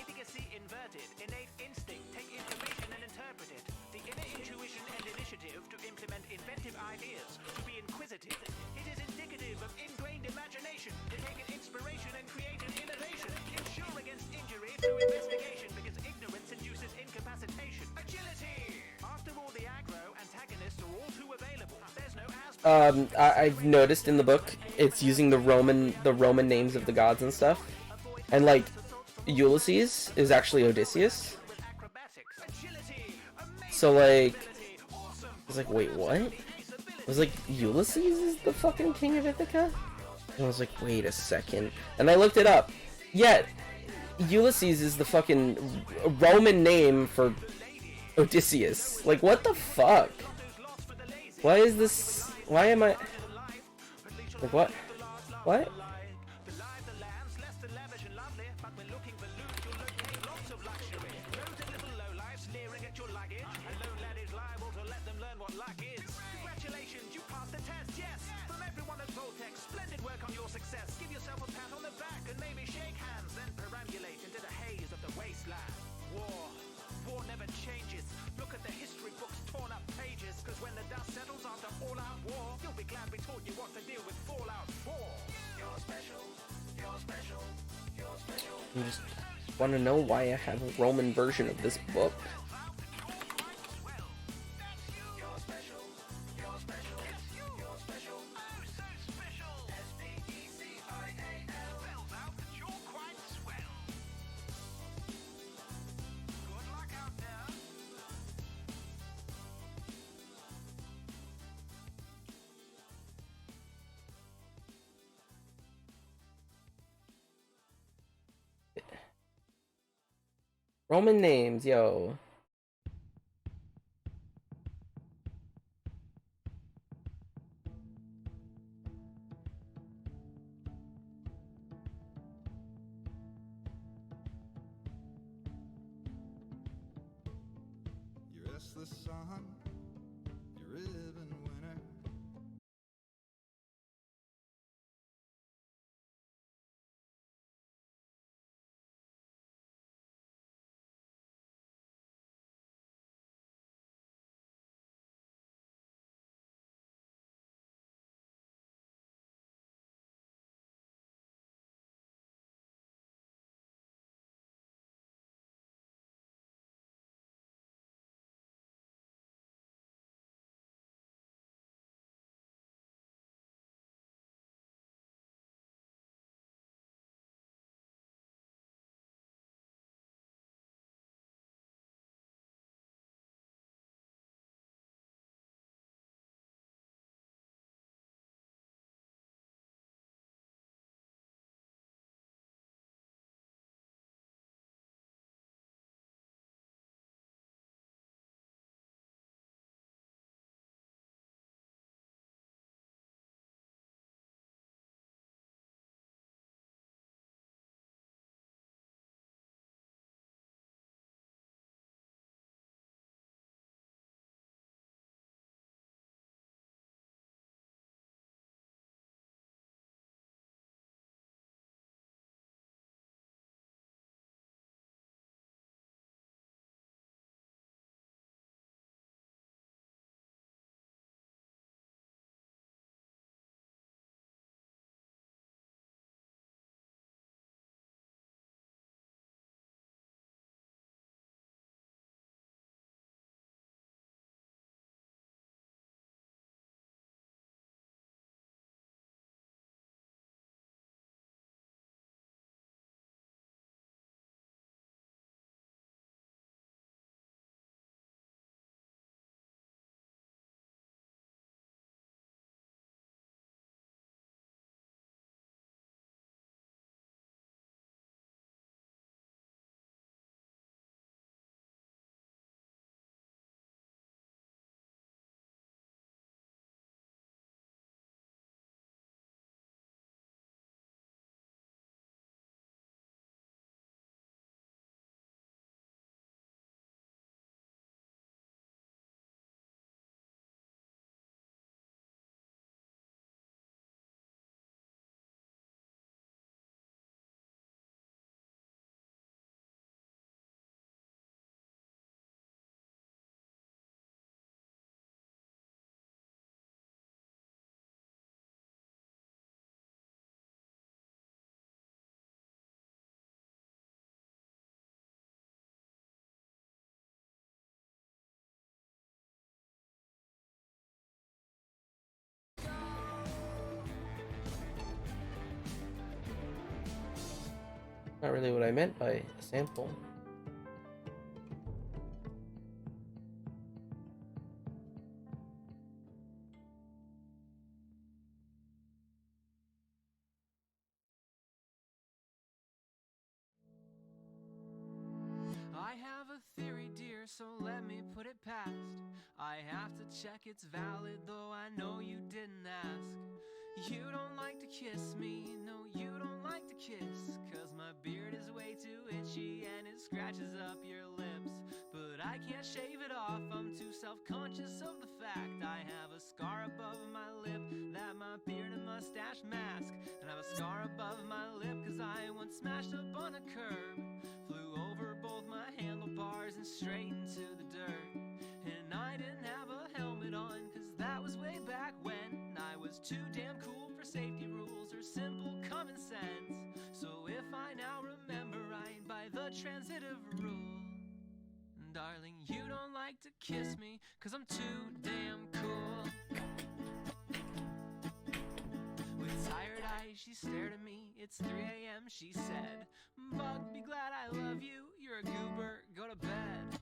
I've noticed in the book it's using the Roman names of the gods and stuff, and like Ulysses is actually Odysseus. So like, I was like, wait, what? I was like, Ulysses is the fucking king of Ithaca? And I was like, wait a second, and I looked it up. Yeah, Ulysses is the fucking Roman name for Odysseus. Like, what the fuck? Why is this? Why am I? Like, what? What? I just want to know why I have a Roman version of this book. Roman names, yo. Your restless sun, your ribbon winner. Not really what I meant by a sample. I have a theory, dear, so let me put it past. I have to check it's valid, though I know you didn't ask. You don't like to kiss me, no, you don't like to kiss, 'cause my beard is way too itchy and it scratches up your lips. But I can't shave it off, I'm too self-conscious of the fact I have a scar above my lip that my beard and mustache mask. And I have a scar above my lip 'cause I once smashed up on a curb, flew over both my handlebars and straight into the dirt. And I didn't have a helmet on 'cause that was way back when I was too damn cool for safety rules or simple common sense. So if I now remember right by the transitive rule, darling, you don't like to kiss me 'cause I'm too damn cool. With tired eyes she stared at me, it's 3 a.m. she said, Bug, be glad I love you, you're a goober, go to bed.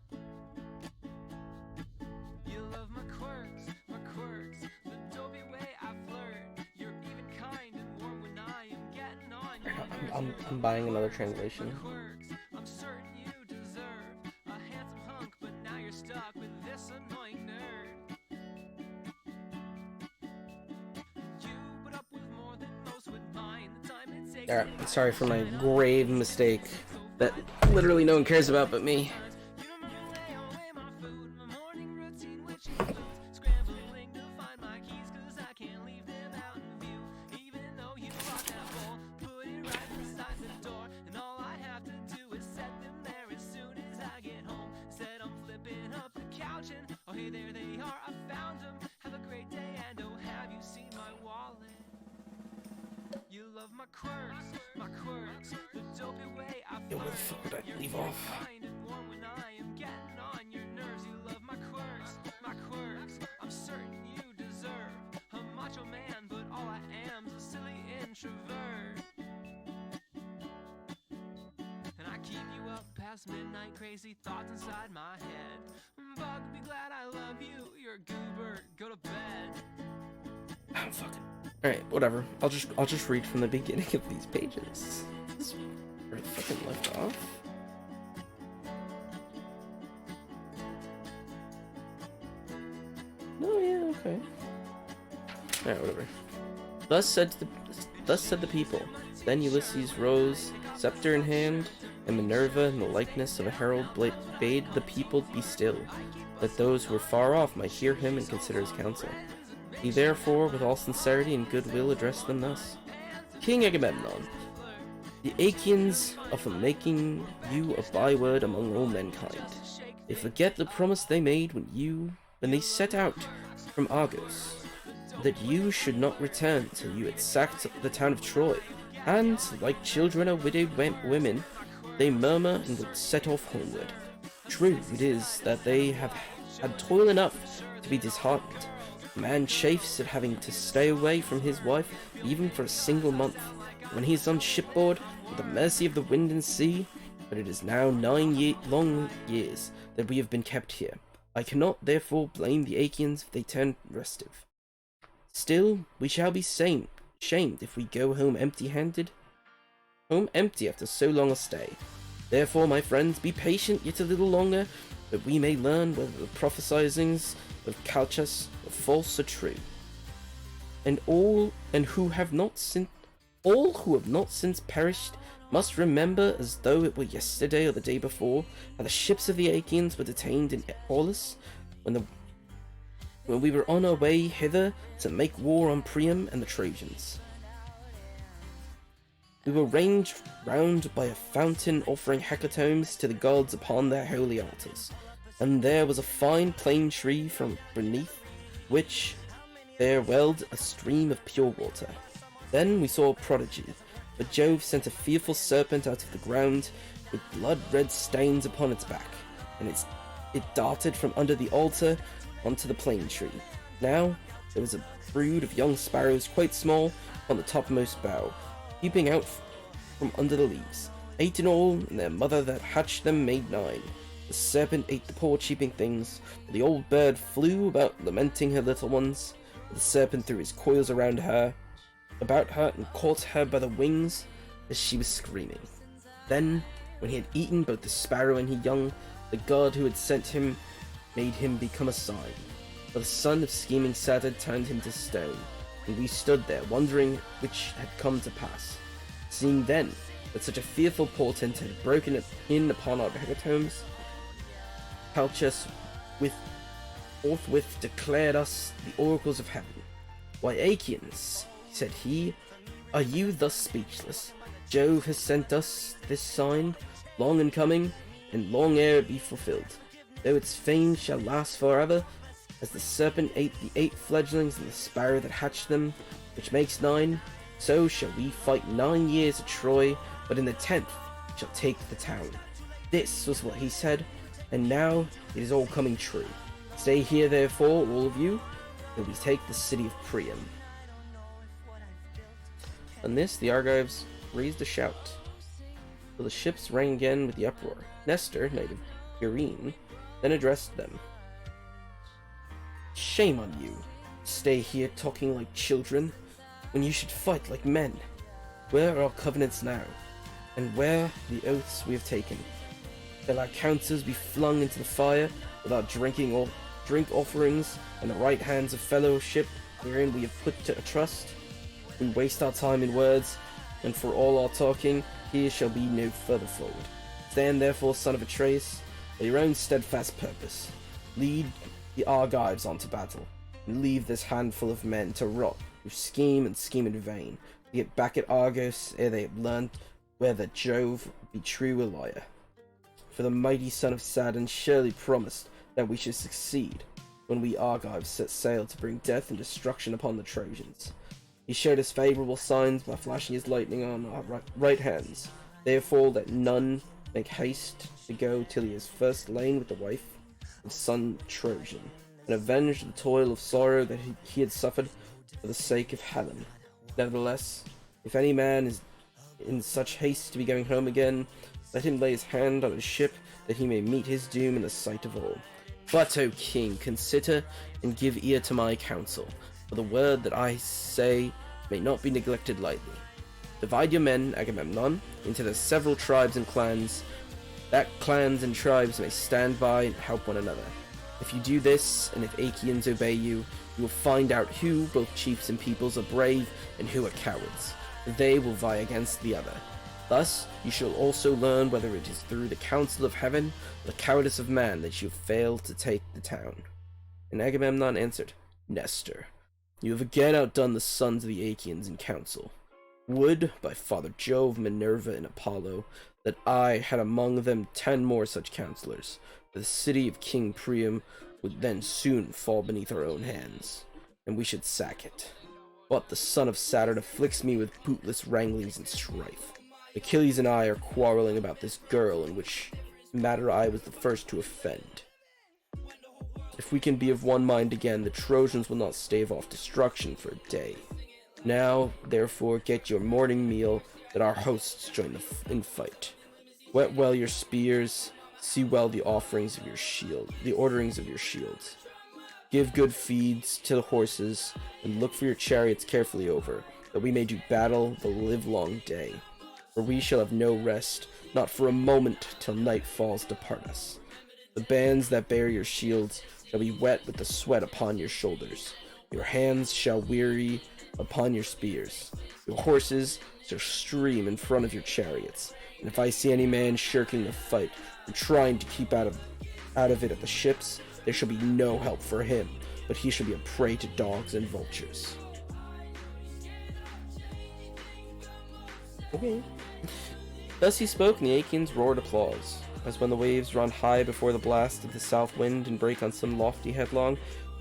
You love my quirks, the dopey way I flirt. You're even kind and warm when I am getting on your nerves. I'm buying another translation. Quirks, I'm certain you deserve a handsome hunk, but now you're stuck with this annoying nerd. You put up with more than most would mind. The time it takes. Alright, sorry for my grave mistake that literally no one cares about but me. Oh hey, there they are, I found them. Have a great day, and oh, have you seen my wallet? You love my quirks, the dopey way I Yo, where the fuck would I leave off? kind and warm when I am getting on your nerves. You love my quirks, I'm certain you deserve a macho man, but all I am's a silly introvert. And I keep you up past midnight, crazy thoughts inside my head. Bug, be glad I love you, you're a goober, go to bed. Oh, fuck it. Alright, whatever. I'll just read from the beginning of these pages. This is where it fucking left off. Oh yeah, okay. Alright, whatever. Thus said the people. Then Ulysses rose, scepter in hand, and Minerva, in the likeness of a herald, bade the people be still, that those who were far off might hear him and consider his counsel. He therefore, with all sincerity and goodwill, addressed them thus: King Agamemnon, the Achaeans are for making you a byword among all mankind. They forget the promise they made when they set out from Argos, that you should not return till you had sacked the town of Troy, and, like children or widowed women, they murmur and would set off homeward. True it is that they have had toil enough to be disheartened. Man chafes at having to stay away from his wife even for a single month, when he is on shipboard at the mercy of the wind and sea. But it is now 9 long years that we have been kept here. I cannot therefore blame the Achaeans if they turn restive. Still, we shall be shamed if we go home empty-handed. Home empty after so long a stay. Therefore, my friends, be patient yet a little longer, that we may learn whether the prophesyings of Calchas are false or true. And all who have not since perished must remember, as though it were yesterday or the day before, how the ships of the Achaeans were detained in Aulis when we were on our way hither to make war on Priam and the Trojans. We were ranged round by a fountain offering hecatombs to the gods upon their holy altars, and there was a fine plane tree from beneath which there welled a stream of pure water. Then we saw a prodigy, but Jove sent a fearful serpent out of the ground with blood-red stains upon its back, and it darted from under the altar onto the plane tree. Now there was a brood of young sparrows quite small on the topmost bough, peeping out from under the leaves. 8 in all, and their mother that hatched them made 9. The serpent ate the poor cheeping things, but the old bird flew about lamenting her little ones. The serpent threw his coils about her, and caught her by the wings as she was screaming. Then, when he had eaten both the sparrow and his young, the god who had sent him made him become a sign. For the son of scheming Saturn turned him to stone, and we stood there, wondering which had come to pass. Seeing then that such a fearful portent had broken in upon our hecatombs, Palchas forthwith declared us the oracles of heaven. Why, Achaeans, said he, are you thus speechless? Jove has sent us this sign, long in coming, and long ere it be fulfilled. Though its fame shall last forever, as the serpent ate the 8 fledglings and the sparrow that hatched them, which makes 9, so shall we fight 9 years at Troy, but in the 10th shall take the town. This was what he said, and now it is all coming true. Stay here, therefore, all of you, till we take the city of Priam. On this, the Argives raised a shout, till the ships rang again with the uproar. Nestor, knight of Gyrene, then addressed them. Shame on you! Stay here talking like children, when you should fight like men. Where are our covenants now? And where the oaths we have taken? Shall our counsels be flung into the fire without drink offerings and the right hands of fellowship wherein we have put to trust? We waste our time in words, and for all our talking, here shall be no further forward. Stand therefore, son of Atreus, by your own steadfast purpose. Lead the Argives on to battle, and leave this handful of men to rot, who scheme and scheme in vain, to get back at Argos ere they have learned whether Jove be true a liar. For the mighty son of Saturn surely promised that we should succeed when we Argives set sail to bring death and destruction upon the Trojans. He showed us favourable signs by flashing his lightning on our right hands. Therefore let none make haste to go till he has first lain with the wife of son Trojan, and avenged the toil of sorrow that he had suffered for the sake of Helen. Nevertheless, if any man is in such haste to be going home again, let him lay his hand on his ship, that he may meet his doom in the sight of all. But, O king, consider and give ear to my counsel, for the word that I say may not be neglected lightly. Divide your men, Agamemnon, into the several tribes and clans, that clans and tribes may stand by and help one another. If you do this, and if Achaeans obey you, you will find out who, both chiefs and peoples, are brave and who are cowards. They will vie against the other. Thus, you shall also learn whether it is through the counsel of heaven or the cowardice of man that you have failed to take the town. And Agamemnon answered, Nestor, you have again outdone the sons of the Achaeans in counsel. Would, by Father Jove, Minerva, and Apollo, that I had among them 10 more such counselors, for the city of King Priam would then soon fall beneath our own hands, and we should sack it. But the son of Saturn afflicts me with bootless wranglings and strife. Achilles and I are quarreling about this girl, in which matter I was the first to offend. If we can be of one mind again, the Trojans will not stave off destruction for a day. Now, therefore, get your morning meal, that our hosts join in fight. Whet well your spears, see well the orderings of your shields. Give good feeds to the horses, and look for your chariots carefully over, that we may do battle the livelong day. For we shall have no rest, not for a moment, till night falls to part us. The bands that bear your shields shall be wet with the sweat upon your shoulders. Your hands shall weary upon your spears. Your horses shall stream in front of your chariots. And if I see any man shirking the fight, or trying to keep out of it at the ships, there shall be no help for him, but he shall be a prey to dogs and vultures. Okay. Thus he spoke, and the Achaeans roared applause, as when the waves run high before the blast of the south wind and break on some lofty headlong,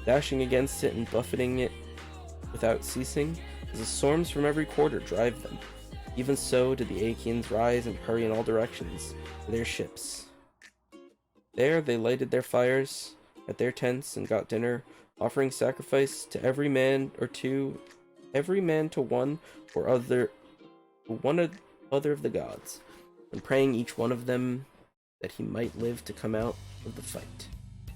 dashing against it and buffeting it without ceasing, as the storms from every quarter drive them. Even so did the Achaeans rise and hurry in all directions to their ships. There they lighted their fires at their tents and got dinner, offering sacrifice to every man to one or other of the gods. and praying each one of them that he might live to come out of the fight.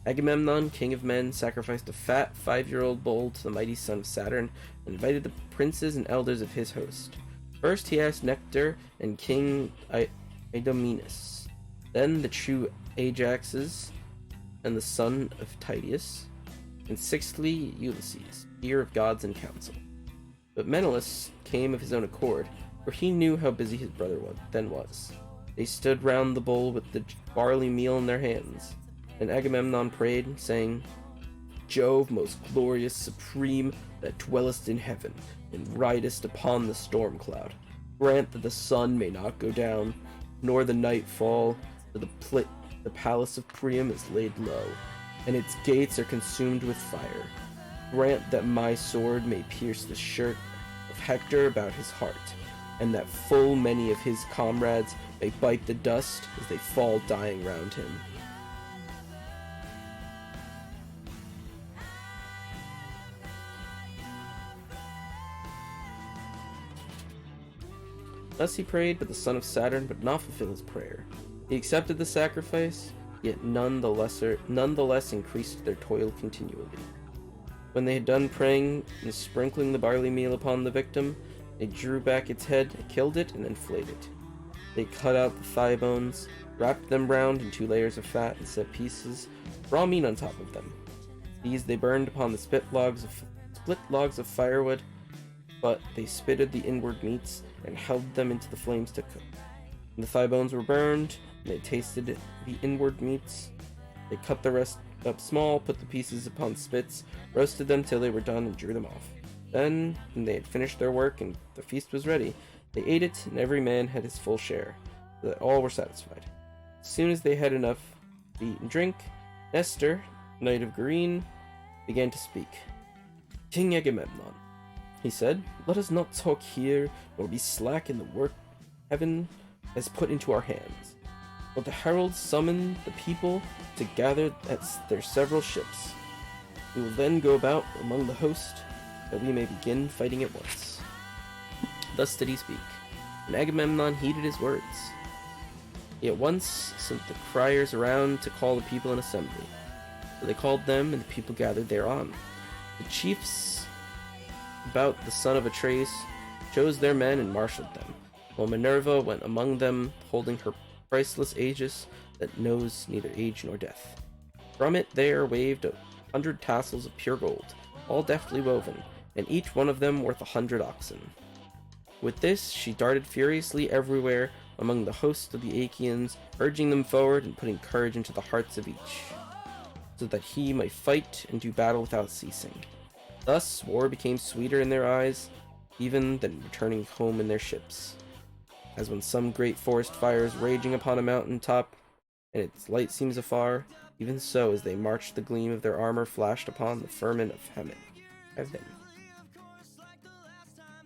Agamemnon, king of men, sacrificed a fat 5-year-old bull to the mighty son of Saturn and invited the princes and elders of his host. First he asked Nectar and King Idomeneus, then the true Ajaxes and the son of Tydeus, and sixthly Ulysses, peer of gods and council. But Menelaus came of his own accord, for he knew how busy his brother then was. They stood round the bowl with the barley meal in their hands, and Agamemnon prayed, saying, Jove, most glorious, supreme, that dwellest in heaven, and ridest upon the storm cloud, grant that the sun may not go down, nor the night fall, for the palace of Priam is laid low, and its gates are consumed with fire. Grant that my sword may pierce the shirt of Hector about his heart, and that full many of his comrades may bite the dust as they fall dying round him. Thus he prayed, but the son of Saturn would not fulfill his prayer. He accepted the sacrifice, yet none the less increased their toil continually. When they had done praying and sprinkling the barley meal upon the victim, they drew back its head, killed it, and then flayed it. They cut out the thigh bones, wrapped them round in 2 layers of fat, and set pieces of raw meat on top of them. These they burned upon the split logs of firewood, but they spitted the inward meats and held them into the flames to cook. When the thigh bones were burned, and they tasted the inward meats, they cut the rest up small, put the pieces upon spits, roasted them till they were done, and drew them off. Then, when they had finished their work and the feast was ready, they ate it, and every man had his full share, so that all were satisfied. As soon as they had enough to eat and drink, Nestor, knight of Green, began to speak. King Agamemnon, he said, let us not talk here, nor be slack in the work heaven has put into our hands. But the heralds summon the people to gather at their several ships. We will then go about among the host, that we may begin fighting at once. Thus did he speak, and Agamemnon heeded his words. He at once sent the criers around to call the people in assembly. So they called them, and the people gathered thereon. The chiefs about the son of Atreus chose their men and marshaled them, while Minerva went among them, holding her priceless aegis that knows neither age nor death. From it there waved 100 tassels of pure gold, all deftly woven, and each one of them worth 100 oxen. With this she darted furiously everywhere among the hosts of the Achaeans, urging them forward and putting courage into the hearts of each, so that he might fight and do battle without ceasing. Thus war became sweeter in their eyes, even than returning home in their ships. As when some great forest fire is raging upon a mountain top, and its light seems afar, even so as they marched the gleam of their armor flashed upon the firmament of heaven.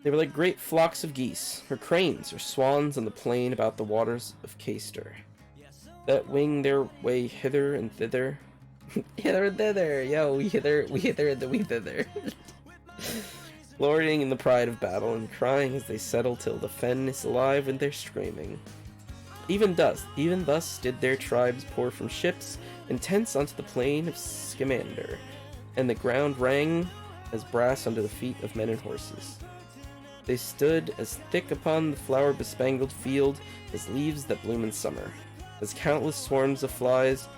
They were like great flocks of geese, or cranes, or swans on the plain about the waters of Castor, that wing their way hither and thither. Hither and thither, yo, we hither and we thither. Glorying in the pride of battle and crying as they settle till the fen is alive with their screaming. Even thus did their tribes pour from ships and tents onto the plain of Scamander, and the ground rang as brass under the feet of men and horses. They stood as thick upon the flower-bespangled field as leaves that bloom in summer, as countless swarms of flies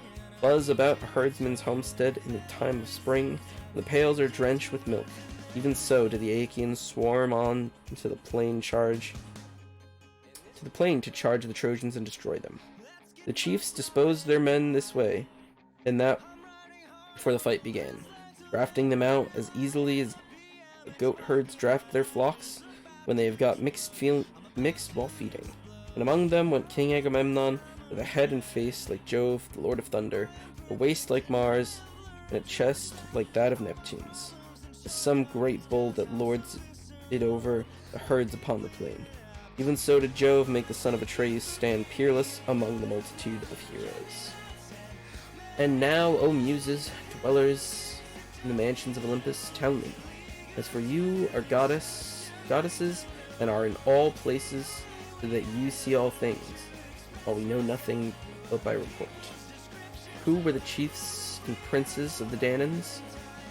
buzz about a herdsman's homestead in the time of spring, and the pails are drenched with milk. Even so did the Achaeans swarm on to the plain to charge the Trojans and destroy them. The chiefs disposed their men this way, and that before the fight began, drafting them out as easily as the goat herds draft their flocks when they have got mixed while feeding. And among them went King Agamemnon, with a head and face like Jove, the Lord of Thunder, a waist like Mars, and a chest like that of Neptune's, as some great bull that lords it over the herds upon the plain. Even so did Jove make the son of Atreus stand peerless among the multitude of heroes. And now, O Muses, dwellers in the mansions of Olympus, tell me, as for you are goddesses, and are in all places, so that you see all things, while we know nothing but by report. Who were the chiefs and princes of the Danans?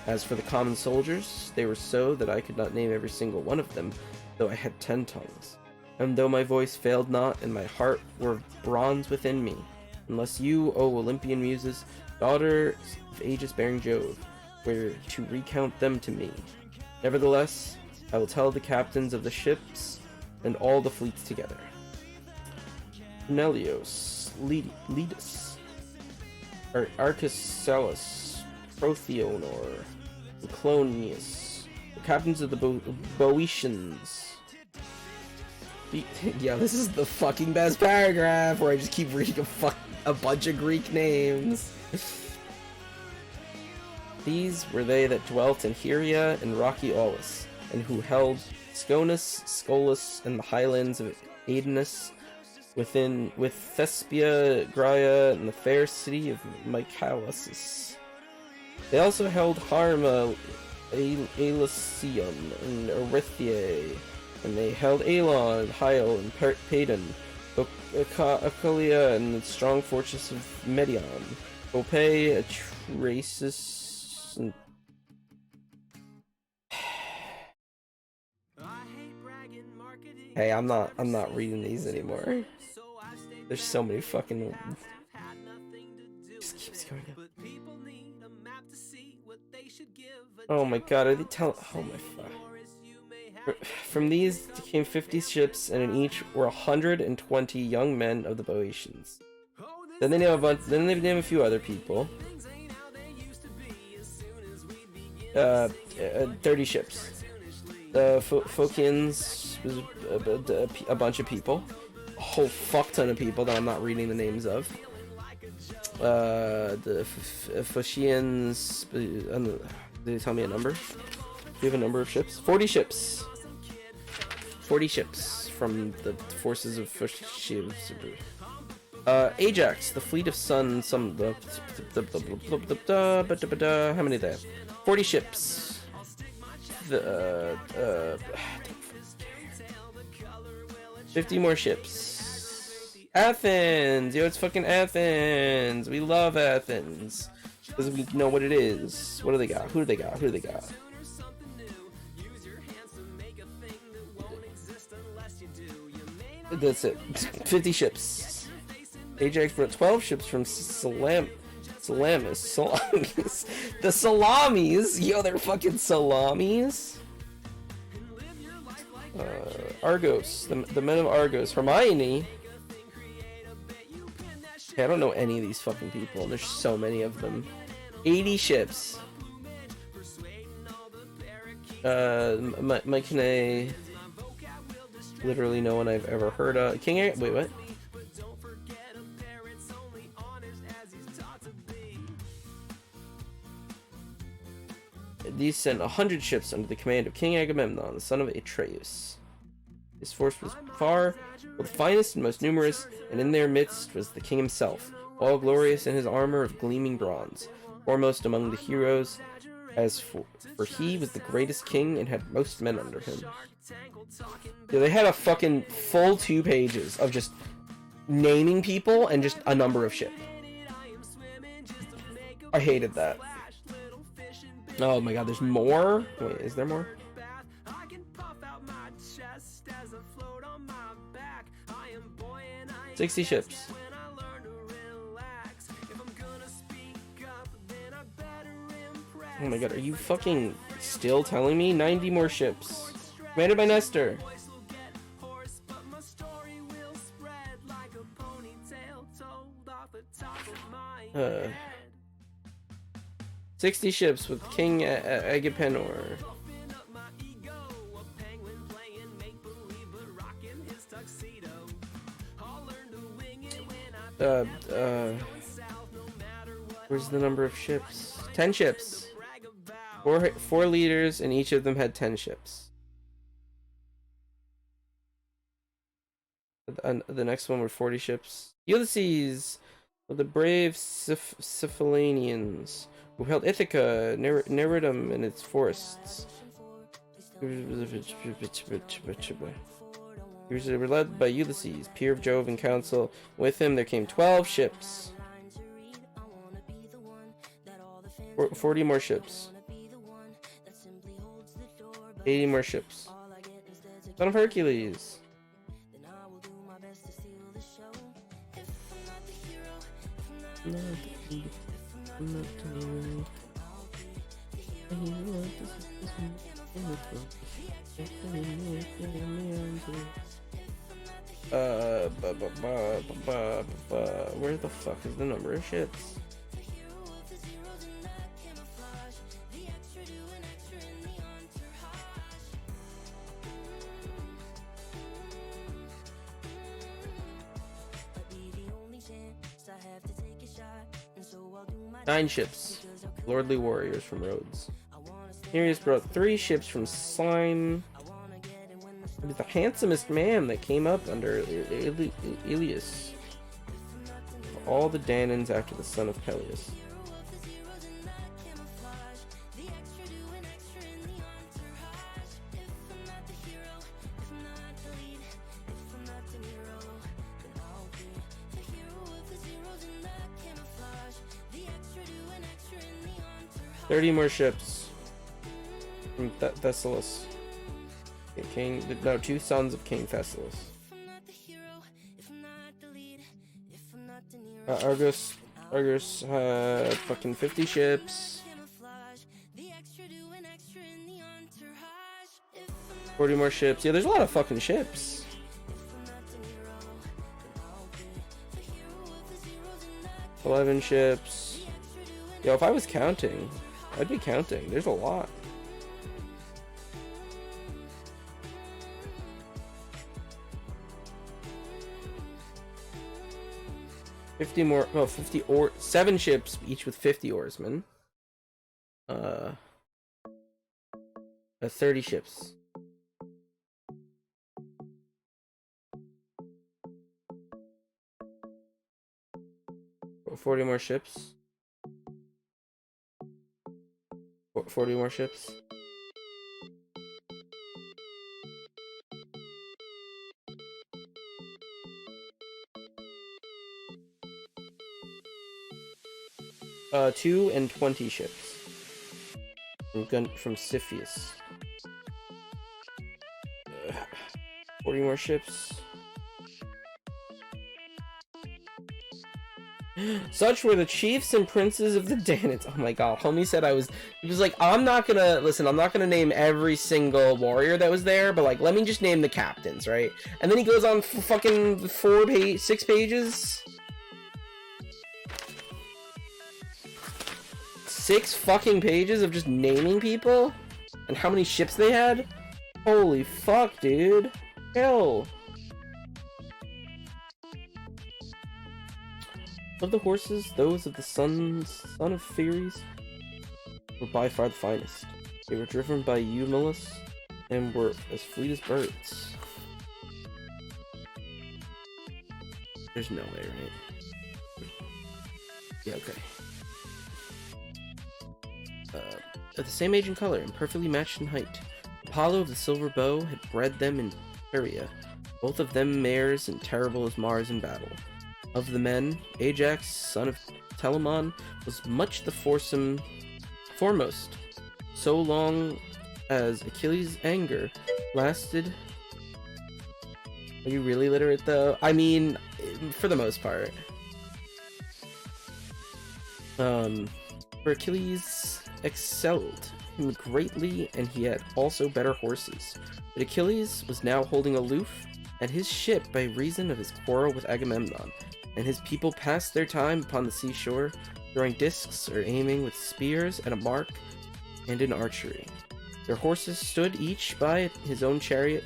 As for the common soldiers, they were so that I could not name every single one of them, though I had 10 tongues. And though my voice failed not, and my heart were bronze within me, unless you, O Olympian muses, daughters of aegis-bearing Jove, were to recount them to me. Nevertheless, I will tell the captains of the ships and all the fleets together. Nelios, Letus, Arcesilas, Protheonor, and Clonius, the captains of the Boeotians. Yeah, this is the fucking best paragraph where I just keep reading a bunch of Greek names. These were they that dwelt in Hyria and rocky Aulis, and who held Sconus, Scolus, and the highlands of Adenus, with Thespia, Graia, and the fair city of Mycalus. They also held Harma, Elysium, and Erythia, and they held Elon, Hyel, and Padon, Achalia, and the strong fortress of Medion, Opay, Atrasis, and hey, I'm not reading these anymore. There's so many fucking. Just keeps going up. Oh my god, are they telling? Oh my fuck. From these came 50 ships, and in each were 120 young men of the Boeotians. Then they name a bunch. Then they name a few other people. 30 ships. The Phocians was a bunch of people. A whole fuck ton of people that I'm not reading the names of. The Phocians. Did they tell me a number? Do you have a number of ships? 40 ships. 40 ships from the forces of Phocians. Ajax, the fleet of Sun. How many there? 40 ships. 50 more ships. Athens! Yo, it's fucking Athens! We love Athens. Because we know what it is. What do they got? Who do they got? Who do they got? That's it. 50 ships. Ajax brought 12 ships from Salamis. The Salamis! Yo, they're fucking Salamis! Argos. The men of Argos. Hermione. Okay, I don't know any of these fucking people. There's so many of them. 80 ships. Mycenae. Literally no one I've ever heard of. Wait, what? These sent 100 ships under the command of King Agamemnon, the son of Atreus. His force was far the finest and most numerous, and in their midst was the king himself, all glorious in his armor of gleaming bronze, foremost among the heroes, as for he was the greatest king and had most men under him. Yeah, they had a fucking full 2 pages of just naming people and just a number of shit. I hated that. Oh my god, there's more? Wait, is there more? "60 ships. Oh my god, are you fucking still telling me? 90 more ships. Commanded by Nestor. 60 ships with King Agapenor. Where's the number of ships? 10 ships. Four leaders, and each of them had 10 ships. The next one were 40 ships. Ulysses, of the brave Cephallenians, who held Ithaca, Neridum, and its forests. They were led by Ulysses, peer of Jove and council. With him there came 12 ships. 40 more ships. 80 more ships. Son of Hercules. Where the fuck is the number of ships? Nine ships. Lordly warriors from Rhodes. Nereus brought 3 ships from Slime. He was the handsomest man that came up under Ilius. All the Danans after the son of Peleus. $30 more ships from Thessalus. Two sons of King Thessalus. Argos had fucking 50 ships. 40 more ships. Yeah, there's a lot of fucking ships. $11 ships. Yo, if I was counting, I'd be counting. There's a lot. More, 50 or 7 ships, each with 50 oarsmen. 30 ships. Or 40 more ships. 40 more ships. Uh, 2 and 20 ships from Cepheus. 40 more ships. Such were the chiefs and princes of the Danaans. Oh my god, homie said he was like, I'm not gonna name every single warrior that was there, but like, let me just name the captains, right? And then he goes on for fucking 6 pages. 6 fucking pages of just naming people? And how many ships they had? Holy fuck, dude. Hell. Of the horses, those of the son of Pheres were by far the finest. They were driven by Eumelus and were as fleet as birds. There's no way, right? Yeah, okay. Of the same age and color, and perfectly matched in height. Apollo of the silver bow had bred them in Perea, both of them mares and terrible as Mars in battle. Of the men, Ajax, son of Telamon, was much the foremost, so long as Achilles' anger lasted. Are you really literate, though? I mean, for the most part. For Achilles excelled him greatly, and he had also better horses. But Achilles was now holding aloof at his ship by reason of his quarrel with Agamemnon, and his people passed their time upon the seashore, throwing discs or aiming with spears at a mark and in archery. Their horses stood each by his own chariot,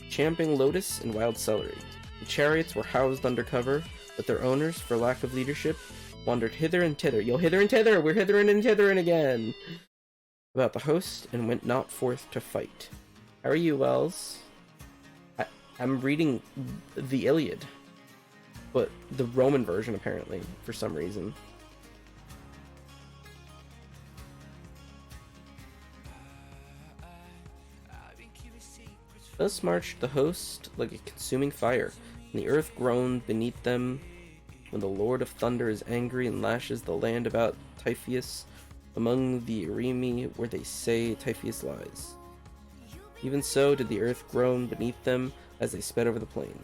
champing lotus and wild celery. The chariots were housed under cover, but their owners, for lack of leadership, wandered hither and thither. Yo, hither and thither! We're hithering and tithering again! About the host, and went not forth to fight. How are you, Wells? I'm reading the Iliad, but the Roman version, apparently, for some reason. Thus marched the host like a consuming fire, and the earth groaned beneath them when the Lord of Thunder is angry and lashes the land about Typhoeus among the Eremi where they say Typhoeus lies. Even so did the earth groan beneath them as they sped over the plain.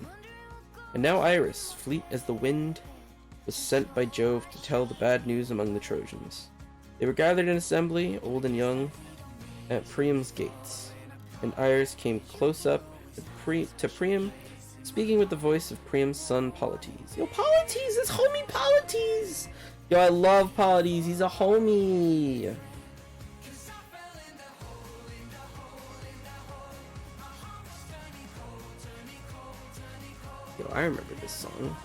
And now Iris, fleet as the wind, was sent by Jove to tell the bad news among the Trojans. They were gathered in assembly, old and young, at Priam's gates, and Iris came close up to Priam, speaking with the voice of Priam's son Polites. Yo, Polites! It's homie Polites! Yo, I love Polites, he's a homie! Yo, I remember this song.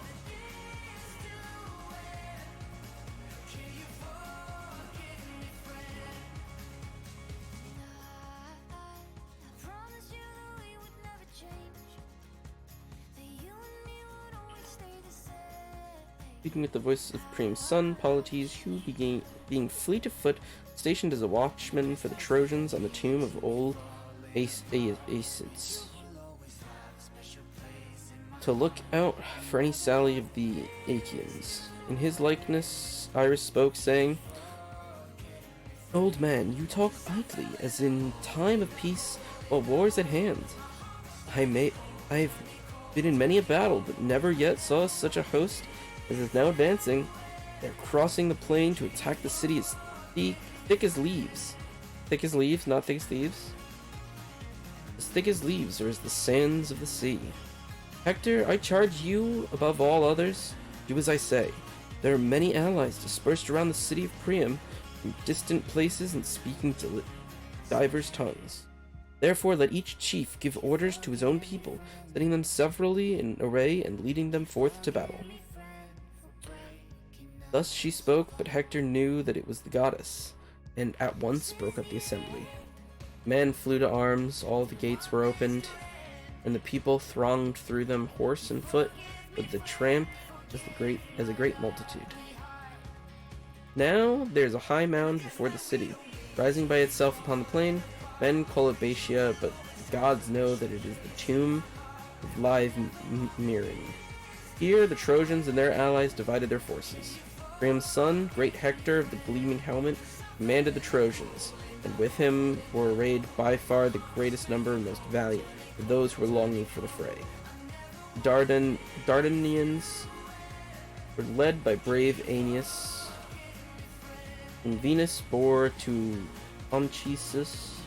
Speaking with the voice of Priam's son, Polites, who being fleet of foot, stationed as a watchman for the Trojans on the tomb of old Acids, to look out for any sally of the Achaeans. In his likeness, Iris spoke, saying, Old man, you talk idly, as in time of peace while war is at hand. I've been in many a battle, but never yet saw such a host as is now advancing. They're crossing the plain to attack the city as thick as leaves. Thick as leaves, not thick as thieves. As thick as leaves, or as the sands of the sea. Hector, I charge you, above all others, do as I say. There are many allies dispersed around the city of Priam, from distant places and speaking to divers tongues. Therefore let each chief give orders to his own people, setting them severally in array and leading them forth to battle. Thus she spoke, but Hector knew that it was the goddess, and at once broke up the assembly. Men flew to arms, all the gates were opened, and the people thronged through them, horse and foot, with the tramp as a great multitude. Now there's a high mound before the city, rising by itself upon the plain. Men call it Baetia, but the gods know that it is the tomb of live Mirin. Here the Trojans and their allies divided their forces. Priam's son, great Hector of the gleaming helmet, commanded the Trojans, and with him were arrayed by far the greatest number and most valiant of those who were longing for the fray. Dardanians were led by brave Aeneas, and Venus bore to Anchises,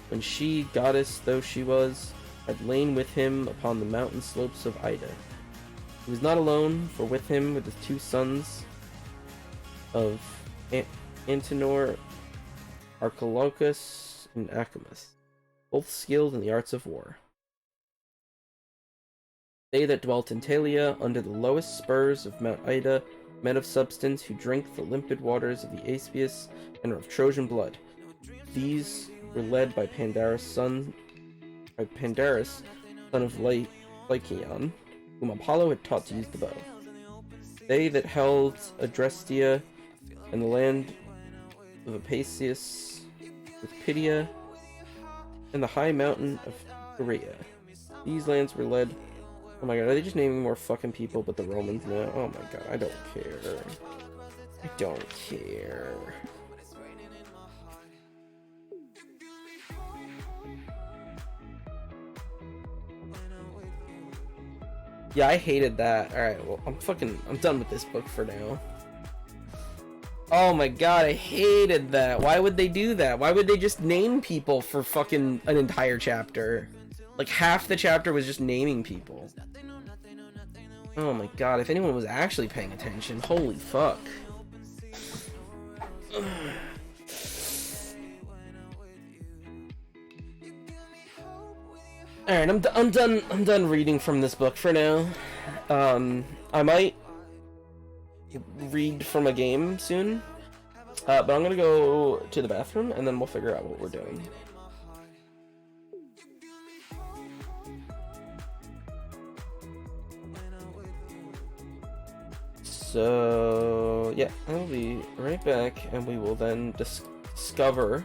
when she, goddess though she was, had lain with him upon the mountain slopes of Ida. He was not alone, for with him were the two sons of Antenor, Archilochus, and Acamas, both skilled in the arts of war. They that dwelt in Talia, under the lowest spurs of Mount Ida, men of substance who drank the limpid waters of the Aspius and are of Trojan blood. These were led by Pandarus, son of Lycaon, whom Apollo had taught to use the bow. They that held Adrestia and the land of Apacius, with Pitia and the high mountain of Perea. These lands were led. Oh my god, are they just naming more fucking people but the Romans now? Oh my god, I don't care. I don't care. Yeah, I hated that. Alright, well, I'm done with this book for now. Oh my god, I hated that. Why would they do that? Why would they just name people for fucking an entire chapter? Like, half the chapter was just naming people. Oh my god, if anyone was actually paying attention, holy fuck. Alright, I'm done reading from this book for now. I might read from a game soon, but I'm gonna go to the bathroom and then we'll figure out what we're doing. So yeah, I'll be right back and we will then discover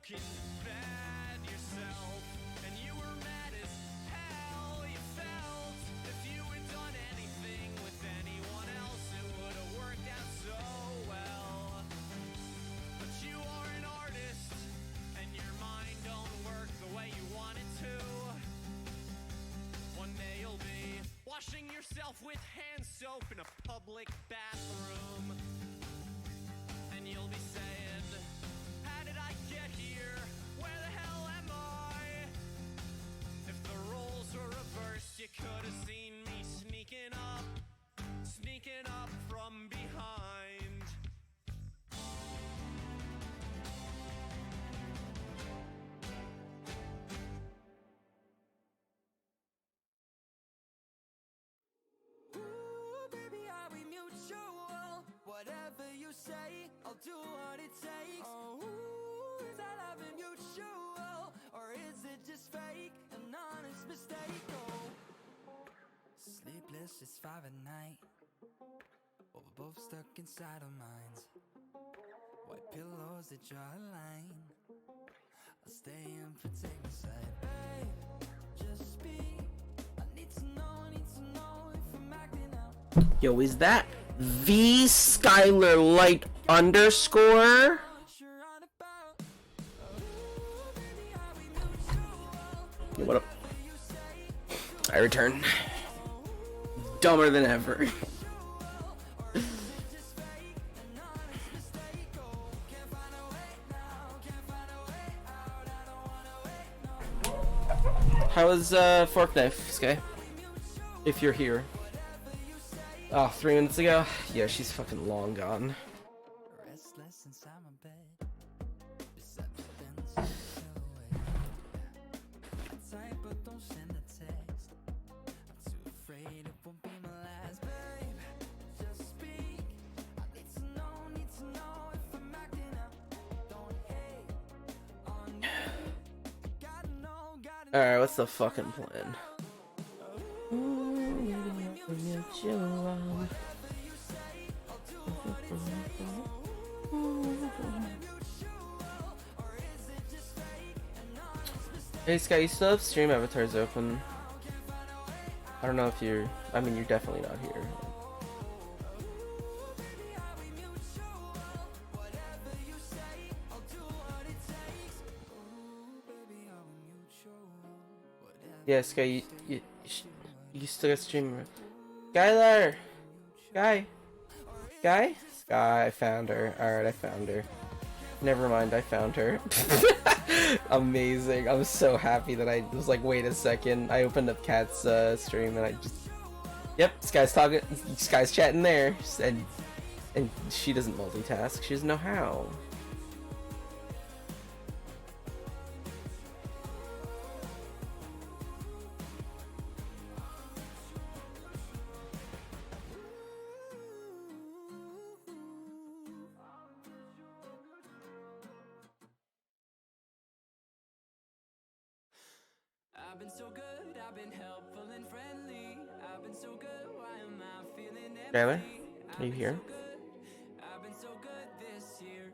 fucking bad yourself, and you were mad as hell. You felt if you had done anything with anyone else, it would have worked out so well. But you are an artist, and your mind don't work the way you want it to. One day you'll be washing yourself with hand soap in a public bathroom, and you'll be saying, how did I get here? Where the hell am I? If the roles were reversed, you could have seen me sneaking up from behind. Ooh, baby, are we mutual? Whatever you say, I'll do what it takes. Oh, ooh, is that love mutual? Or is it just fake, an honest mistake? Oh, sleepless, it's 5 at night, but we're both stuck inside our minds. White pillows that draw a line. I'll stay and protect my side. Babe, just speak. I need to know if I'm acting out. Yo, is that V Skylar Light underscore? Yo, what up? I return. Dumber than ever. How was Fork Knife, Sky? If you're here. Oh, 3 minutes ago? Yeah, she's fucking long gone. Restless inside my bed. Beside the fence, silhouette. I type but don't send a text. I'm too afraid it won't be my last. Babe, just speak. I need to know if I'm acting out. Don't hate on me. Gotta know. Alright, what's the fucking plan? Hey Sky, you still have stream avatars open. I don't know if you're... I mean, you're definitely not here. Yeah, Sky, you still got stream. Skylar! Sky! Sky? Sky, I found her. Alright, I found her. Never mind, I found her. Amazing. I'm so happy that I was like, wait a second. I opened up Kat's stream and I just... Yep, Sky's talking. Sky's chatting there. And she doesn't multitask. She doesn't know how. I've been so good, I've been helpful and friendly. I've been so good, why am I feeling empty? Skylar, are you here? I've been so good this year.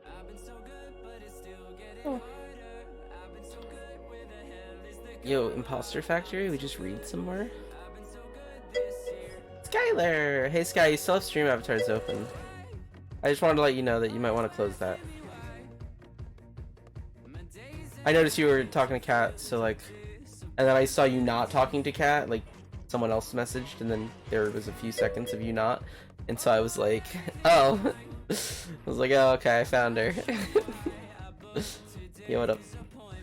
I've been so good, but it's still getting harder. I've been so good, where the hell is the Yo, Imposter Factory, we just read somewhere? I've been so good this year. Skylar! Hey Sky, you still have stream avatars open. I just wanted to let you know that you might want to close that. I noticed you were talking to Kat, so like, and then I saw you not talking to Kat, like someone else messaged, and then there was a few seconds of you not, and so I was like, oh, I was like, oh, okay, I found her. Yeah, what up?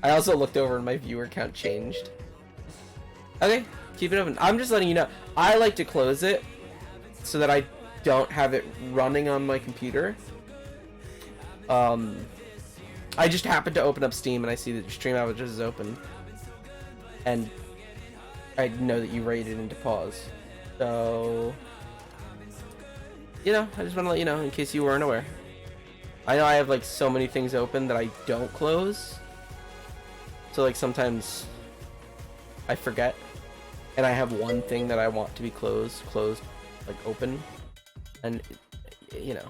I also looked over and my viewer count changed. Okay, keep it open. I'm just letting you know, I like to close it so that I don't have it running on my computer. I just happened to open up Steam and I see that your stream avatars is open, and I know that you rated into pause. So, you know, I just want to let you know in case you weren't aware. I know I have like so many things open that I don't close, so like sometimes I forget, and I have one thing that I want to be closed, like open, and you know.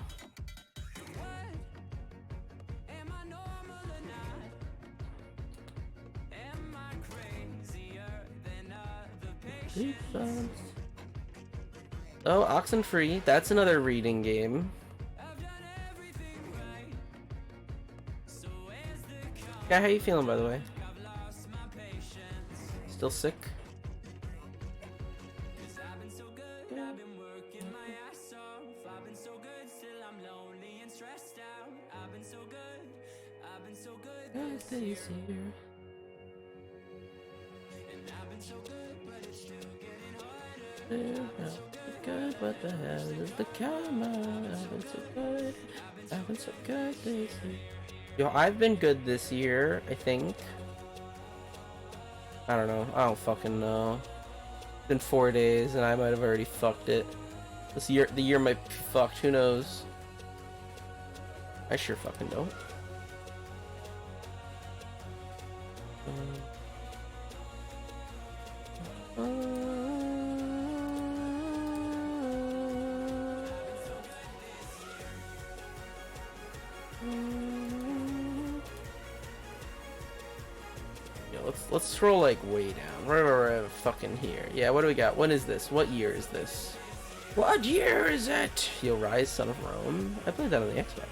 Oh, Oxenfree. That's another reading game. Yeah, how you feeling, by the way? Still sick? Good, what the hell is the karma? I've been so good. I've been so good this year. Yo, I've been good this year, I think. I don't know. I don't fucking know. It's been 4 days and I might have already fucked it. The year might be fucked. Who knows? I sure fucking don't. Let's scroll like way down. Right fucking here. Yeah, what do we got? When is this? What year is this? What year is it? Yo, Rise, Son of Rome. I played that on the Xbox.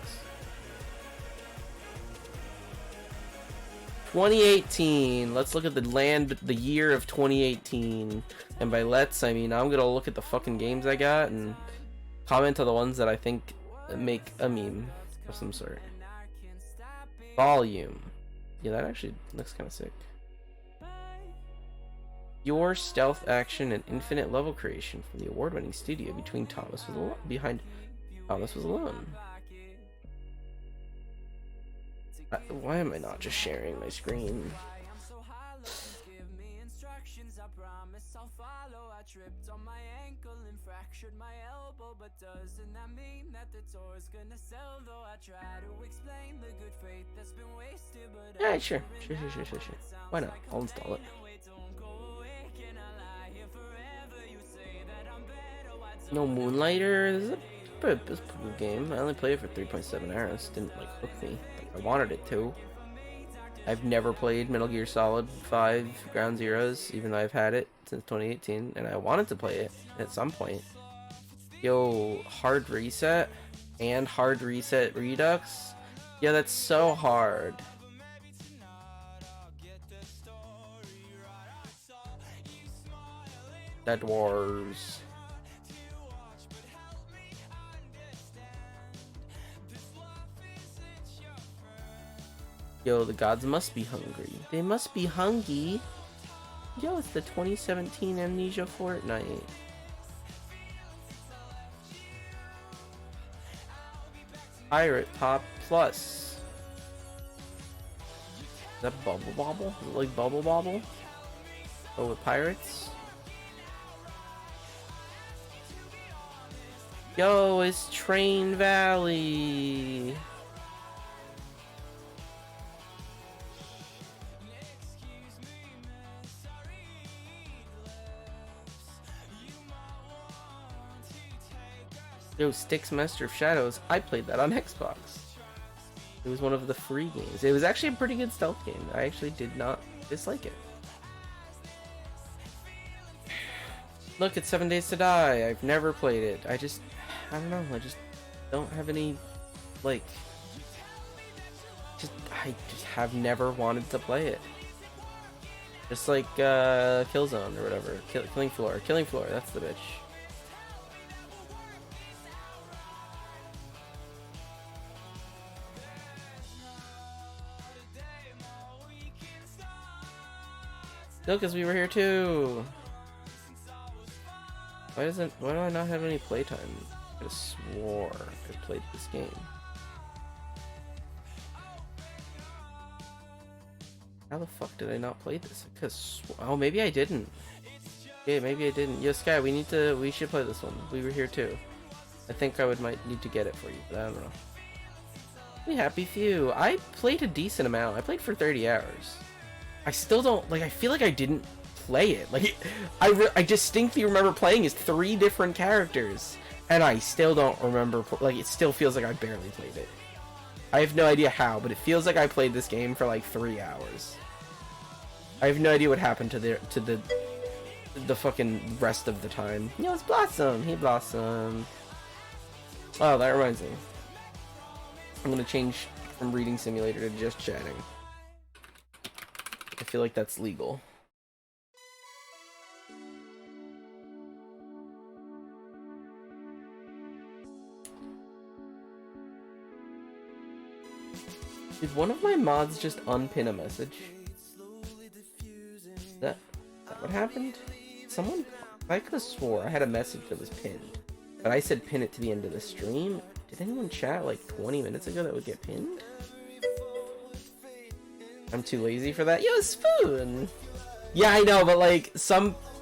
2018. Let's look at the year of 2018. And by let's, I mean I'm gonna look at the fucking games I got and comment on the ones that I think make a meme of some sort. Volume. Yeah, that actually looks kind of sick. Your stealth action and infinite level creation from the award-winning studio behind Thomas Was Alone. Why am I not just sharing my screen? Yeah, sure. Why not? I'll install it. No Moonlighter. This is a pretty good game. I only played it for 3.7 hours. Didn't like hook me. I wanted it to. I've never played Metal Gear Solid 5 Ground Zeroes, even though I've had it since 2018, and I wanted to play it at some point. Yo, Hard Reset and Hard Reset Redux. Yeah, that's so hard. Dead Wars. Yo, the gods must be hungry. They must be hungry. Yo, it's the 2017 Amnesia Fortnite. Pirate Pop Plus. Is that Bubble Bobble? Is it like Bubble Bobble? Oh, with pirates? Yo, it's Train Valley. Yo, Styx Master of Shadows. I played that on Xbox. It was one of the free games. It was actually a pretty good stealth game. I actually did not dislike it. Look, it's 7 Days to Die. I've never played it. I don't know. I just don't have any, like, I just have never wanted to play it. Just like Killzone or whatever. Killing Floor. Killing Floor, that's the bitch. No, because we were here too. Why do I not have any playtime? I could have swore I played this game. How the fuck did I not play this? Oh, maybe I didn't. Yeah, maybe I didn't. Yo, Sky, we should play this one. We were here too. I think might need to get it for you, but I don't know. Be happy few. I played a decent amount. I played for 30 hours. I still don't, like, I feel like I didn't play it. Like, I distinctly remember playing as 3 different characters, and I still don't remember, like, it still feels like I barely played it. I have no idea how, but it feels like I played this game for, like, 3 hours. I have no idea what happened to the the fucking rest of the time. Yo, it's Blossom. Hey, Blossom. Oh, that reminds me. I'm gonna change from reading simulator to just chatting. I feel like that's legal. Did one of my mods just unpin a message? Is that what happened? Someone... I could have swore I had a message that was pinned. But I said pin it to the end of the stream. Did anyone chat like 20 minutes ago that would get pinned? I'm too lazy for that. Yo, Spoon! Yeah, I know, but like,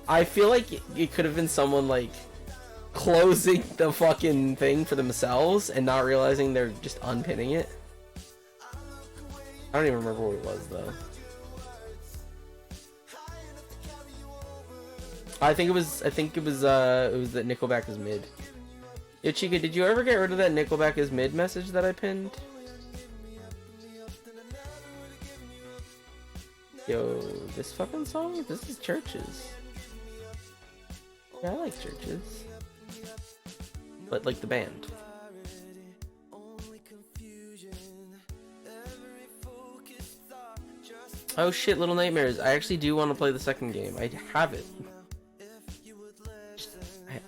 I feel like it could have been someone like closing the fucking thing for themselves and not realizing they're just unpinning it. I don't even remember what it was though. I think it was that Nickelback is mid. Yo, Chica, did you ever get rid of that Nickelback is mid message that I pinned? Yo, this fucking song? This is Churches. Yeah, I like Churches. But like the band. Oh shit, Little Nightmares. I actually do want to play the second game. I have it.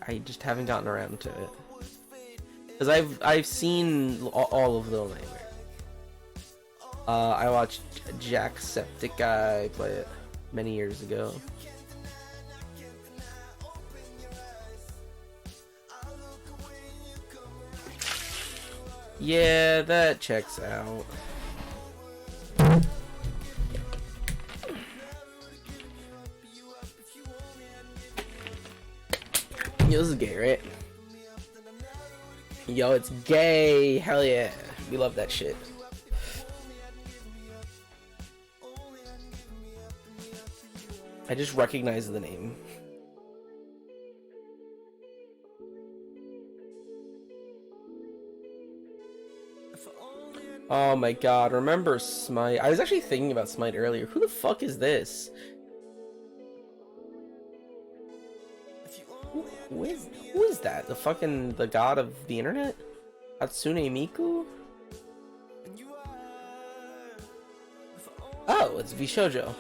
I just haven't gotten around to it. Because I've seen all of Little Nightmares. I watched Jacksepticeye play it many years ago. Yeah, that checks out. Yo, this is gay, right? Yo, it's gay! Hell yeah! We love that shit. I just recognize the name. Oh my god, remember Smite? I was actually thinking about Smite earlier. Who the fuck is this? Who is that? The god of the internet? Hatsune Miku? Oh, it's Vishojo.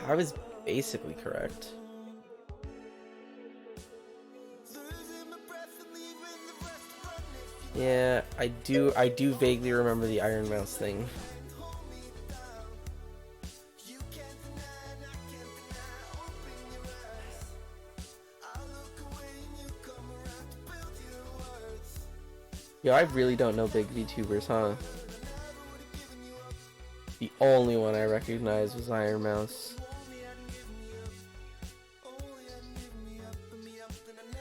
I was basically correct. Yeah, I do vaguely remember the Iron Mouse thing. Yo, I really don't know big VTubers, huh? The only one I recognized was Iron Mouse.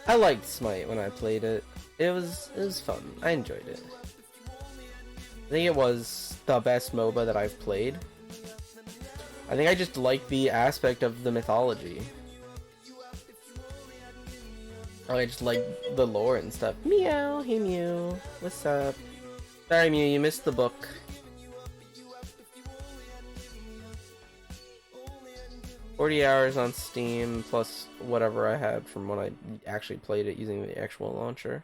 I liked Smite when I played it. It was fun. I enjoyed it. I think it was the best MOBA that I've played. I think I just like the aspect of the mythology. I just like the lore and stuff. Meow, hey Mew, what's up? Sorry Mew, you missed the book. $40 hours on Steam, plus whatever I had from when I actually played it using the actual launcher.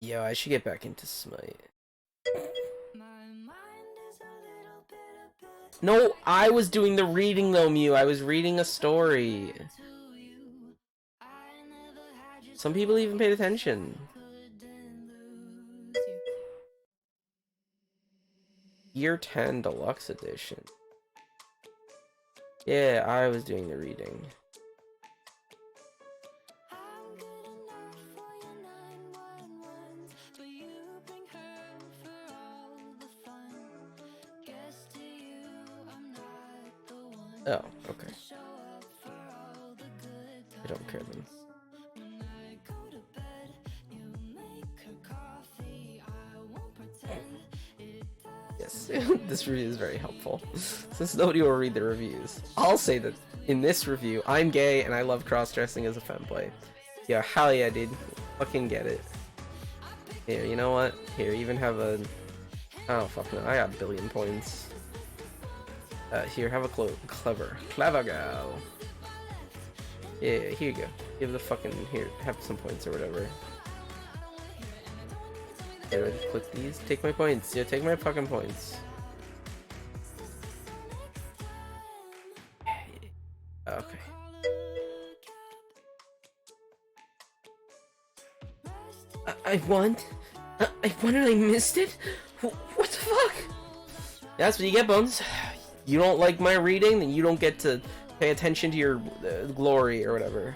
Yo, I should get back into Smite. No, I was doing the reading though, Mew. I was reading a story. Some people even paid attention. Year 10 Deluxe Edition. Yeah, I was doing the reading. Oh, okay. I don't care then. Yes, this review is very helpful. Since nobody will read the reviews, I'll say that in this review, I'm gay and I love cross-dressing as a femboy. Yeah, hell yeah, dude. Fucking get it. Here, you know what? Here, even have a... Oh, fuck no. I got a billion points. Here, have a clever girl. Yeah, here you go. Give the fucking here. Have some points or whatever. Okay, do I just click these? Take my points. Yeah, take my fucking points. Okay. I won? I won and I missed it? What the fuck? That's what you get, Bones. You don't like my reading, then you don't get to pay attention to your glory or whatever.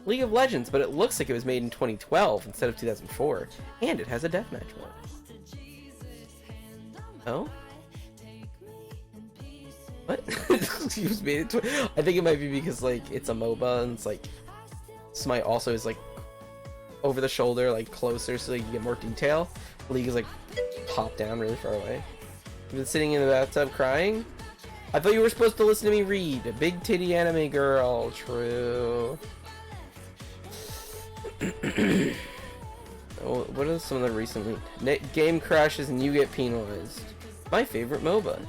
League of Legends, but it looks like it was made in 2012 instead of 2004. And it has a deathmatch mode. Oh? What? It was made in I think it might be because, like, it's a MOBA and it's like... Smite also is, like, over the shoulder, like, closer so you get more detail. League is, like, top down really far away. You've been sitting in the bathtub crying? I thought you were supposed to listen to me read. A big titty anime girl. True. Oh, what are some of the recent game crashes and you get penalized? My favorite MOBA.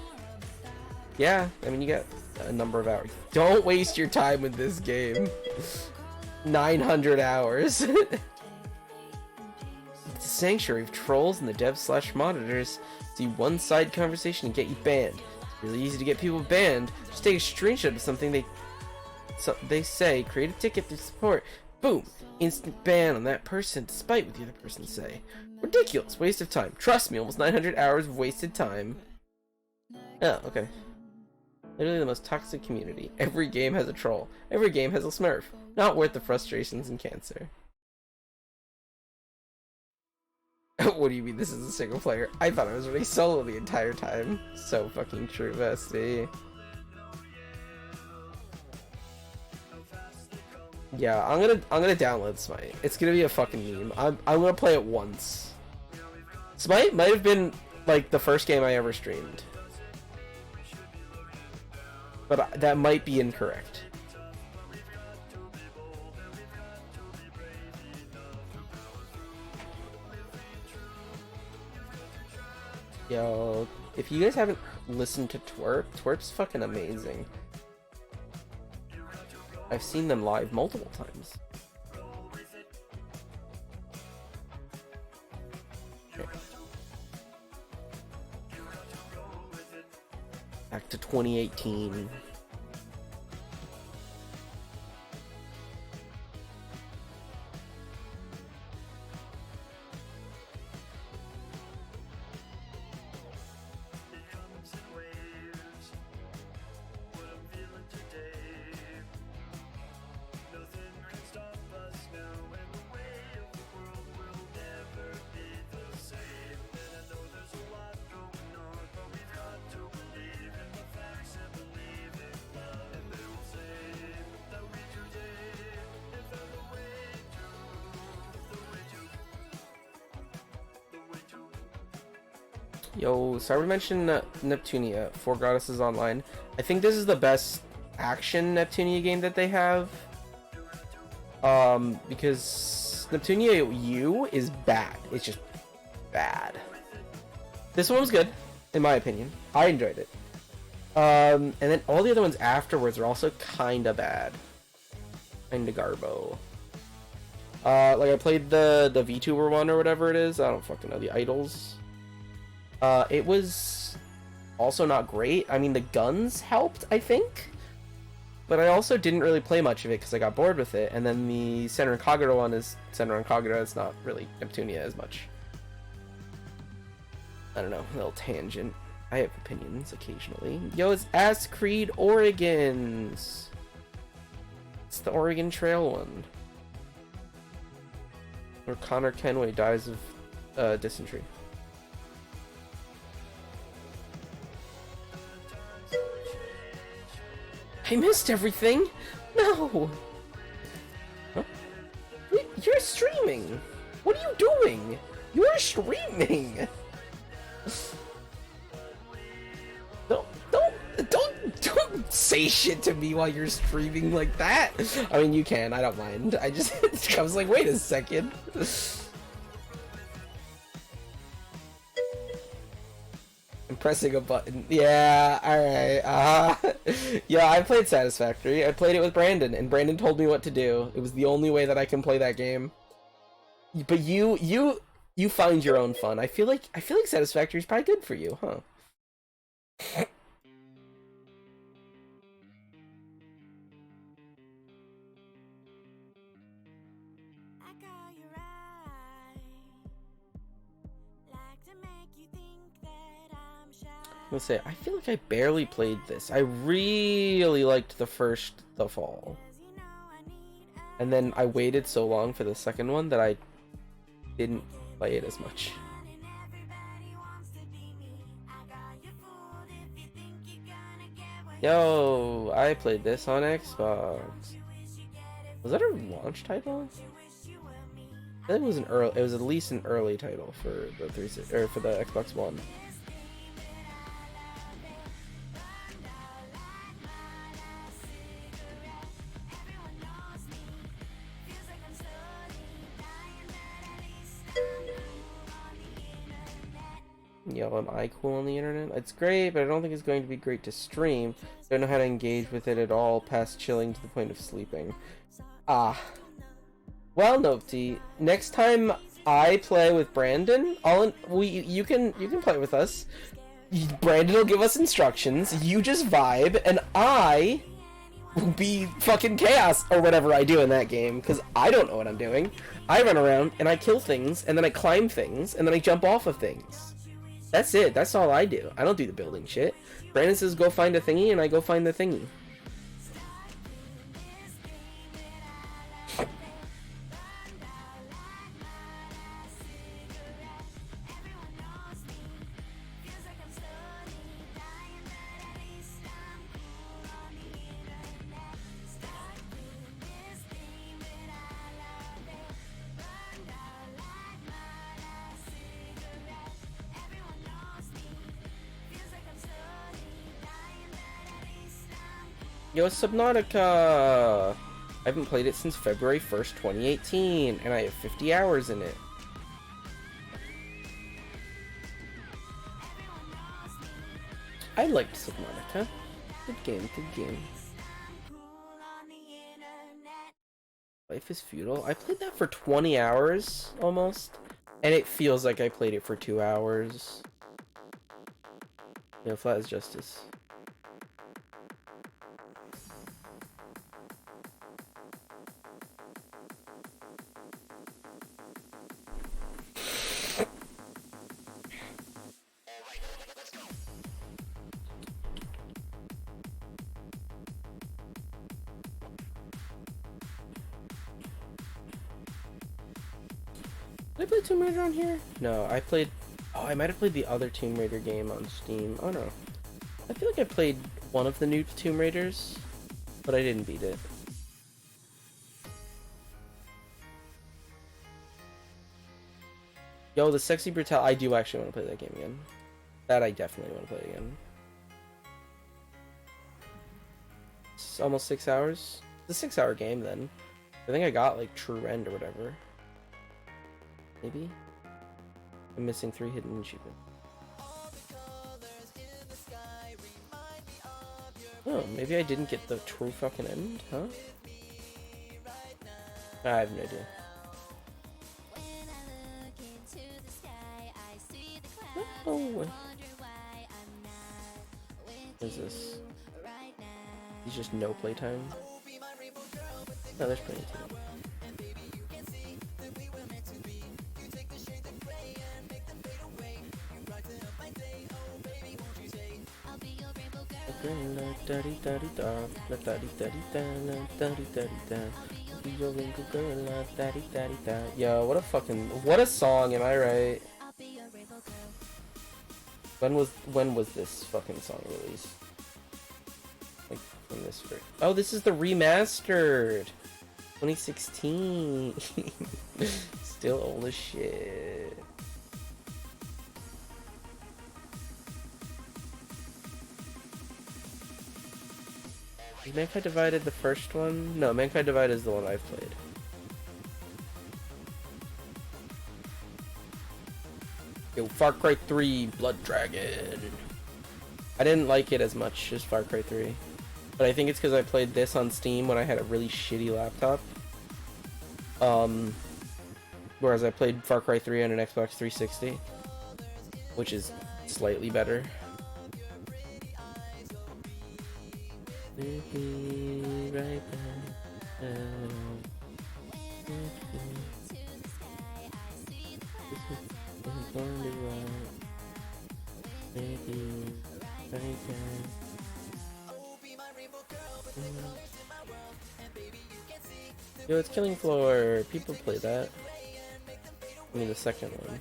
Yeah, I mean you got a number of hours. Don't waste your time with this game. 900 hours. It's a sanctuary of trolls and the dev/monitors. See one side conversation and get you banned. It's really easy to get people banned. Just take a screenshot of something they say, create a ticket through support. Boom! Instant ban on that person despite what the other person say. Ridiculous! Waste of time. Trust me, almost 900 hours of wasted time. Oh, okay. Literally the most toxic community. Every game has a troll. Every game has a smurf. Not worth the frustrations and cancer. What do you mean this is a single player? I thought I was running solo the entire time. So fucking true, bestie. Yeah, I'm gonna download Smite. It's gonna be a fucking meme. I'm gonna play it once. Smite might have been like the first game I ever streamed. But that might be incorrect. Yo, if you guys haven't listened to Twerp, Twerp's fucking amazing. I've seen them live multiple times. Okay. Back to 2018. Yo, sorry mentioned Neptunia, Four Goddesses Online. I think this is the best action Neptunia game that they have. Because Neptunia U is bad. It's just bad. This one was good, in my opinion. I enjoyed it. And then all the other ones afterwards are also kinda bad. Kinda garbo. Like I played the VTuber one or whatever it is. I don't fucking know, the Idols. It was also not great. I mean, the guns helped, I think. But I also didn't really play much of it because I got bored with it. And then the Senran Kagura one is Senran Kagura. It's not really Neptunia as much. I don't know, a little tangent. I have opinions occasionally. Yo, it's Ass Creed Oregons. It's the Oregon Trail one. Where Connor Kenway dies of dysentery. I missed everything! No! Huh? You're streaming! What are you doing? You're streaming! Don't say shit to me while you're streaming like that! I mean, you can, I don't mind. I was like, wait a second. I'm pressing a button. Yeah, alright. Yeah, I played Satisfactory. I played it with Brandon, and Brandon told me what to do. It was the only way that I can play that game. But you find your own fun. I feel like Satisfactory is probably good for you, huh? I'm gonna say, I feel like I barely played this. I really liked the Fall. And then I waited so long for the second one that I didn't play it as much. Yo, I played this on Xbox. Was that a launch title? I think it was it was at least an early title for the for the Xbox One. Yo, am I cool on the internet? It's great, but I don't think it's going to be great to stream. Don't know how to engage with it at all, past chilling to the point of sleeping. Ah. Well, Nopty, next time I play with Brandon, you can play with us. Brandon will give us instructions, you just vibe, and I will be fucking chaos or whatever I do in that game, because I don't know what I'm doing. I run around and I kill things, and then I climb things, and then I jump off of things. That's it. That's all I do. I don't do the building shit. Brandon says go find a thingy, and I go find the thingy. Yo, Subnautica! I haven't played it since February 1st, 2018, and I have 50 hours in it. I liked Subnautica. Good game, good game. Life is Futile. I played that for 20 hours, almost, and it feels like I played it for 2 hours. You know, Flat as Justice. Did I play Tomb Raider on here? No, I played... Oh, I might have played the other Tomb Raider game on Steam. Oh no. I feel like I played one of the new Tomb Raiders, but I didn't beat it. Yo, the Sexy Brutal... I do actually want to play that game again. That I definitely want to play again. It's almost 6 hours. It's a 6-hour game then. I think I got like True End or whatever. Maybe? I'm missing 3 hidden achievements. Oh, maybe I didn't get the true fucking end, huh? I have no idea. Oh, what is this? It's just no playtime? No, there's plenty too. Yo, what a song, am I right? When was this fucking song released? Like from this oh, this is the remastered 2016. Still old as shit. Is Mankind Divided the first one? No, Mankind Divided is the one I've played. Yo, Far Cry 3 Blood Dragon. I didn't like it as much as Far Cry 3. But I think it's because I played this on Steam when I had a really shitty laptop. Whereas I played Far Cry 3 on an Xbox 360, which is slightly better. Right Yo, it's Killing Floor. People play that. I mean, the second one.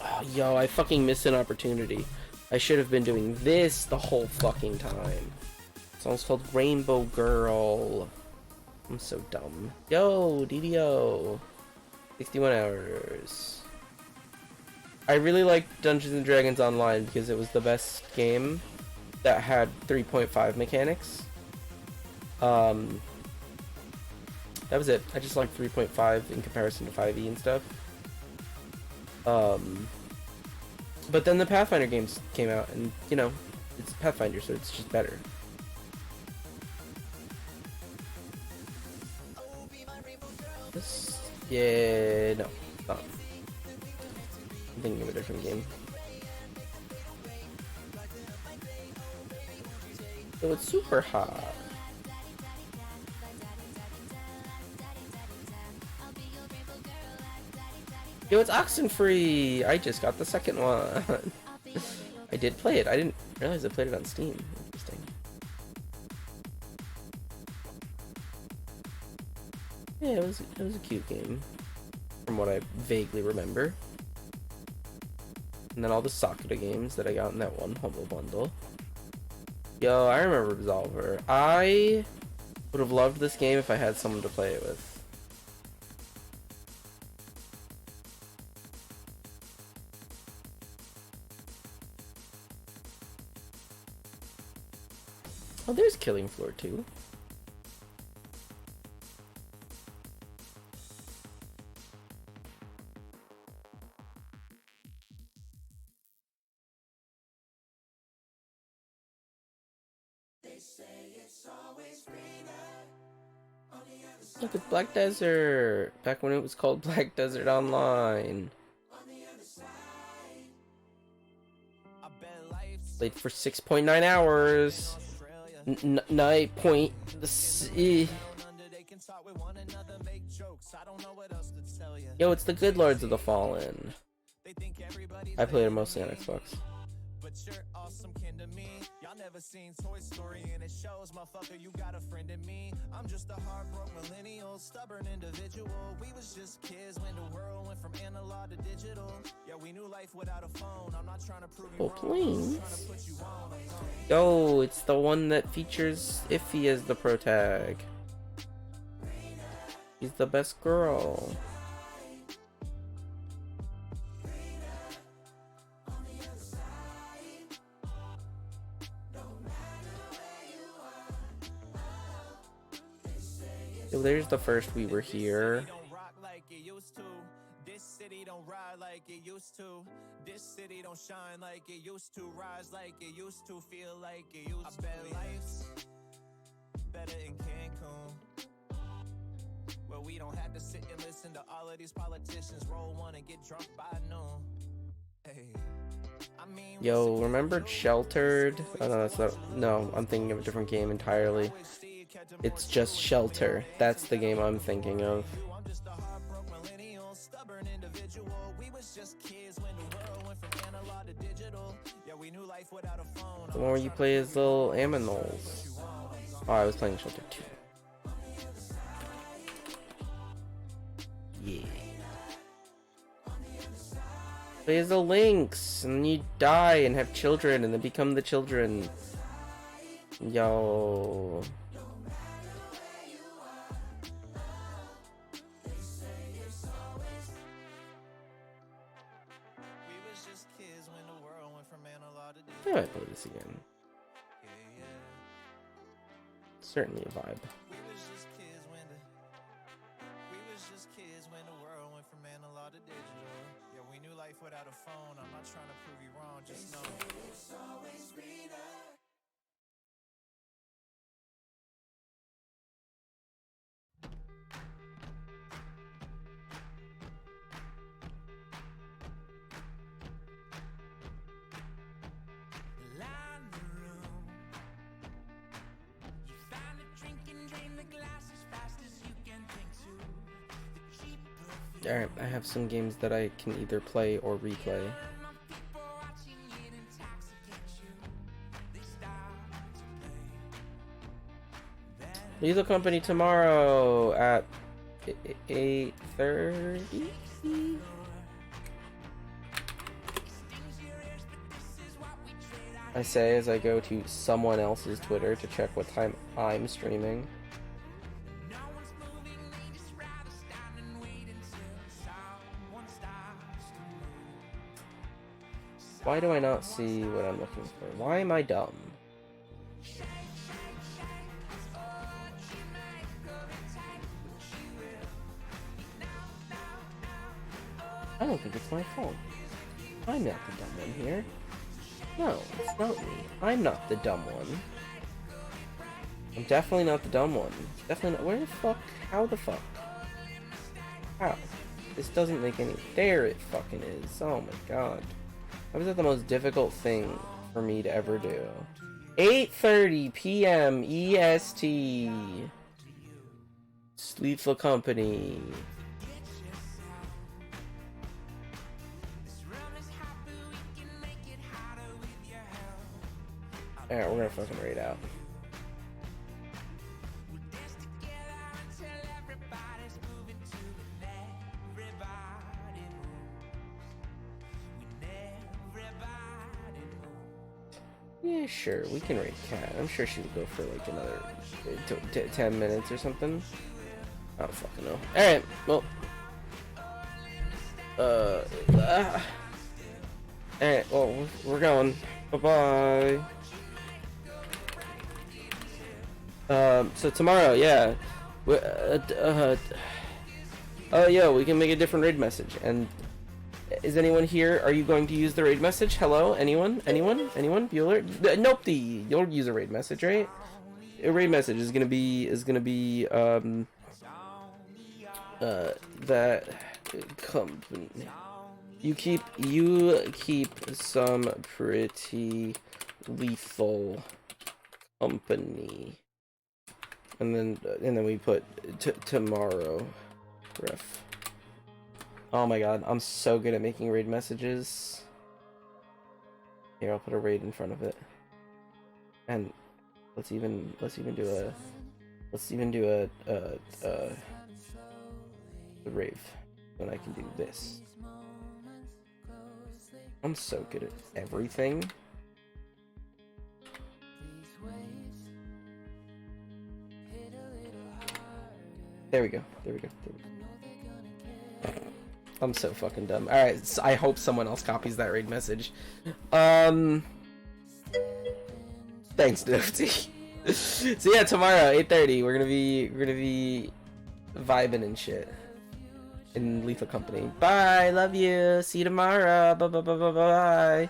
Oh, yo, I fucking missed an opportunity. I should have been doing this the whole fucking time. The song's called Rainbow Girl. I'm so dumb. Yo, DDO. 61 hours. I really liked Dungeons and Dragons Online because it was the best game that had 3.5 mechanics. That was it. I just liked 3.5 in comparison to 5e and stuff. But then the Pathfinder games came out, and you know, it's Pathfinder, so it's just better. This, yeah, no, not. I'm thinking of a different game. So it's super hot. Yo, it's Oxenfree! I just got the second one. I did play it. I didn't realize I played it on Steam. Interesting. Yeah, it was a cute game, from what I vaguely remember. And then all the Sakura games that I got in that one Humble Bundle. Yo, I remember Absolver. I would have loved this game if I had someone to play it with. Oh, there's Killing Floor 2. Look, it's Black Desert! Back when it was called Black Desert Online. Played for 6.9 hours. 9 point... Yo, it's the Good Lords of the Fallen. I played it mostly on Xbox. Seen Toy Story and it shows, motherfucker, you got a friend in me. I'm just a heartbroken millennial, stubborn individual. We was just kids when the world went from analog to digital. Yeah, we knew life without a phone. I'm not trying to prove you wrong. Please. Yo, it's the one that features Iffy as the protag. He's the best girl. So there's the first We Were Here. This city don't ride like it used to. This city don't shine like it used to. Rise like it used to. Feel like it used to. I bet life's better in Cancun, where we don't have to sit and listen to all of these politicians roll one and get drunk by noon. Hey. Yo, remember Sheltered? Oh no, that's not. No, I'm thinking of a different game entirely. It's just Shelter. That's the game I'm thinking of. The one where you play as little Aminals. Oh, I was playing Shelter 2. Yeah. Play as the Lynx, and then you die and have children, and then become the children. Yo. I might play this again. Certainly a vibe. Without a phone, I'm not trying to prove you wrong, just know it's always greener. Line the room. You find a drink and drain the glass as fast as you can think to. The cheap perfume. Alright, I have some games that I can either play or replay. Lethal Company tomorrow at 8:30. I say as I go to someone else's Twitter to check what time I'm streaming. Why do I not see what I'm looking for? Why am I dumb? I don't think it's my fault. I'm not the dumb one here. No, it's not me. I'm not the dumb one. I'm definitely not the dumb one. Definitely not. Where the fuck? How the fuck? How? This doesn't make any... There it fucking is. Oh my god. How is that the most difficult thing for me to ever do? 8:30 p.m. EST. Lethal Company. Alright, we're gonna fucking raid out. Yeah, sure, we can raid Cat. I'm sure she would go for like another 10 minutes or something. I don't fucking know. Alright, well. Alright, well, we're going. Bye-bye. So tomorrow, yeah. Oh, yo, we can make a different raid message. And is anyone here? Are you going to use the raid message? Hello? Anyone? Anyone? Anyone? Bueller? Nope, you'll use a raid message, right? A raid message is gonna be, that company. You keep some pretty lethal company. And then we put tomorrow ref. Oh my god, I'm so good at making raid messages. Here, I'll put a raid in front of it. And let's even do a rave. Then I can do this. I'm so good at everything. There we go. There we go. There we go. I'm so fucking dumb. Alright, so I hope someone else copies that raid message. Thanks, Nifty. So yeah, tomorrow, 8:30, we're gonna be vibing and shit. In Lethal Company. Bye, love you. See you tomorrow. Bye bye bye bye bye.